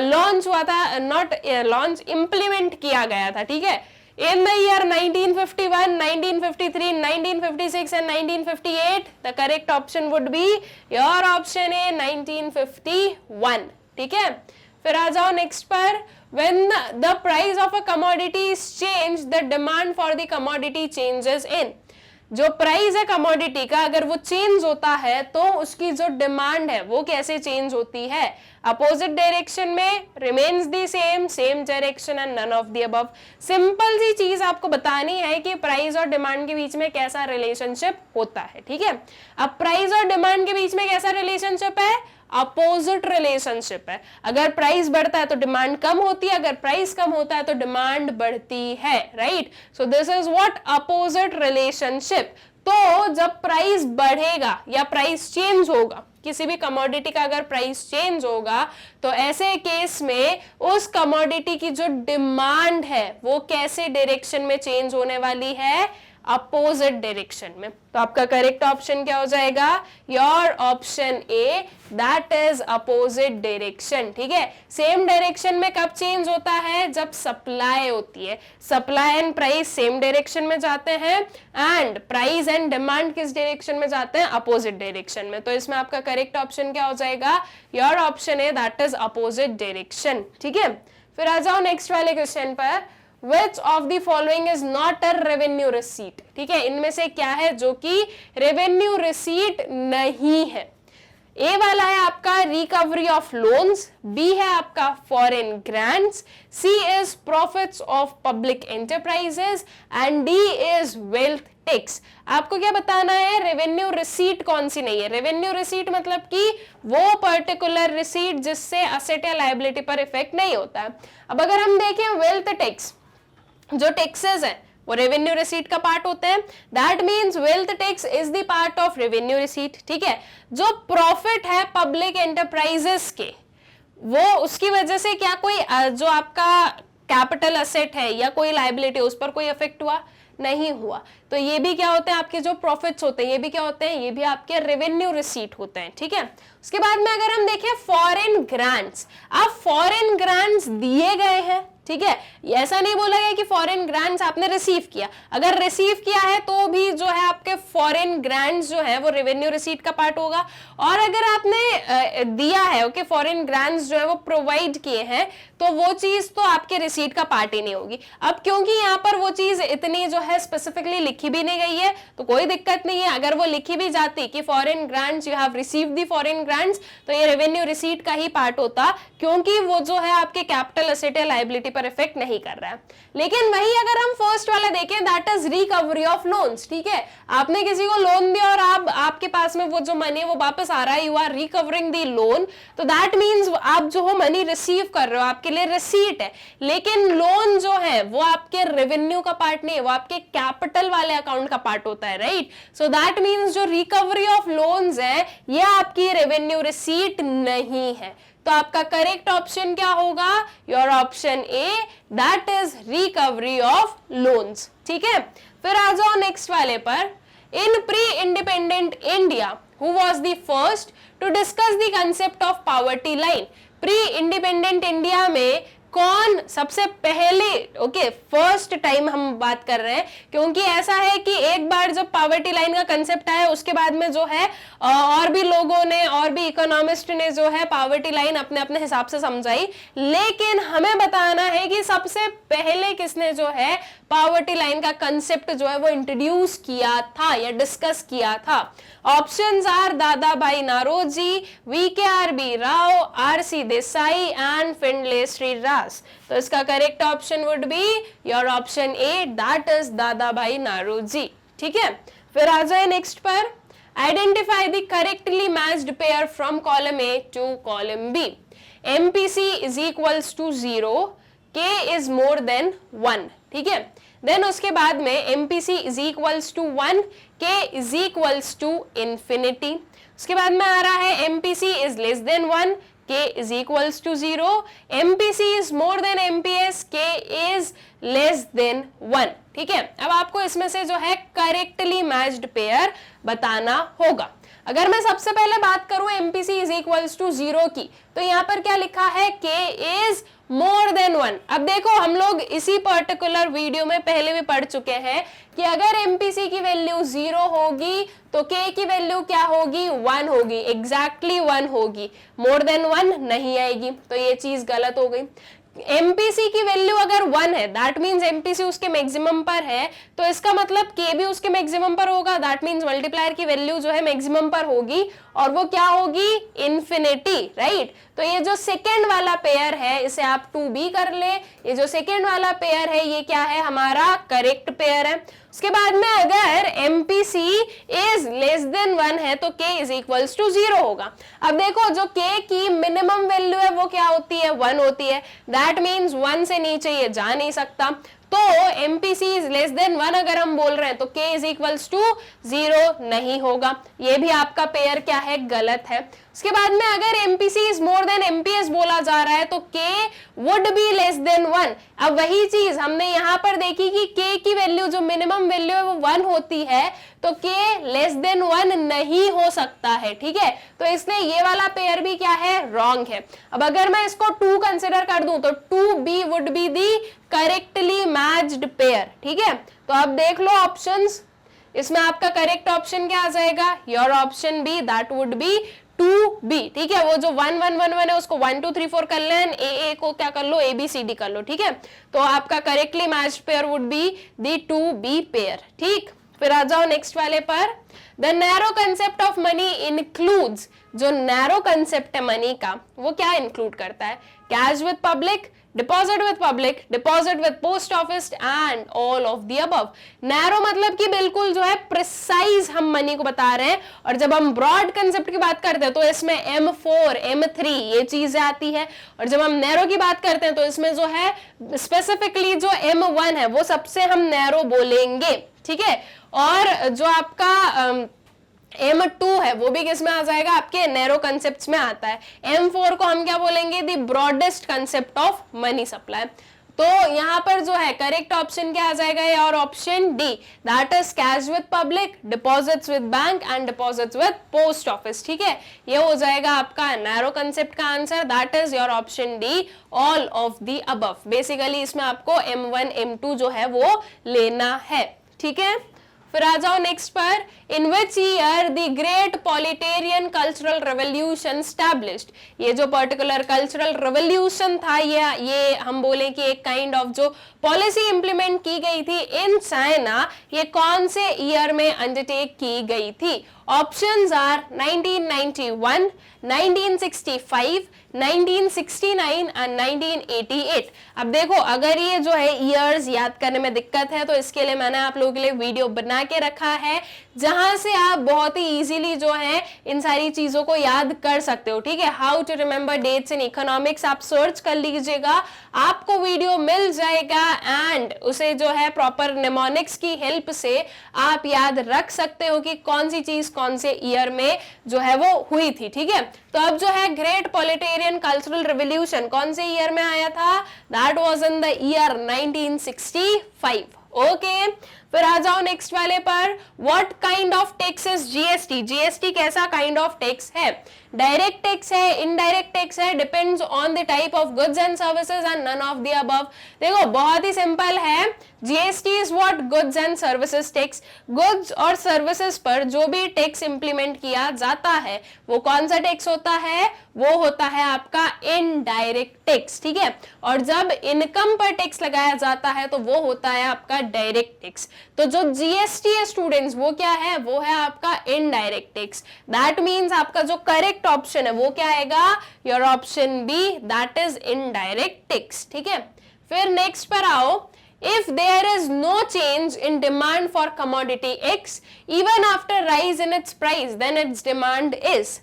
लॉन्च हुआ था, नॉट लॉन्च, इंप्लीमेंट किया गया था, ठीक है। In the year 1951, 1953, 1956 and 1958, the correct option would be your option A, 1951, ठीक है। फिर आ जाओ नेक्स्ट पर। When the price of a commodity is changed, the demand for the commodity changes in. जो प्राइस है कमोडिटी का अगर वो चेंज होता है तो उसकी जो डिमांड है वो कैसे चेंज होती है? अपोजिट डायरेक्शन में, remains the same, same direction and none of the above. Simple सी चीज आपको बतानी है कि प्राइस और डिमांड के बीच में कैसा रिलेशनशिप होता है, ठीक है। अब प्राइस और डिमांड के बीच में कैसा रिलेशनशिप है? अपोजिट रिलेशनशिप है। अगर प्राइस बढ़ता है तो डिमांड कम होती है, अगर प्राइस कम होता है तो डिमांड बढ़ती है, right. So this is what opposite relationship. तो जब प्राइस बढ़ेगा या प्राइस चेंज होगा, किसी भी कमोडिटी का अगर प्राइस चेंज होगा तो ऐसे केस में उस कमोडिटी की जो डिमांड है वो कैसे डायरेक्शन में चेंज होने वाली है? अपोजिट डायरेक्शन में। तो आपका करेक्ट ऑप्शन क्या हो जाएगा? Your option A, that is opposite direction. ठीक है, सेम डायरेक्शन में कब चेंज होता है? जब सप्लाई होती है। Supply and price same direction में जाते हैं एंड प्राइस एंड डिमांड किस डायरेक्शन में जाते हैं? अपोजिट डायरेक्शन में। तो इसमें आपका करेक्ट ऑप्शन क्या हो जाएगा? Your option A, that is opposite direction. ठीक है, फिर आ जाओ नेक्स्ट वाले क्वेश्चन पर। Which of the following is not a revenue receipt? ठीक है, इनमें से क्या है जो कि रेवेन्यू रिसीट नहीं है? ए वाला है आपका रिकवरी ऑफ लोन्स, बी है आपका foreign grants, C is profits of public enterprises and D is wealth tax. आपको क्या बताना है? रेवेन्यू रिसीट कौन सी नहीं है? रेवेन्यू रिसीट मतलब कि वो पर्टिकुलर रिसीट जिससे असेट या लायबिलिटी पर इफेक्ट नहीं होता है। अब अगर हम देखें वेल्थ टैक्स, जो टैक्सेस है वो रेवेन्यू रिसीट का पार्ट होते हैं। That means wealth tax is the part of revenue receipt. ठीक है, जो प्रॉफिट है पब्लिक एंटरप्राइजेस के, वो उसकी वजह से क्या कोई जो आपका कैपिटल असेट है या कोई लायबिलिटी उस पर कोई इफेक्ट हुआ? नहीं हुआ। तो ये भी क्या होते हैं? आपके जो प्रॉफिट्स होते हैं ये भी क्या होते हैं? ये भी आपके रेवेन्यू रिसीट होते हैं। ठीक है, उसके बाद में अगर हम देखें फॉरेन ग्रांट्स, आप फॉरेन ग्रांट्स दिए गए हैं। ठीक है, ऐसा नहीं बोला गया कि फॉरेन ग्रांट्स आपने रिसीव किया। अगर रिसीव किया है तो भी जो है आपके फॉरेन ग्रांट्स जो है वो रेवेन्यू रिसीट का पार्ट होगा। और अगर आपने दिया है, ओके, फॉरेन ग्रांट्स जो है वो प्रोवाइड किए हैं, तो वो चीज तो आपके रिसीट का पार्ट ही नहीं होगी। अब क्योंकि यहाँ पर वो चीज इतनी जो है स्पेसिफिकली लिखी भी नहीं गई है तो कोई दिक्कत नहीं है। अगर वो लिखी भी जाती कि foreign grants, you have received the foreign grants, तो ये रेवेन्यू रिसीट का ही पार्ट होता, क्योंकि वो जो है आपके कैपिटल असेट या लायबिलिटी पर इफेक्ट नहीं कर रहा है। लेकिन वही अगर हम फर्स्ट वाला देखें, that is recovery of loans. ठीक है, आपने किसी को लोन दिया और आपके पास में वो जो मनी है वो वापस आ रहा है, you are recovering the loan, तो दैट मींस आप जो हो मनी रिसीव कर रहे हो, आपके लिए रिसीट है। लेकिन लोन जो है वो आपके रेवेन्यू का पार्ट नहीं है, वो आपके कैपिटल वाले अकाउंट का पार्ट होता है, राइट? सो दैट मींस जो रिकवरी ऑफ लोन्स है ये आपकी रेवेन्यू रिसीट नहीं है। तो आपका करेक्ट ऑप्शन क्या होगा? Your option A, that is recovery of loans. ठीक है, फिर आ जाओ नेक्स्ट वाले पर। In pre independent India who was the first to discuss the concept of poverty line? Pre independent India में कौन सबसे पहले, ओके, फर्स्ट टाइम हम बात कर रहे हैं, क्योंकि ऐसा है कि एक बार जब पॉवर्टी लाइन का कंसेप्ट आया उसके बाद में जो है और भी लोगों ने, और भी इकोनॉमिस्ट ने जो है पॉवर्टी लाइन अपने अपने हिसाब से समझाई, लेकिन हमें बताना है कि सबसे पहले किसने जो है पॉवर्टी लाइन का कंसेप्ट जो है वो इंट्रोड्यूस किया था या डिस्कस किया था। Options are Dadabhai Naoroji, V K R V. Rao, R C. Desai and Findlay Shirras. तो इसका correct option would be your option A, that is Dadabhai Naoroji. ठीक है, फिर आ जाए नेक्स्ट पर। Identify the correctly matched pair from column A to column B. MPC is equals to 0, K is more then 1। ठीक है, देन उसके बाद में MPC is equals to 1, K is equals to infinity. उसके बाद में आ रहा है MPC is less than 1, K is equals to 0, MPC is more than MPS, K is less than 1। ठीक है, अब आपको इसमें से जो है करेक्टली मैच्ड पेयर बताना होगा। अगर मैं सबसे पहले बात करूं एमपीसी इज इक्वल्स टू 0 की, तो यहाँ पर क्या लिखा है? के इज मोर देन 1। अब देखो, हम लोग इसी पर्टिकुलर वीडियो में पहले भी पढ़ चुके हैं कि अगर एमपीसी की वैल्यू 0 होगी तो के की वैल्यू क्या होगी? 1 होगी, एग्जैक्टली 1 होगी, मोर देन 1 नहीं आएगी। तो ये चीज गलत हो गई। एमपीसी की वैल्यू अगर 1 है, दैट मींस एमपीसी उसके मैक्सिमम पर है, तो इसका मतलब के भी उसके मैक्सिमम पर होगा, दैट मींस मल्टीप्लायर की वैल्यू जो है मैक्सिमम पर होगी, और वो क्या होगी? Infinity, right? तो ये जो सेकेंड वाला पेयर है इसे आप 2b कर ले। ये जो सेकेंड वाला पेयर है ये क्या है? हमारा करेक्ट पेयर है। उसके बाद में अगर एमपीसी इज लेस देन 1 है तो के इज इक्वल्स टू 0 होगा। अब देखो, जो के की मिनिमम वैल्यू है वो क्या होती है? 1 होती है, दैट मींस 1 से नीचे ये जा नहीं सकता। तो एमपीसी इज लेस देन 1 अगर हम बोल रहे हैं तो के इज इक्वल्स टू 0 नहीं होगा। ये भी आपका पेयर क्या है? गलत है। उसके बाद में अगर MPC is more than MPS बोला जा रहा है तो के वुड बी लेस देन 1। अब वही चीज हमने यहां पर देखी कि k की वैल्यू जो मिनिमम वैल्यू है वो 1 होती है, तो k लेस देन 1 नहीं हो सकता है, ठीक है। तो इसलिए ये वाला पेयर भी क्या है, रॉन्ग है। अब अगर मैं इसको 2 कंसिडर कर दूं तो 2b would be the correctly matched pair, ठीक है। तो अब देख लो ऑप्शंस, इसमें आपका करेक्ट ऑप्शन क्या आ जाएगा, your option B, that would be 2b, ठीक है। वो जो 1 1 1 1 है उसको 1 2 3 4 कर लें, ए को क्या कर लो, ABCD कर लो, ठीक है। तो आपका correctly matched pair would be the 2b pair, ठीक। फिर आ जाओ नेक्स्ट वाले पर। The narrow concept of money includes, जो नैरो कंसेप्ट है मनी का वो क्या इंक्लूड करता है, cash with public, deposit with public, deposit with post office and all of the above. Narrow मतलब कि बिल्कुल जो है प्रिसाइज हम मनी को बता रहे हैं, और जब हम ब्रॉड कंसेप्ट की बात करते हैं तो इसमें M4 M3 ये चीजें आती है, और जब हम नैरो की बात करते हैं तो इसमें जो है स्पेसिफिकली जो M1 है वो सबसे हम नैरो बोलेंगे, ठीक है। और जो आपका M2 है वो भी किस में आ जाएगा, आपके नैरो कंसेप्ट्स में आता है। M4 को हम क्या बोलेंगे, the broadest concept of money supply. तो यहाँ पर जो है करेक्ट ऑप्शन क्या आ जाएगा, और option D, that is cash with public, deposits with bank and deposits with post office, ठीक है। ये हो जाएगा आपका नैरो कंसेप्ट का answer, that is your option D, all of the above. Basically इसमें आपको M1 M2 जो है वो लेना है, ठीक है। फिर आ जाओ नेक्स्ट पर। In which year the great proletarian cultural revolution stablished, ये जो पर्टिकुलर कल्चरल रेवोल्यूशन था, ये हम बोले कि एक काइंड ऑफ जो पॉलिसी इंप्लीमेंट की गई थी इन चाइना, ये कौन से ईयर में अंडरटेक की गई थी। Options are 1991, 1965, 1969 and 1988। अब देखो अगर ये जो है ईयर्स याद करने में दिक्कत है तो इसके लिए मैंने आप लोगों के लिए वीडियो बना के रखा है, जहां से आप बहुत ही इजीली जो है इन सारी चीजों को याद कर सकते हो, ठीक है। How to remember dates in economics आप सर्च कर लीजिएगा, आपको वीडियो मिल जाएगा, एंड उसे जो है प्रॉपर निमोनिक्स की हेल्प से आप याद रख सकते हो कि कौन सी चीज कौन से ईयर में जो है वो हुई थी, ठीक है। तो अब जो है ग्रेट पॉलिटेरियन कल्चरल रेवोल्यूशन कौन से ईयर में आया था, that was in the year 1965, okay. फिर आ जाओ नेक्स्ट वाले पर। What kind of tax is GST, GST कैसा काइंड ऑफ टैक्स है, डायरेक्ट टैक्स है, इनडायरेक्ट टैक्स है, depends on the type of goods and services and none of the above. देखो बहुत ही सिंपल है, GST is what, goods and services tax. Goods और services पर जो भी टैक्स इंप्लीमेंट किया जाता है वो कौन सा टैक्स होता है, वो होता है आपका इनडायरेक्ट टैक्स, ठीक है। और जब इनकम पर टैक्स लगाया जाता है तो वो होता है आपका डायरेक्ट टैक्स। तो जो जीएसटी है स्टूडेंट्स वो क्या है, वो है आपका इनडायरेक्ट टैक्स। दैट मींस आपका जो करेक्ट ऑप्शन है वो क्या आएगा, your option B, that is indirect tax, ठीक है। फिर नेक्स्ट पर आओ। If there is no change in demand for commodity X, even after rise in its price, then its demand is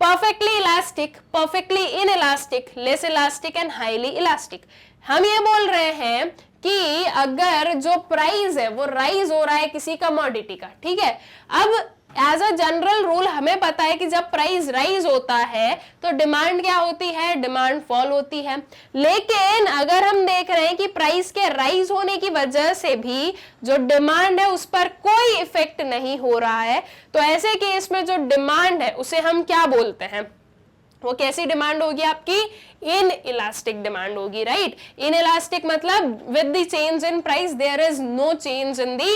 perfectly elastic, perfectly inelastic, less elastic and highly elastic। हम ये बोल रहे हैं कि अगर जो प्राइस है वो राइज हो रहा है किसी कमोडिटी का, ठीक है। अब एज अ जनरल रूल हमें पता है कि जब प्राइस राइज होता है तो डिमांड क्या होती है, डिमांड फॉल होती है। लेकिन अगर हम देख रहे हैं कि प्राइस के राइज होने की वजह से भी जो डिमांड है उस पर कोई इफेक्ट नहीं हो रहा है, तो ऐसे केस में जो डिमांड है उसे हम क्या बोलते हैं, वो कैसी डिमांड होगी आपकी, इन इलास्टिक डिमांड होगी, राइट। इन इलास्टिक मतलब with the change in price there is no change in the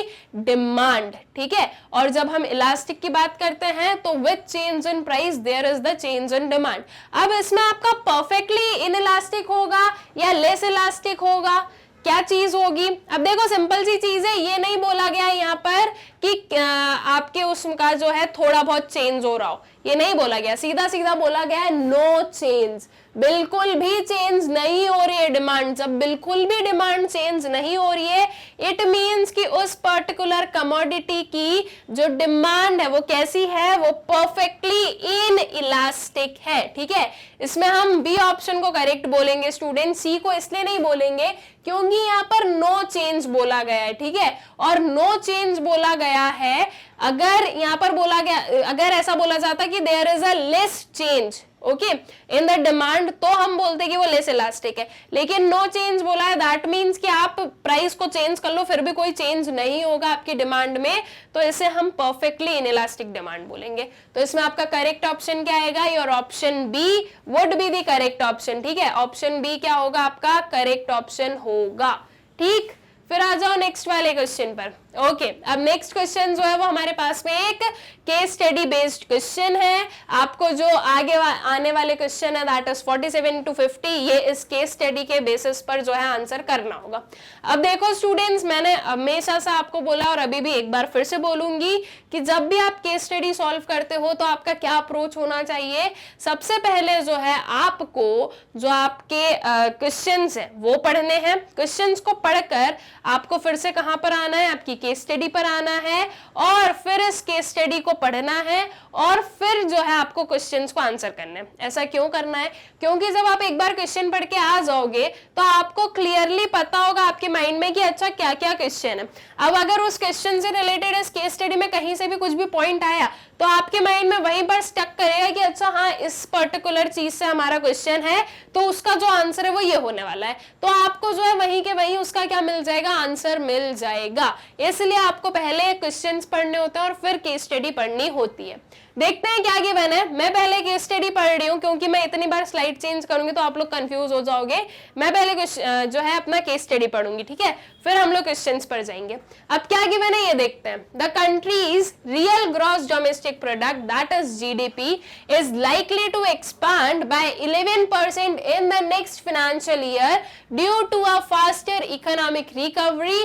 demand, ठीक है। और जब हम इलास्टिक की बात करते हैं तो with change in price there is the change in demand. अब इसमें आपका परफेक्टली इन इलास्टिक होगा या लेस इलास्टिक होगा, क्या चीज होगी। अब देखो सिंपल सी चीज है, ये नहीं बोला गया है यहाँ पर कि आपके उसका जो है थोड़ा बहुत चेंज हो रहा हो, ये नहीं बोला गया, सीधा सीधा बोला गया है नो चेंज, बिल्कुल भी चेंज नहीं हो रही है डिमांड। जब बिल्कुल भी डिमांड चेंज नहीं हो रही है, इट मींस कि उस पर्टिकुलर कमोडिटी की जो डिमांड है वो कैसी है, वो परफेक्टली इन इलास्टिक है, ठीक है। इसमें हम बी ऑप्शन को करेक्ट बोलेंगे स्टूडेंट, सी को इसलिए नहीं बोलेंगे क्योंकि यहाँ पर नो चेंज बोला गया है, ठीक है। और नो चेंज बोला गया है अगर यहाँ पर बोला गया, अगर ऐसा बोला जाता कि there is a less change okay in the demand, तो हम बोलते कि वो लेस इलास्टिक है, लेकिन नो चेंज बोला है, दैट मीन्स कि आप प्राइस को चेंज कर लो फिर भी कोई चेंज नहीं होगा आपकी डिमांड में, तो इसे हम परफेक्टली इनइलास्टिक डिमांड बोलेंगे। तो इसमें आपका करेक्ट ऑप्शन क्या आएगा, your option B would be the correct option. ठीक है, ऑप्शन बी क्या होगा आपका करेक्ट ऑप्शन होगा। ठीक, फिर आ जाओ नेक्स्ट वाले क्वेश्चन पर। ओके अब नेक्स्ट क्वेश्चन जो है वो हमारे पास में एक केस स्टडी बेस्ड क्वेश्चन है। आपको जो आगे आने वाले क्वेश्चन है दैट इज 47 to 50, ये इस केस स्टडी के बेसिस पर जो है आंसर करना होगा। अब देखो स्टूडेंट्स, मैंने हमेशा से आपको बोला और अभी भी एक बार फिर से बोलूंगी कि जब भी आप केस स्टडी सॉल्व करते हो तो आपका क्या अप्रोच होना चाहिए। सबसे पहले जो है आपको जो आपके क्वेश्चंस है वो पढ़ने हैं। क्वेश्चंस को पढ़कर आपको फिर से कहां पर आना है, आपकी केस स्टडी पर आना है और फिर इस केस स्टडी को पढ़ना है और फिर जो है आपको क्वेश्चंस को आंसर करना है। ऐसा क्यों करना है, क्योंकि जब आप एक बार क्वेश्चन पढ़ के आ जाओगे तो आपको क्लियरली पता होगा आपके माइंड में कि अच्छा क्या क्या क्वेश्चन है। अब अगर उस क्वेश्चन से रिलेटेड इस केस स्टडी में कहीं से भी कुछ भी पॉइंट आया तो आपके माइंड में वहीं पर स्टक करेगा कि अच्छा हाँ इस पर्टिकुलर चीज से हमारा क्वेश्चन है तो उसका जो आंसर है वो ये होने वाला है, तो आपको जो है वहीं के वहीं उसका क्या मिल जाएगा, आंसर मिल जाएगा। इसलिए आपको पहले क्वेश्चंस पढ़ने होते हैं और फिर केस स्टडी पढ़नी होती है। देखते हैं क्या गिवन है। मैं पहले केस स्टडी पढ़ रही हूँ क्योंकि मैं इतनी बार स्लाइड चेंज करूंगी तो आप लोग कंफ्यूज हो जाओगे। मैं पहले जो है अपना केस स्टडी पढ़ूंगी, ठीक है, फिर हम लोग क्वेश्चंस पर जाएंगे। अब क्या गिवन है ये देखते हैं। The country's real gross domestic product that is GDP is likely to expand by 11% in the next financial year due to a faster economic recovery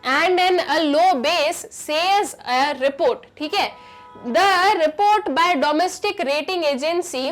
and in a low base, says a report। ठीक है, the report by domestic rating agency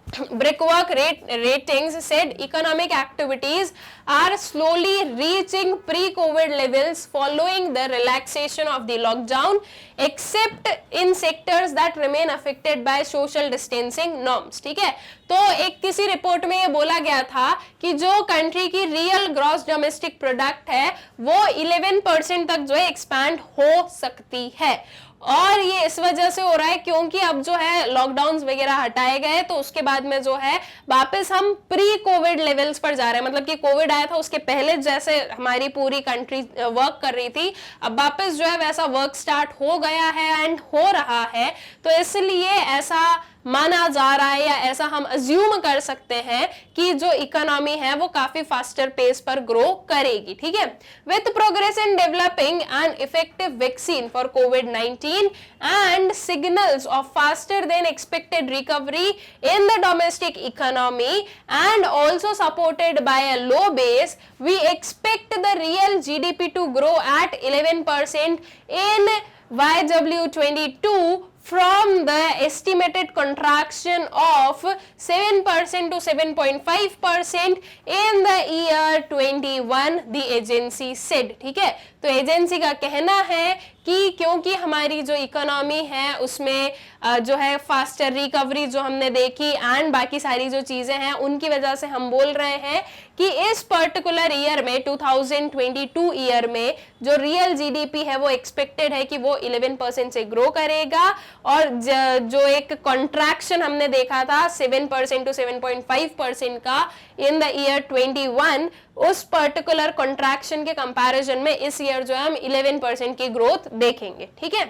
Brickwork ratings said economic activities are slowly reaching pre-COVID levels following the relaxation of the lockdown, except in sectors that remain affected by social distancing norms। ठीक है, तो एक किसी report में ये बोला गया था कि जो कंट्री की रियल ग्रॉस डोमेस्टिक प्रोडक्ट है वो 11% तक जो है एक्सपैंड हो सकती है। और ये इस वजह से हो रहा है क्योंकि अब जो है लॉकडाउन वगैरह हटाए गए तो उसके बाद में जो है वापस हम प्री कोविड लेवल्स पर जा रहे हैं। मतलब कि कोविड आया था उसके पहले जैसे हमारी पूरी कंट्री वर्क कर रही थी, अब वापस जो है वैसा वर्क स्टार्ट हो गया है एंड हो रहा है। तो इसलिए ऐसा माना जा रहा है या ऐसा हम अज्यूम कर सकते हैं कि जो इकोनॉमी है वो काफी फास्टर पेस पर ग्रो करेगी। ठीक है, with progress in developing an effective vaccine for कोविड-19 and signals of faster than expected recovery in the domestic economy and also supported by a low base, we expect the real GDP to grow at 11% in YW22 from the estimated contraction of 7% to 7.5% in the year 21, the agency said। ठीक है, तो agency का कहना है कि क्योंकि हमारी जो इकोनॉमी है उसमें जो है फास्टर रिकवरी जो हमने देखी एंड बाकी सारी जो चीजें हैं उनकी वजह से हम बोल रहे हैं कि इस पर्टिकुलर ईयर में 2022 ईयर में जो रियल जीडीपी है वो एक्सपेक्टेड है कि वो 11% से ग्रो करेगा और जो एक कॉन्ट्रैक्शन हमने देखा था 7% टू 7.5% का इन द ईयर 21, उस पर्टिकुलर कॉन्ट्रैक्शन के कंपैरिजन में इस ईयर जो है हम 11% की ग्रोथ देखेंगे। ठीक है,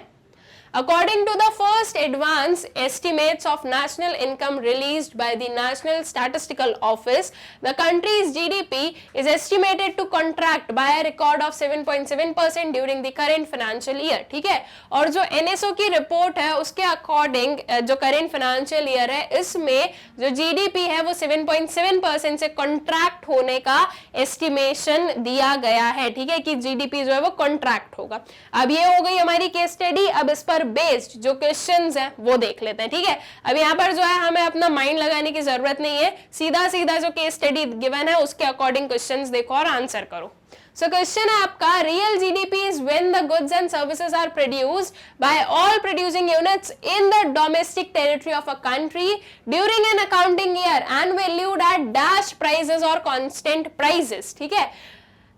according to the first advance estimates of national income released by the National Statistical Office, the country's GDP is estimated to contract by a record of 7.7% during the current financial year। ठीक है, और जो NSO की report है उसके according जो current financial year है इसमें जो जीडीपी है वो 7.7% से कॉन्ट्रैक्ट होने का एस्टिमेशन दिया गया है। ठीक है, कि जीडीपी जो है वो कॉन्ट्रैक्ट होगा। अब ये हो गई हमारी केस स्टडी। अब इस पर बेस्ड जो क्वेश्चंस हैं वो देख लेते हैं। ठीक है, अब यहाँ पर जो है हमें अपना माइंड लगाने की जरूरत नहीं है, सीधा सीधा जो केस स्टडी गिवन है उसके अकॉर्डिंग क्वेश्चंस देखो और आंसर करो। So क्वेश्चन है आपका, real GDP is when the goods and services are produced by all producing units in the domestic territory of a country during an accounting year and valued at dash prices और constant prices. ठीक है,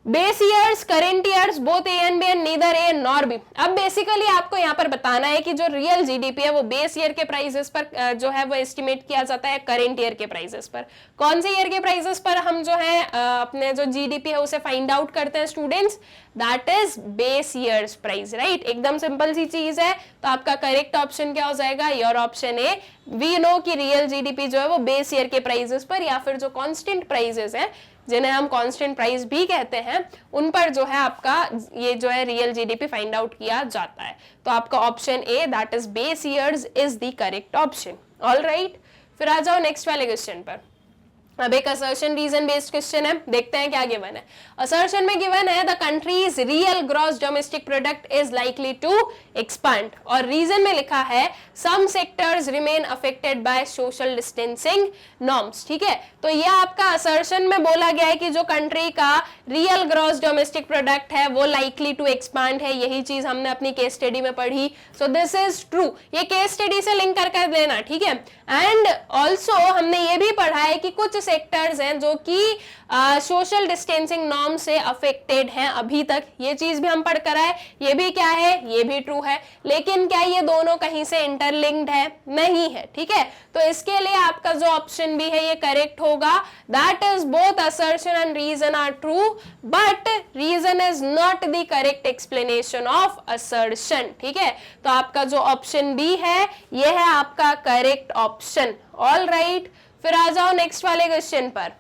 base years, current years, both A and B and neither A nor B. अब basically आपको यहाँ पर बताना है कि जो रियल जीडीपी है वो बेस ईयर के प्राइसेस पर जो है वो एस्टिमेट किया जाता है करेंट ईयर के प्राइसेस पर। कौन से ईयर के प्राइसेस पर हम जो है अपने जो जीडीपी है उसे फाइंड आउट करते हैं students? That is base years price, right. एकदम सिंपल सी चीज है। तो आपका करेक्ट ऑप्शन क्या हो जाएगा? Your option A. We know कि रियल जीडीपी जो है वो बेस ईयर के प्राइसेस पर या फिर जो कांस्टेंट प्राइसेस है जिन्हें हम कांस्टेंट प्राइस भी कहते हैं उन पर जो है आपका ये जो है रियल जीडीपी फाइंड आउट किया जाता है। तो आपका option A that is base years is the correct option. All right, फिर आ जाओ नेक्स्ट वाले क्वेश्चन पर। अब एक असर्शन रीजन बेस्ड क्वेश्चन है, देखते हैं क्या गिवन है। असर्शन में गिवन है the country's real gross domestic product is likely to expand, और रीजन में लिखा है some sectors remain affected by social distancing norms. ठीक है, तो ये आपका असर्शन में बोला गया है कि जो कंट्री का रियल ग्रॉस डोमेस्टिक प्रोडक्ट है वो लाइकली टू एक्सपांड है। यही चीज हमने अपनी केस स्टडी में पढ़ी। सो दिस इज ट्रू। ये केस स्टडी से लिंक कर देना, ठीक है। एंड ऑल्सो हमने ये भी पढ़ा है कि कुछ सेक्टर्स हैं जो कि सोशल डिस्टेंसिंग नॉर्म से अफेक्टेड हैं अभी तक। ये चीज भी हम पढ़ कर आए। ये भी क्या है? ये भी ट्रू है। लेकिन क्या ये दोनों कहीं से इंटरलिंक्ड है? नहीं है। ठीक है, तो इसके लिए आपका जो ऑप्शन भी है ये करेक्ट होगा। That is both assertion and reason are true but reason is not the correct explanation of assertion. ठीक है, तो आपका जो ऑप्शन बी है ये है आपका करेक्ट ऑप्शन। ऑल राइट, फिर आ जाओ नेक्स्ट वाले क्वेश्चन पर।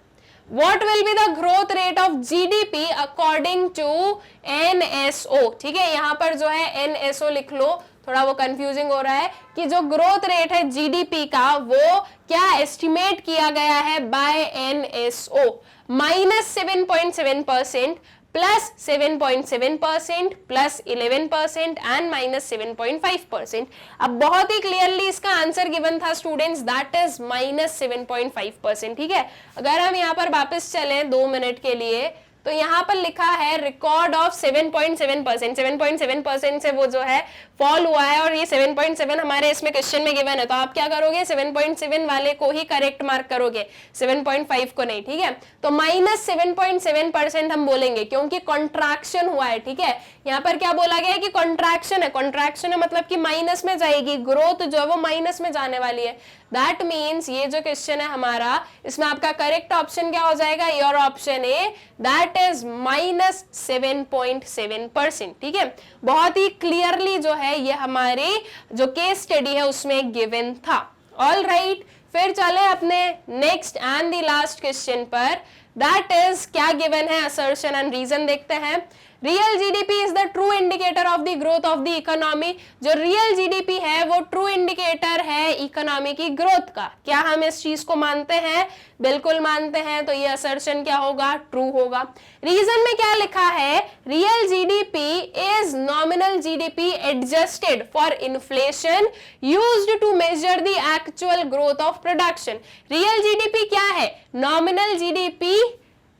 What will be the growth rate of GDP according to NSO? ठीक है, यहाँ पर जो है NSO लिख लो, थोड़ा वो कंफ्यूजिंग हो रहा है कि जो ग्रोथ रेट है जीडीपी का वो क्या एस्टिमेट किया गया है बाय NSO? -7.7%, +7.7%, +11% एंड -7.5%। अब बहुत ही क्लियरली इसका आंसर गिवन था स्टूडेंट्स, दैट इज -7.5%। ठीक है, अगर हम यहाँ पर वापस चलें 2 मिनट के लिए तो यहाँ पर लिखा है रिकॉर्ड ऑफ 7.7%। 7.7% से वो जो है फॉल हुआ है और ये 7.7 हमारे इसमें क्वेश्चन में गिवन है। तो आप क्या करोगे? 7.7 वाले को ही करेक्ट मार्क करोगे, 7.5 को नहीं। ठीक है, तो -7.7% हम बोलेंगे क्योंकि कॉन्ट्रैक्शन हुआ है। ठीक है, यहाँ पर क्या बोला गया है कि कॉन्ट्रैक्शन है। कॉन्ट्रैक्शन है मतलब कि माइनस में जाएगी, ग्रोथ जो है वो माइनस में जाने वाली है। दैट मीन्स ये जो क्वेश्चन है हमारा, इसमें आपका करेक्ट ऑप्शन क्या हो जाएगा? Your option A, that is -7.7%। ठीक है, बहुत ही क्लियरली जो है ये हमारे जो केस स्टडी है उसमें गिवन था। ऑल राइट, फिर चले अपने next and the last question पर। दैट इज क्या गिवन है? असर्शन एंड रीजन देखते हैं। Real GDP is the true indicator of the growth of the economy. जो रियल जीडीपी है वो ट्रू इंडिकेटर है इकोनॉमी की ग्रोथ का। क्या हम इस चीज को मानते हैं? बिल्कुल मानते हैं। तो ये असर्शन क्या होगा? ट्रू होगा। रीजन में क्या लिखा है? Real GDP is nominal GDP adjusted for inflation used to measure the actual growth of production. Real GDP क्या है? Nominal GDP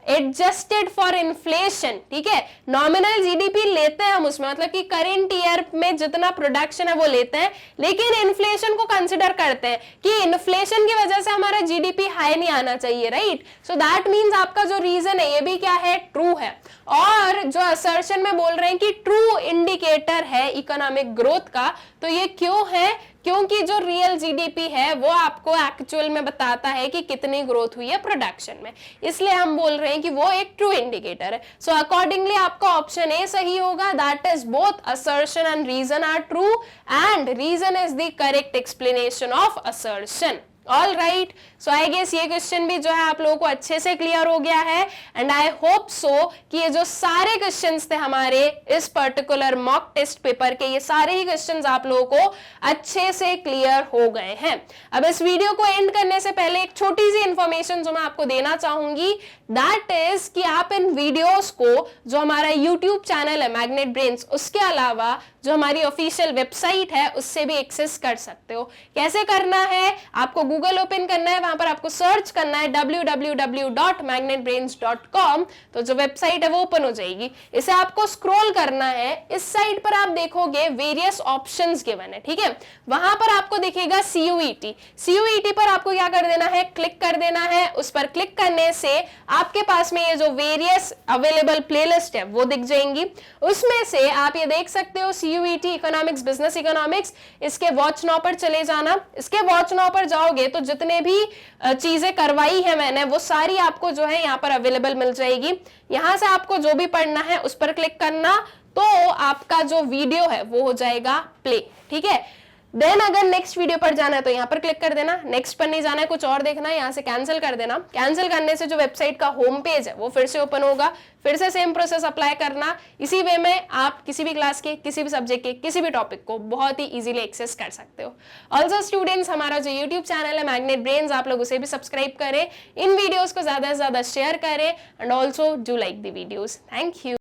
adjusted for inflation. ठीक है, नॉमिनल जीडीपी लेते हैं हम उसमें, मतलब कि करेंट ईयर में जितना प्रोडक्शन है वो लेते हैं, लेकिन इन्फ्लेशन को कंसिडर करते हैं कि इन्फ्लेशन की वजह से हमारा जीडीपी हाई नहीं आना चाहिए, राइट। सो दैट मींस आपका जो रीजन है ये भी क्या है? ट्रू है। और जो असर्शन में बोल रहे हैं कि ट्रू इंडिकेटर है इकोनॉमिक ग्रोथ का, तो ये क्यों है? क्योंकि जो रियल जीडीपी है वो आपको एक्चुअल में बताता है कि कितनी ग्रोथ हुई है प्रोडक्शन में, इसलिए हम बोल रहे हैं कि वो एक ट्रू इंडिकेटर है। सो अकॉर्डिंगली आपका ऑप्शन ए सही होगा। That is both assertion and reason are true and reason is the correct explanation of assertion. All right, so I guess ये क्वेश्चन भी जो है आप लोगों को अच्छे से क्लियर हो गया है एंड आई होप सो कि ये जो सारे क्वेश्चंस थे हमारे इस पर्टिकुलर मॉक टेस्ट पेपर के, ये सारे ही क्वेश्चंस आप लोगों को अच्छे से क्लियर हो गए हैं। अब इस वीडियो को एंड करने से पहले एक छोटी सी इंफॉर्मेशन जो मैं आपको देना चाहूंगी, दैट इज कि आप इन वीडियोस को जो हमारा यूट्यूब चैनल है मैग्नेट ब्रेन्स, उसके अलावा जो हमारी ऑफिशियल वेबसाइट है उससे भी एक्सेस कर सकते हो। कैसे करना है, आपको गूगल ओपन करना है, वहां पर आपको सर्च करना है www.magnetbrains.com, तो जो वेबसाइट है वो ओपन हो जाएगी। इसे आपको स्क्रॉल करना है, इस साइड पर आप देखोगे वेरियस ऑप्शंस गिवन है, ठीक है। वहां पर आपको दिखेगा CUET, CUET पर आपको क्या कर देना है, क्लिक कर देना है। उस पर क्लिक करने से आपके पास में ये जो वेरियस अवेलेबल प्लेलिस्ट है वो दिख जाएंगी। उसमें से आप ये देख सकते हो CUET इकोनॉमिक्स, बिजनेस इकोनॉमिक्स, इसके वॉच नाउ पर चले जाना। इसके वॉच नाउ पर जाओगे तो जितने भी चीजें करवाई है मैंने वो सारी आपको जो है यहाँ पर अवेलेबल मिल जाएगी। यहां से आपको जो भी पढ़ना है उस पर क्लिक करना, तो आपका जो वीडियो है वो हो जाएगा प्ले, ठीक है। देन अगर नेक्स्ट वीडियो पर जाना है तो यहाँ पर क्लिक कर देना, नेक्स्ट पर नहीं जाना है, कुछ और देखना है, यहाँ से कैंसिल कर देना। कैंसिल करने से जो वेबसाइट का होम पेज है वो फिर से ओपन होगा, फिर से सेम प्रोसेस अप्लाई करना। इसी वे में आप किसी भी क्लास के, किसी भी सब्जेक्ट के, किसी भी टॉपिक को बहुत ही इजीली एक्सेस कर सकते हो। ऑल्सो स्टूडेंट्स, हमारा जो यूट्यूब चैनल है मैग्नेट ब्रेन्स, आप लोग उसे भी सब्सक्राइब करें, इन वीडियोज को ज्यादा से ज्यादा शेयर करें and also do like the videos. Thank you.